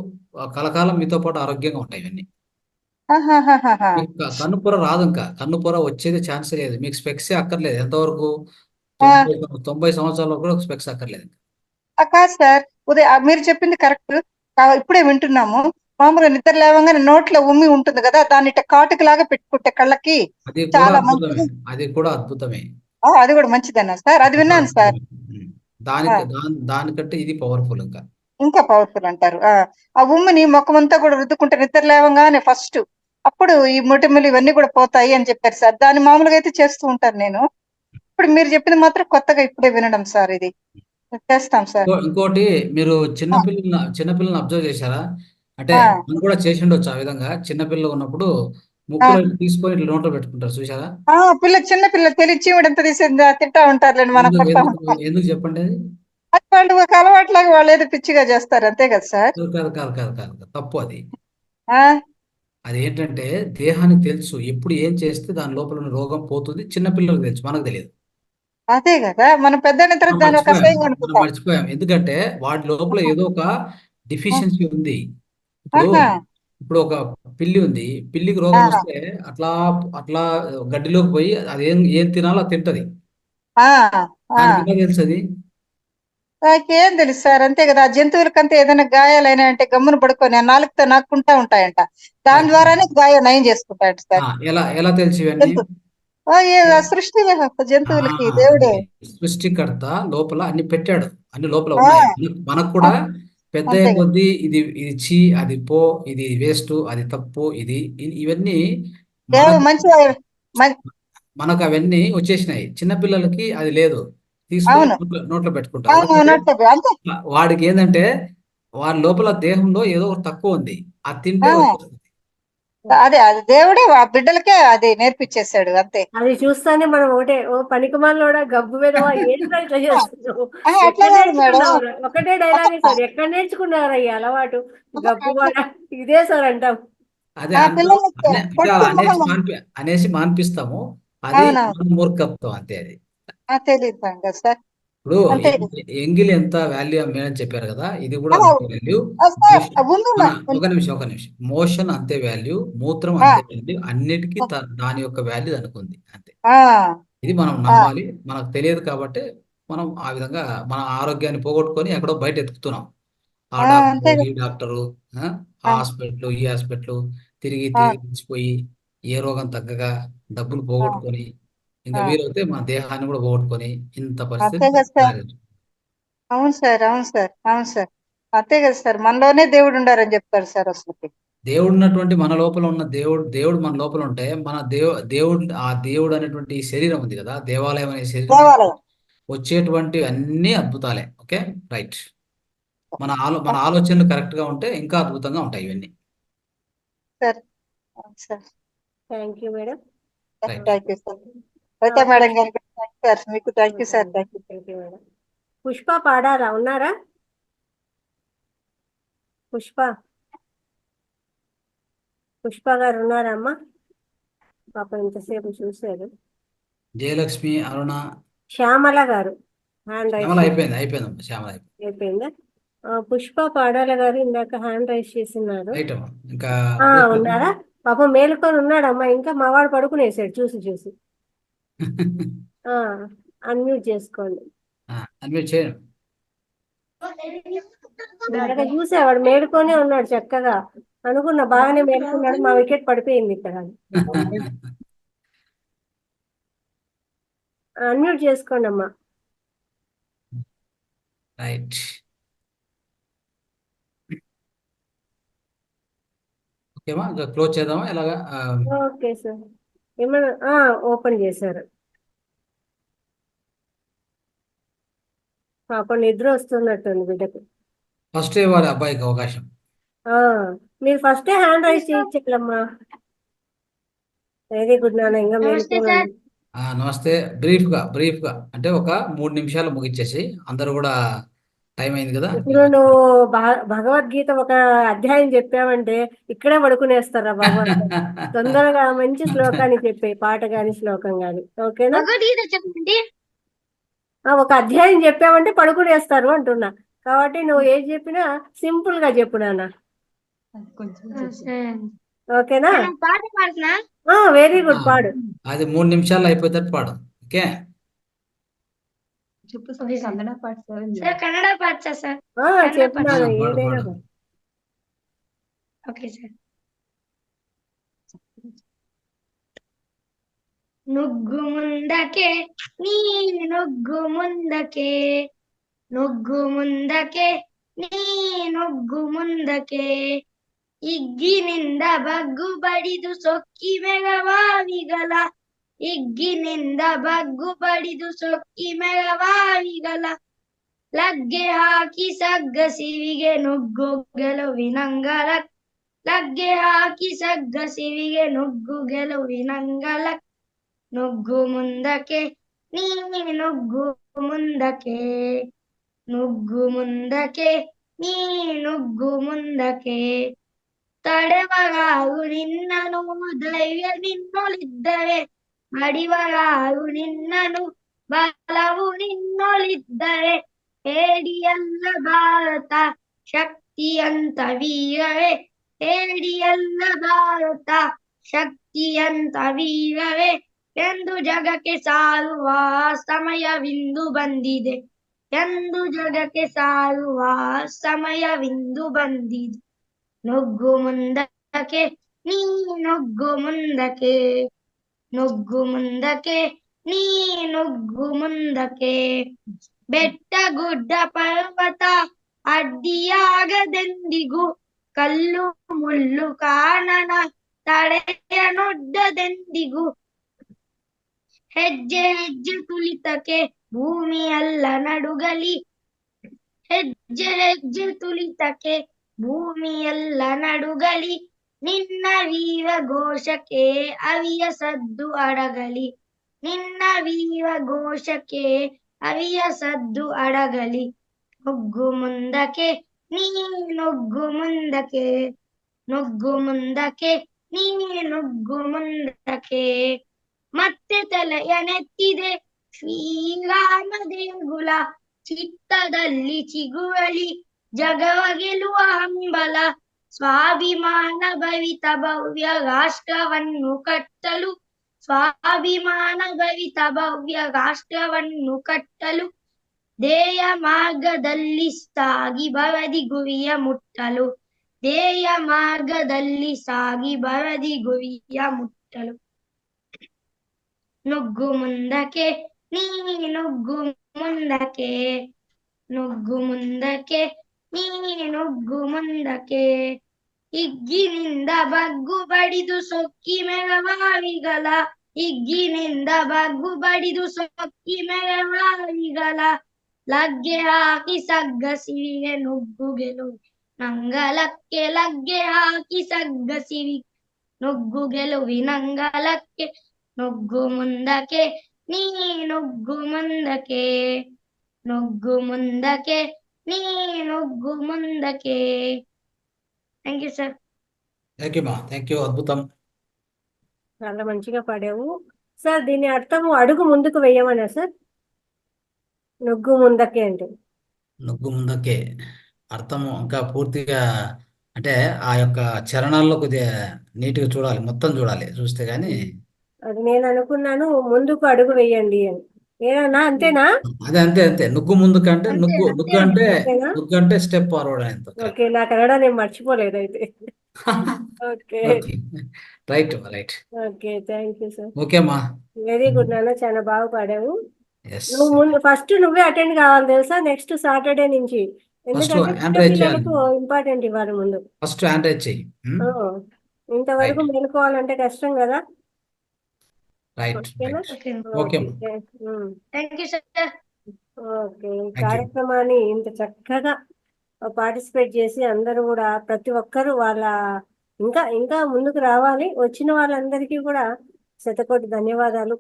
కలకాలం మీతో పాటు ఆరోగ్యంగా ఉంటాయి ఇవన్నీ. మీకు కన్నుపొర రాదు, ఇంకా కన్నుపొర వచ్చేది ఛాన్స్ లేదు. మీకు స్పెక్సే అక్కర్లేదు. ఎంతవరకు 90 సంవత్సరాల కూడా స్పెక్స్ అక్కర్లేదు. కాదు సార్, ఉదయం మీరు చెప్పింది కరెక్ట్. ఇప్పుడే వింటున్నాము. మామూలుగా నిద్ర లేవగానే నోట్లో ఉమ్మి ఉంటుంది కదా, దాన్ని కాటుకు లాగా పెట్టుకుంటే కళ్ళకి చాలా మంచిది. అది కూడా అద్భుతమే. అది కూడా మంచిదన్నా సార్, అది విన్నాను సార్. దానికంటే ఇది పవర్ఫుల్, ఇంకా పవర్ఫుల్ అంటారు. ఆ ఉమ్మిని ముఖమంతా కూడా రుద్దుకుంటే నిద్ర లేవగానే ఫస్ట్, అప్పుడు ఈ మొటిమలు ఇవన్నీ కూడా పోతాయి అని చెప్పారు సార్. దాన్ని మామూలుగా అయితే చేస్తూ ఉంటాను నేను. ఇప్పుడు మీరు చెప్పింది మాత్రం కొత్తగా ఇప్పుడే వినడం సార్. ఇది చేస్తాం సార్. ఇంకోటి, మీరు చిన్నపిల్లల్ని అబ్జర్వ్ చేశారా? అంటే మనం కూడా చేసి ఉండొచ్చు ఆ విధంగా. చిన్నపిల్లలు ఉన్నప్పుడు ముక్కులో తీసుకొని ఇట్లా నోట్లో పెట్టుకుంటారు, చూసారా? చిన్న పిల్లలు తెలియచి చీవుడంతా తీసేది తింటా ఉంటారులేండి, మనం కొడతా ఉంటాం. ఎందుకు చెప్పండి? అది వాళ్ళు ఒక అలవాట్లాగా వాళ్ళు ఏదో పిచ్చిగా చేస్తారు, అంతే కదా సార్? కాదు, తప్పు అది. ఏంటంటే దేహానికి తెలుసు ఎప్పుడు ఏం చేస్తే దాని లోపల ఉన్న రోగం పోతుంది. చిన్నపిల్లలకు తెలుసు, మనకు తెలియదు. అదే కదా, మనం పెద్ద మర్చిపోయాం. ఎందుకంటే వాటి లోపల ఏదో ఒక డిఫిషియన్సీ ఉంది. ఇప్పుడు ఒక పిల్లి ఉంది, పిల్లికి రోగం వస్తే అట్లా అట్లా గడ్డిలోకి పోయి అది ఏం తినాలో అది తింటది. దానికి తెలుసు అది. నాకేం తెలుసు సార్, అంతే కదా. ఆ జంతువులకంతా ఏదైనా గాయాలైనా అంటే గమ్మున పడుకొని నాలుగుతో నాకుంటా ఉంటాయంట, దాని ద్వారానే గాయం నయం చేసుకుంటాయంట సార్. ఎలా తెలుసు ఇవన్నీ? సృష్టి జంతువులకి దేవుడే సృష్టికర్త లోపల అన్ని పెట్టాడు, అన్ని లోపల ఉన్నాయి. మనకు కూడా పెద్ద కొద్దీ ఇది చీ, అది పో, ఇది వేస్ట్, అది తప్పు, ఇవన్నీ మనకు అవన్నీ వచ్చేసినాయి. చిన్నపిల్లలకి అది లేదు, తీసుకొని నోట్లో పెట్టుకుంటారు. వాడికి ఏంటంటే వాడి లోపల దేహంలో ఏదో తక్కువ ఉంది, అది తింటే వచ్చేస్తుంది. అదే దేవుడే ఆ బిడ్డలకే అది నేర్పించేశాడు, అంతే. అది చూస్తానే మనం ఒకటే, ఓ పనికిమాలినోడా, గబ్బు మీద ఏంటో ఇట్లా చేస్తున్నావు. ఒకటే డైలాగే సార్, ఎక్కడ నేర్చుకున్నారు ఈ అలవాటు? గబ్బు వాడ ఇదే సార్ అంటాం. అదే ఆ అంటాం పిల్లల్ని అంటే అలా కొట్టి అనేసి మాన్పిస్తాము. అది అవునవును మన మూర్ఖత్వం అంతే అది. తెలియదు కదా సార్, ఇప్పుడు అంతే కదా. ఎంగిల్ ఎంత వాల్యూ మేడం చెప్పారు కదా, ఇది కూడా ఆ, అంతే వాల్యూ. సార్ ముందు ఒక నిమిషం. మోషన్ అంతే వాల్యూ, మూత్రం ఆ, అంతే వాల్యూ, అన్నిటికీ దాని యొక్క వాల్యూ అనుకుంది అంతే. ఆ, ఇది మనం ఆ, నమ్మాలి. మనకు తెలియదు కాబట్టి మనం ఆ విధంగా మన ఆరోగ్యాన్ని పోగొట్టుకొని ఎక్కడో బయట ఎత్తుకుతున్నాం. ఆ అంతే డాక్టరు, ఈ కదా. డాక్టరు, ఆ ఆ, హాస్పిటల్, ఈ హాస్పిటల్ తిరిగి ఆ, తెచ్చిపోయి ఏ రోగం తగ్గగా డబ్బులు ఆ, పోగొట్టుకొని, ఇంకా ఆ, వీలైతే మన దేహాన్ని కూడా పోగొట్టుకొని ఇంత అంతే పరిస్థితి కదా సార్. తయారైంది. అవును సార్, అవును సార్, అవును సార్, అంతే కదా సార్. మనలోనే దేవుడు ఉండారని చెప్తారు సార్ అసలుకి. దేవుడు ఉన్నటువంటి మన లోపల ఉన్న దేవుడు మన లోపల ఉంటే మన దేవుడు అనేటువంటి ఈ శరీరం ఉంది కదా, దేవాలయం అనే శరీరం నుంచి దేవాలయం వచ్చేటువంటి అన్ని అద్భుతాలే. Okay, right. మన ఆలోచనలు కరెక్ట్ గా ఉంటే ఇంకా అద్భుతంగా ఉంటాయి ఇవన్నీ. సార్. అవును sir, thank you madam. Right. Thank you sir. అయితే మేడం గారికి థ్యాంక్ యూ సార్, మీకు thank you sir, thank you. Thank you madam. Pushpa పాడారా, ఉన్నారా? పుష్ప గారు ఉన్నారా అమ్మా? పాప ఇంతసేపు చూశారు. జయలక్ష్మి, అరుణ, శ్యామల గారు హ్యాండ్ రైజ్ శ్యామల అయిపోయిందమ్మా, శ్యామల అయిపోయిందా? పుష్ప పాడాల గారు ఇందాక హ్యాండ్ రైజ్ చేస్తున్నారు. రైట్ అమ్మా. ఇంకా ఉన్నారా? పాపం మేలుకొని ఉన్నాడమ్మా, ఇంకా మావాడు పడుకునేసాడు చూసి. అన్మ్యూట్ చేసుకోండి. అన్మ్యూట్ చేయండి. ఇందాక చూసేవాడు మేలుకొనే ఉన్నాడు చక్కగా. అనుకున్నా బాగానే మేలుకున్నాడు, మా వికెట్ పడిపోయింది ఇక్కడ. అన్మ్యూట్ చేసుకోండి అమ్మా. రైట్. ఓకేమా, ఇంకా క్లోజ్ చేద్దామా ఎలాగా? Okay sir. ఏమన్నా ఓపెన్ చేశారు. పాప నిద్ర వస్తున్నట్టుంది బిడ్డకు. ఫస్ట్ ఇవ్వాలి అబ్బాయికి అవకాశం. మీరు ఫస్టే హ్యాండ్ రైజ్ చేయించాలమ్మా. వెరీ గుడ్ నాన్న, ఇంకా మేలుకోవాలి. నమస్తే. బ్రీఫ్ గా అంటే ఒక 3 నిమిషాలు ముగించేసి, అందరూ కూడా టైం అయింది కదా. ఇప్పుడు నువ్వు భగవద్గీత ఒక అధ్యాయం చెప్పావంటే ఇక్కడే పడుకునేస్తారా భగవంతుడు. తొందరగా మంచి శ్లోకాన్ని చెప్పే, పాట గాని శ్లోకం గాని. ఓకేనా? ఒక అధ్యాయం చెప్పావంటే పడుకునేస్తారు అంటున్నా. కాబట్టి నువ్వు ఏది చెప్పినా సింపుల్ గా చెప్పు నాన్న. ఓకేనా? వెరీ గుడ్, పాడు. అది 3 నిమిషాల్లో అయిపోయేటట్టు పాడు. ఓకే, కన్నడ పాట కన్నడ పాట సార్. చెప్తున్నాను పాడు, ఏదైనా. పాడు. Okay sir. నుగ్గు ముందకే నీ నుగ్గు ముందకే, నుగ్గు ముందకే నీ నుగ్గు ಮುಂದಕ್ಕೆ, ಇಗ್ಗಿನಿಂದ ಬಗ್ಗು ಬಡಿದು ಸೊಕ್ಕಿ ಮೆಗವಾವಿಗಲ, ಇಗ್ಗಿನಿಂದ ಬಗ್ಗು ಬಡಿದು ಸೊಕ್ಕಿ ಮೆಗವಾವಿಗಲ, ಲಗ್ಗೆ ಹಾಕಿ ಸಗ್ಗ ಸಿವಿಗೆ ನುಗ್ಗು ಗೆಲುವಿನಂಗಲ, ಲಗ್ಗೆ ಹಾಕಿ ಸಗ್ಗ ಸಿವಿಗೆ ನುಗ್ಗು ಗೆಲುವಿನಂಗಲ, ನುಗ್ಗು ಮುಂದಕ್ಕೆ ನೀ ನುಗ್ಗು ಮುಂದಕ್ಕೆ, ನುಗ್ಗು ಮುಂದಕ್ಕೆ ನೀ ನುಗ್ಗು ಮುಂದಕ್ಕೆ, ತಡೆವಗಾಗು ನಿನ್ನನು ಧೈರ್ಯ ನಿನ್ನೊಳಿದ್ದರೆ, ಮಡಿವಗಾಗು ನಿನ್ನನು ಬಲವು ನಿನ್ನೊಳಿದ್ದರೆ, ಹೇಡಿಯಲ್ಲ ಭಾರತ ಶಕ್ತಿಯಂತ ವೀರವೇ, ಹೇಡಿಯಲ್ಲ ಭಾರತ ಶಕ್ತಿಯಂತ ವೀರವೇ, ಎಂದು ಜಗಕ್ಕೆ ಸಾರುವ ಸಮಯವಿಂದು ಬಂದಿದೆ, ಎಂದು ಜಗಕ್ಕೆ ಸಾರುವ ಸಮಯವಿಂದು ಬಂದಿದೆ, ನುಗ್ಗು ಮುಂದಕ್ಕೆ ನೀ ನುಗ್ಗು ಮುಂದಕ್ಕೆ, ನುಗ್ಗು ಮುಂದಕ್ಕೆ ನೀ ನುಗ್ಗು ಮುಂದಕ್ಕೆ, ಬೆಟ್ಟ ಗುಡ್ಡ ಪರ್ವತ ಅಡ್ಡಿಯಾಗದೆಂದಿಗೂ, ಕಲ್ಲು ಮುಳ್ಳು ಕಾಣನ ತಡೆಯನೊಡ್ಡದೆಂದಿಗೂ, ಹೆಜ್ಜೆ ಹೆಜ್ಜೆ ತುಳಿತಕ್ಕೆ ಭೂಮಿಯಲ್ಲ ನಡುಗಲಿ, ಹೆಜ್ಜೆ ಹೆಜ್ಜೆ ತುಳಿತಕ್ಕೆ ಭೂಮಿಯಲ್ಲ ನಡುಗಲಿ, ನಿನ್ನ ವೀರ ಘೋಷಕ್ಕೆ ಅವಿಯ ಸದ್ದು ಅಡಗಲಿ, ನಿನ್ನ ವೀರ ಘೋಷಕ್ಕೆ ಅವಿಯ ಸದ್ದು ಅಡಗಲಿ, ನುಗ್ಗು ಮುಂದಕ್ಕೆ ನೀ ನುಗ್ಗು ಮುಂದಕ್ಕೆ, నుగ్గు ముందకే ನೀ ನುಗ್ಗು ಮುಂದಕ್ಕೆ ಮತ್ತೆ ತಲೆಯನೆತ್ತಿದೆ ಶ್ರೀರಾಮ ದೇಗುಲ ಚಿತ್ತದಲ್ಲಿ ಚಿಗುರಲಿ ಜಗವ ಗೆಲುವ ಹಂಬಲ ಸ್ವಾಭಿಮಾನ ಭವಿತ ಭವ್ಯ ರಾಷ್ಟ್ರವನ್ನು ಕಟ್ಟಲು ಸ್ವಾಭಿಮಾನ ಭವಿತ ಭವ್ಯ ರಾಷ್ಟ್ರವನ್ನು ಕಟ್ಟಲು ಧ್ಯೇಯ ಮಾರ್ಗದಲ್ಲಿ ಸಾಗಿ ಬರದಿ ಗುರಿಯ ಮುಟ್ಟಲು ಧ್ಯೇಯ ಮಾರ್ಗದಲ್ಲಿ ಸಾಗಿ ಬರದಿ ಗುರಿಯ ಮುಟ್ಟಲು ನುಗ್ಗು ಮುಂದಕ್ಕೆ ನೀ ನುಗ್ಗು ಮುಂದಕ್ಕೆ ನುಗ್ಗು ಮುಂದಕ್ಕೆ ನೀ ನುಗ್ಗು ಮುಂದಕ್ಕೆ ಹಿಗ್ಗಿನಿಂದ ಬಗ್ಗು ಬಡಿದು ಸೊಕ್ಕಿ ಮೆರವಾರಿಗಳ ಹಿಗ್ಗಿನಿಂದ ಬಗ್ಗು ಬಡಿದು ಸೊಕ್ಕಿ ಮೆರವಾರಿಗಳ ಲಗ್ಗೆ ಹಾಕಿ ಸಗ್ಗಸಿವಿಗೆ ನುಗ್ಗು ಗೆಲುವು ನಂಗಲಕ್ಕೆ ಲಗ್ಗೆ ಹಾಕಿ ಸಗ್ಗಸಿವಿ ನುಗ್ಗು ಗೆಲುವಿನಂಗಲಕ್ಕೆ ನುಗ್ಗು ಮುಂದಕ್ಕೆ ನೀ ನುಗ್ಗು ಮುಂದಕ್ಕೆ ನುಗ್ಗು ಮುಂದಕ್ಕೆ ನೀ ನುಗ್గు ముందకే thank you sir. Thank you మా, థ్యాంక్ యూ, అద్భుతం. చాలా మంచిగా పాడావు సార్. దీని అర్థము అడుగు ముందుకు వేయమనా సార్? నుగ్గు ముందకే అంటే నుగ్గు ముందకే అర్థము ఇంకా పూర్తిగా అంటే ఆ యొక్క చరణాల్లో కొద్దిగా నీట్గా చూడాలి, మొత్తం చూడాలి, చూస్తే గానీ అది నేను అనుకున్నాను ముందుకు అడుగు వేయండి అని. ఏనా అంతేనా? అదే అంతే అంతే. నుగ్గు ముందుకు అంటే అంతే నుగ్గు అంతే నుగ్గు అంటే అంతేనా? నుగ్గు అంటే స్టెప్ ఫార్వర్డ్ అని. ఓకే, నా కన్నడ నేను మర్చిపోలేదు అయితే. Okay okay, right right. Okay, thank you sir. Okay అమ్మా. వెరీ గుడ్ నాన్న, చాలా బాగా పాడావు. ఎస్, నువ్వు ముందు ఫస్ట్ నువ్వే అటెండ్ కావాలి తెలుసా, నెక్స్ట్ సాటర్డే నుంచి. ఫస్ట్ ఎందుకంటే హ్యాండ్ రైజ్ చేయాలి, పిల్లలకు ఇంపార్టెంట్ ఇవ్వాలి ముందు. ఫస్ట్ హ్యాండ్ రైజ్ చేయి. ఆ, ఇంతవరకు రైట్ మేలుకోవాలంటే కష్టం కదా. రైట్ ఓకేనా? రైట్. ఓకే ఓకే ఓకే అమ్మా, థ్యాంక్ యూ సార్. ఓకే. ఈ థ్యాంక్ యూ. కార్యక్రమాన్ని ఇంత చక్కగా పార్టిసిపేట్ చేసి అందరూ కూడా ప్రతి ఒక్కరూ వాళ్ళ ఇంకా ఇంకా ముందుకు రావాలి. వచ్చిన వాళ్ళందరికీ కూడా శతకోటి ధన్యవాదాలు.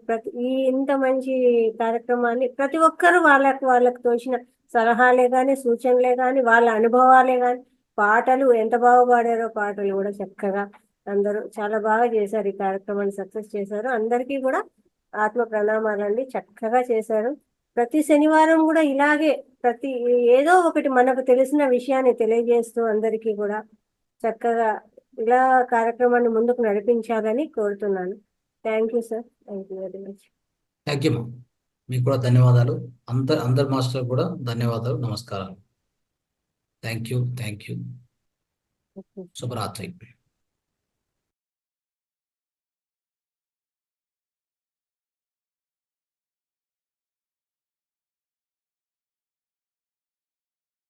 ఇంత మంచి కార్యక్రమాన్ని ప్రతి ఒక్కరూ వాళ్ళకు తోచిన సలహాలే కానీ సూచనలే కానీ వాళ్ళ అనుభవాలే కానీ పాటలు ఎంత బాగా పాడారో, పాటలు కూడా చక్కగా అందరూ చాలా బాగా చేశారు. ఈ కార్యక్రమాన్ని సక్సెస్ చేశారు. అందరికీ కూడా ఆత్మ ప్రణామాలండి. చక్కగా చేశారు. ప్రతి శనివారం కూడా ఇలాగే ఏదో ఒకటి మనకు తెలిసిన విషయాన్ని తెలియజేస్తూ అందరికీ కూడా చక్కగా ఇలా కార్యక్రమాన్ని ముందుకు నడిపించాలని కోరుతున్నాను. Thank you sir. Thank you very much. Thank you అమ్మా, మీకు కూడా ధన్యవాదాలు. అందరు మాస్టర్ కూడా ధన్యవాదాలు, నమస్కారాలు. Thank you, thank you. శుభరాత్రి.